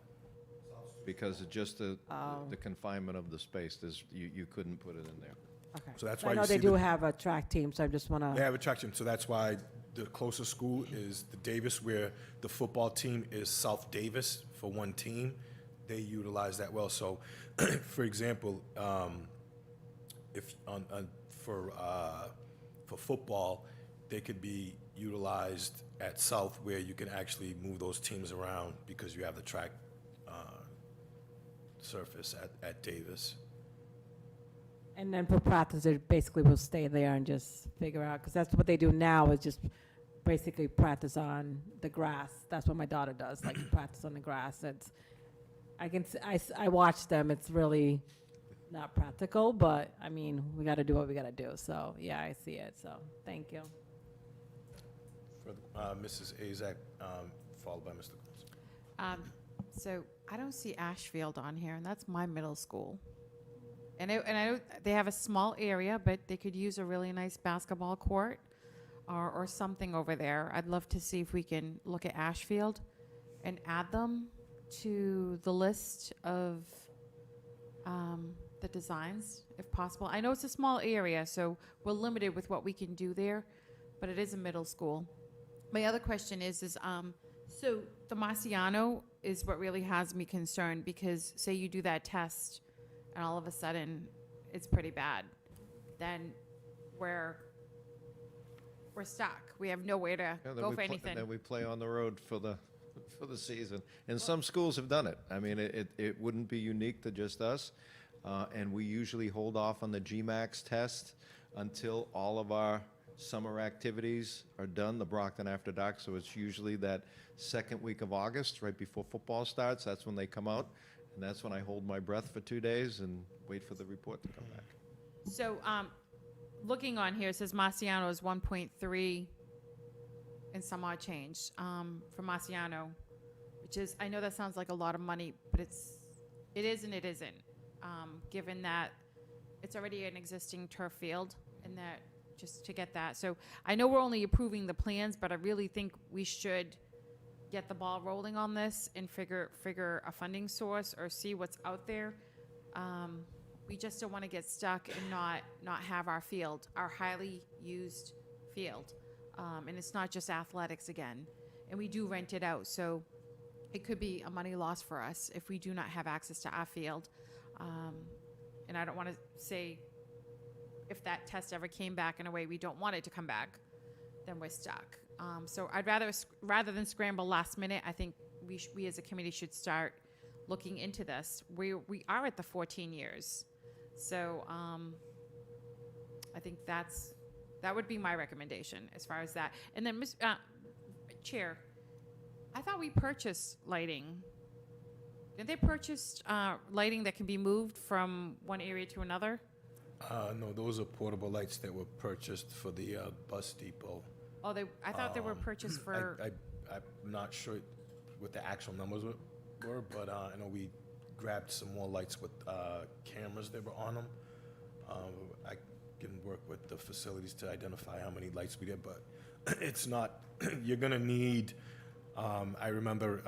because it's just the Oh. confinement of the space. You couldn't put it in there. Okay. So that's I why know you they see do the- have a track team, so I just want They to, have attraction, so that's why the closest school is the Davis, where the football team is South Davis for one team. They utilize that well. So, for example, if for football, they could be utilized at South, where you can actually move those teams around because you have the track surface at Davis. and then for practice, they basically will stay there and just figure out, because that's what they do now, is just basically practice on the grass. That's what my daughter does, like practice on the grass. It's, I watch them, it's really not practical, but, I mean, we got to do what we got to do. So, yeah, I see it, so, thank you. For Mrs. Azak, followed by Mr. Coles. So I don't see Ashfield on here, and that's my middle school. And I know they have a small area, but they could use a really nice basketball court or something over there. I'd love to see if we can look at Ashfield and add them to the list of the designs, if possible. I know it's a small area, so we're limited with what we can do there, but it is a middle school. My other question is so the Marciano is what really has me concerned, because say you do that test and all of a sudden it's pretty bad, then we're stuck. We have nowhere to go for anything. Then we play on the road for the season. And some schools have done it. I mean, it wouldn't be unique to just us. And we usually hold off on the GMAX test until all of our summer activities are done, the Brockton After Dark. So it's usually that second week of August, right before football starts. That's when they come out. And that's when I hold my breath for 2 days and wait for the report to come back. So looking on here, it says Marciano is 1.3 and some odd change for Marciano, which is, I know that sounds like a lot of money, but it is and it isn't, given that it's already an existing turf field and that just to get that. So I know we're only approving the plans, but I really think we should get the ball rolling on this and figure a funding source or see what's out there. We just don't want to get stuck and not have our field, our highly used field. And it's not just athletics again. And we do rent it out, so it could be a money loss for us if we do not have access to our field. And I don't want to say if that test ever came back in a way we don't want it to come back, then we're stuck. So I'd rather than scramble last minute, I think we as a committee should start looking into this. We are at the 14 years. So I think that would be my recommendation as far as that. And then, Chair, I thought we purchased lighting. Didn't they purchase lighting that can be moved from one area to another? No, those are portable lights that were purchased for the bus depot. Oh, I thought they were purchased for. I'm not sure what the actual numbers were, but I know we grabbed some more lights with cameras that were on them. I can work with the facilities to identify how many lights we did, but it's not, you're gonna need, I remember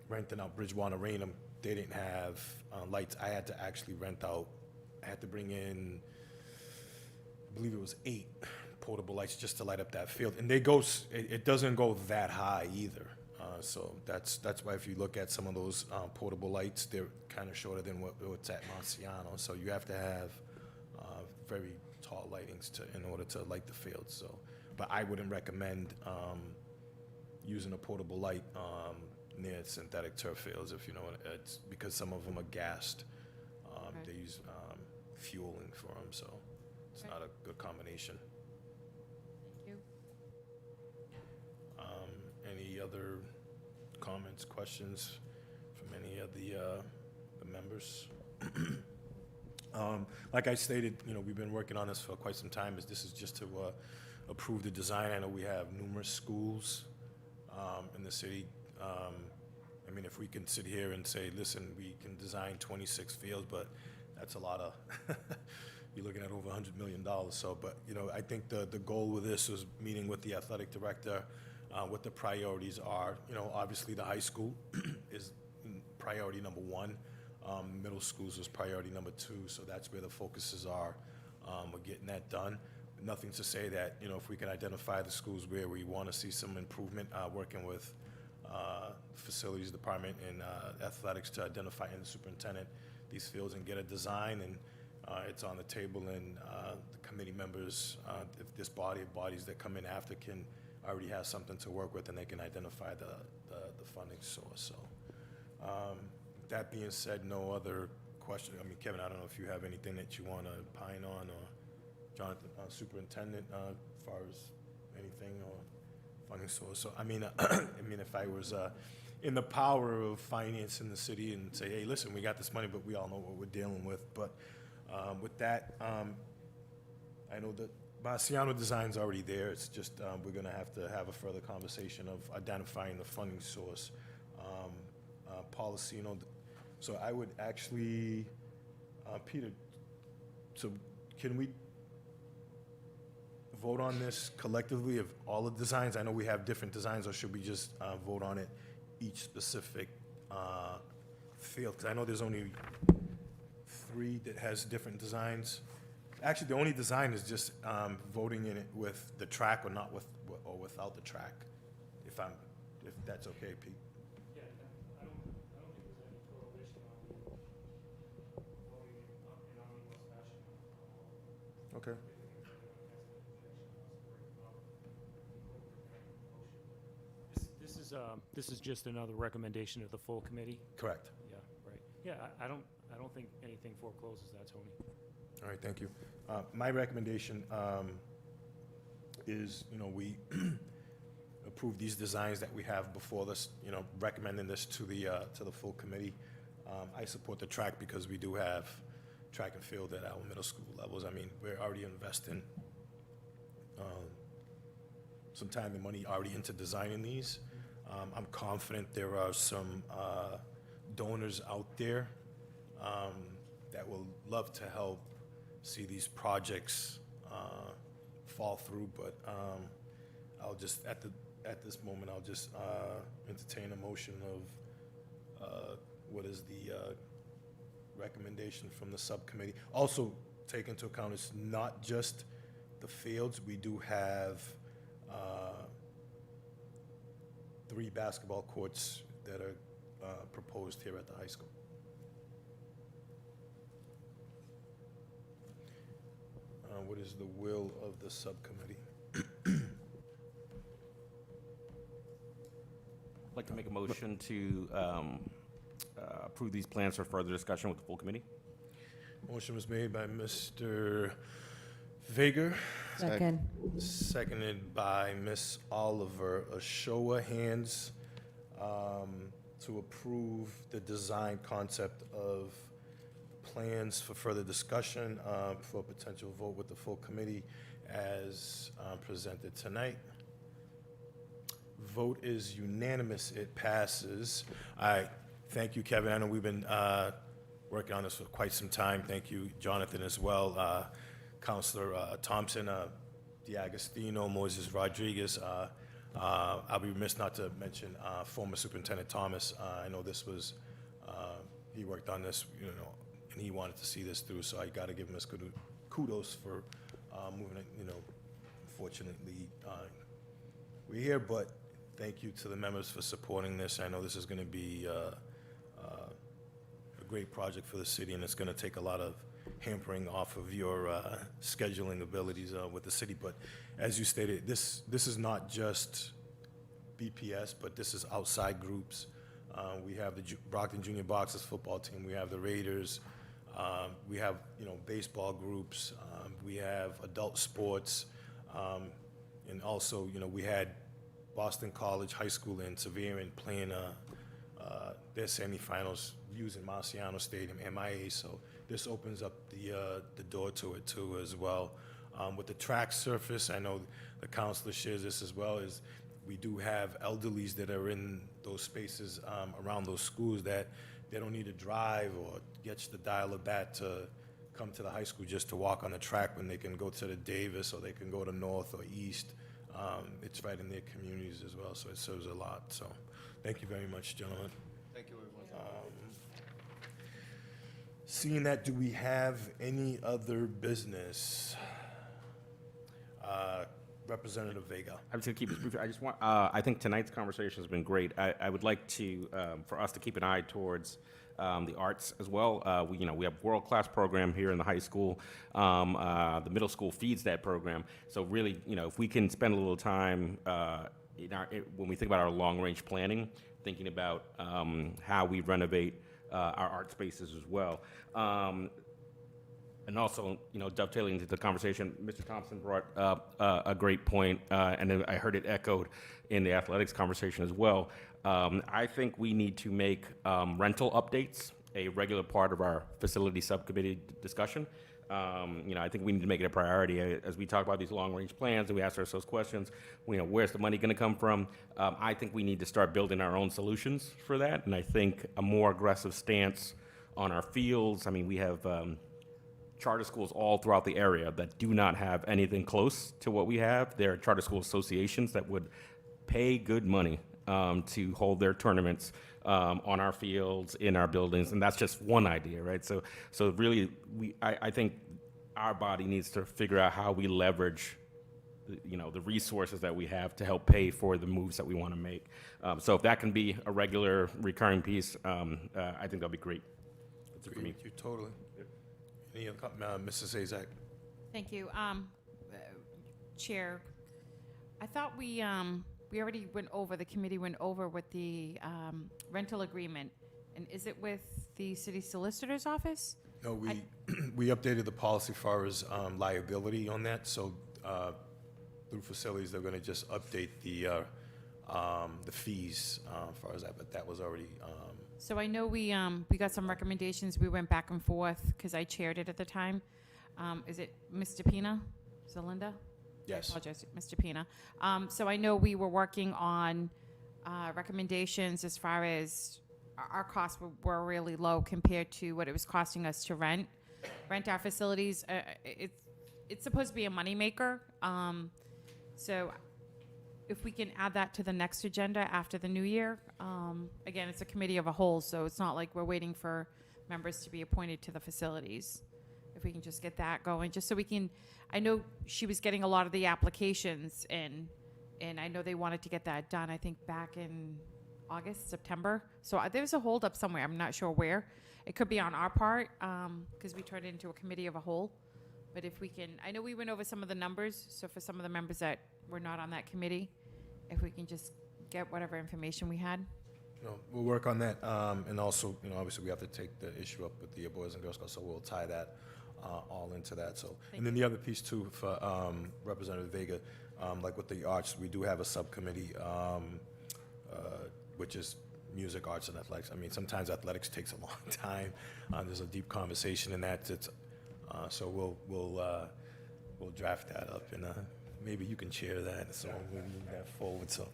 renting out Bridgewater Raynham. They didn't have lights. I had to actually I had to bring in, I believe it was 8 portable lights just to light up that field. And it doesn't go that high either. So that's why if you look at some of those portable lights, they're kind of shorter than what's at Marciano. So you have to have very tall lightings in order to light the field. So, but I wouldn't recommend using a portable light near synthetic turf fields, if you know what it's, because some of them are gassed. Okay. They use fueling for them, so it's not a good combination. Thank you. Any other comments, questions from any of the members? Like I stated, we've been working on this for quite some time. This is just to approve the design. I know we have numerous schools in the city. I mean, if we can sit here and say, listen, we can design 26 fields, but that's a lot of, you're looking at over $100 million. So, but, I think the goal with this was meeting with the athletic director, what the priorities are. Obviously the high school is priority number 1. Middle schools is priority number 2, so that's where the focuses are. We're getting that done. Nothing to say that, if we can identify the schools where we want to see some improvement, working with facilities department and athletics to identify, and the superintendent, these fields, and get a design, and it's on the table, and the committee members, if this body of bodies that come in after can already have something to work with, and they can identify the funding source. So that being said, no other question. I mean, Kevin, I don't know if you have anything that you want to opine on, or Jonathan, superintendent, as far as anything or funding source. So I mean, if I was in the power of finance in the city and say, hey, listen, we got this money, but we all know what we're dealing with. But with that, I know that Marciano design's already there. It's just we're going to have a further conversation of identifying the funding source. Policy, so I would actually, Peter, so can we vote on this collectively of all the designs? I know we have different designs, or should we just vote on it each specific field? Because I know there's only 3 that has different designs. Actually, the only design is just voting in it with the track or not with, or without the track, if that's okay, Pete. Yeah, I don't think there's any prohibition on voting in omnibus fashion. Okay. This is just another recommendation of the full committee? Correct. Yeah, right. Yeah, I don't think anything forecloses that, Tony. All right, thank you. My recommendation is, we approve these designs that we have before this, recommending this to the full committee. I support the track because we do have track and field at our middle school levels. I mean, we're already investing some time and money already into designing these. I'm confident there are some donors out there that will love to help see these projects fall through, but I'll just, at this moment, I'll just entertain a motion of what is the recommendation from the subcommittee. Also, take into account, it's not just the fields. We do have 3 basketball courts that are proposed here at the high school. What is the will of the subcommittee? I'd like to make a motion to approve these plans for further discussion with the full committee. Motion was made by Mr. Vager, Second. seconded by Ms. Oliver. A show of hands to approve the design concept of plans for further discussion for a potential vote with the full committee as presented tonight. Vote is unanimous. It passes. All right. Thank you, Kevin. I know we've been working on this for quite some time. Thank you, Jonathan, as well. Councilor Thompson, D'Agostino, Moses Rodriguez. I'll be remiss not to mention former Superintendent Thomas. I know this was, he worked on this, and he wanted to see this through, so I got to give him his kudos for moving it. Unfortunately, we're here, but thank you to the members for supporting this. I know this is going to be a great project for the city, and it's going to take a lot of hampering off of your scheduling abilities with the city. But as you stated, this is not just BPS, but this is outside groups. We have the Brockton Junior Boxers football team. We have the Raiders. We have baseball groups. We have adult sports, and also we had Boston College High School in Severin playing their semifinals using Marciano Stadium, MIA. So this opens up the door to it too as well. With the track surface, I know the councilor shares this as well, is we do have elderlies that are in those spaces around those schools that they don't need to drive or get the dial-a-bat to come to the high school just to walk on the track when they can go to the Davis or they can go to North or East. It's right in their communities as well, so it serves a lot. So thank you very much, gentlemen. Thank you, everyone. Seeing that, do we have any other business? Representative Vega. I'm just going to keep this brief. I just want, I think tonight's conversation has been great. I would like to, for us to keep an eye towards the arts as well. We have world-class program here in the high school. The middle school feeds that program. So really, if we can spend a little time when we think about our long-range planning, thinking about how we renovate our art spaces as well. And also, dovetailing into the conversation, Mr. Thompson brought up a great point, and then I heard it echoed in the athletics conversation as well. I think we need to make rental updates a regular part of our facility subcommittee discussion. I think we need to make it a priority as we talk about these long-range plans and we ask ourselves questions. Where's the money going to come from? I think we need to start building our own solutions for that, and I think a more aggressive stance on our fields. I mean, we have charter schools all throughout the area that do not have anything close to what we have. There are charter school associations that would pay good money to hold their tournaments on our fields, in our buildings, and that's just one idea, right? So really, I think our body needs to figure out how we leverage, the resources that we have to help pay for the moves that we want to make. So if that can be a regular, recurring piece, I think that'll be great. That's it for me. Thank you, totally. Any other Mrs. Azak? Thank you. Chair, I thought we already went over, the committee went over with the rental agreement. And is it with the city solicitor's office? No, we updated the policy as far as liability on that. So through facilities, they're going to just update the fees as far as that, but that was already. So I know we got some recommendations. We went back and forth because I chaired it at the time. Is it Mr. Pina? Is it Linda? Yes. I apologize, Mr. Pina. So I know we were working on recommendations as far as our costs were really low compared to what it was costing us to rent our facilities. it's supposed to be a moneymaker. So if we can add that to the next agenda after the new year, again, it's a committee of a whole, so it's not like we're waiting for members to be appointed to the facilities. If we can just get that going, just so we can, I know she was getting a lot of the applications in, and I know they wanted to get that done, I think back in August, September. So there's a holdup somewhere, I'm not sure where. It could be on our part, because we turned it into a committee of a whole. But if we can, I know we went over some of the numbers, so for some of the members that were not on that committee, if we can just get whatever information we had. We'll work on that, and also, obviously, we have to take the issue up with the Boys and Girls Club, so we'll tie that all into that. So, and then the other piece too for Representative Vega, like with the arts, we do have a subcommittee, which is music, arts, and athletics. I mean, sometimes athletics takes a long time. There's a deep conversation in that. So we'll draft that up, and maybe you can chair that. So we'll move that forward. So.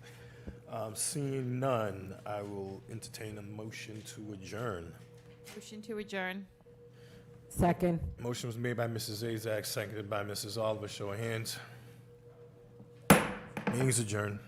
Seeing none, I will entertain a motion to adjourn. Motion to adjourn. Second. Motion was made by Mrs. Azak, seconded by Mrs. Oliver. Show of hands. Meeting's adjourned.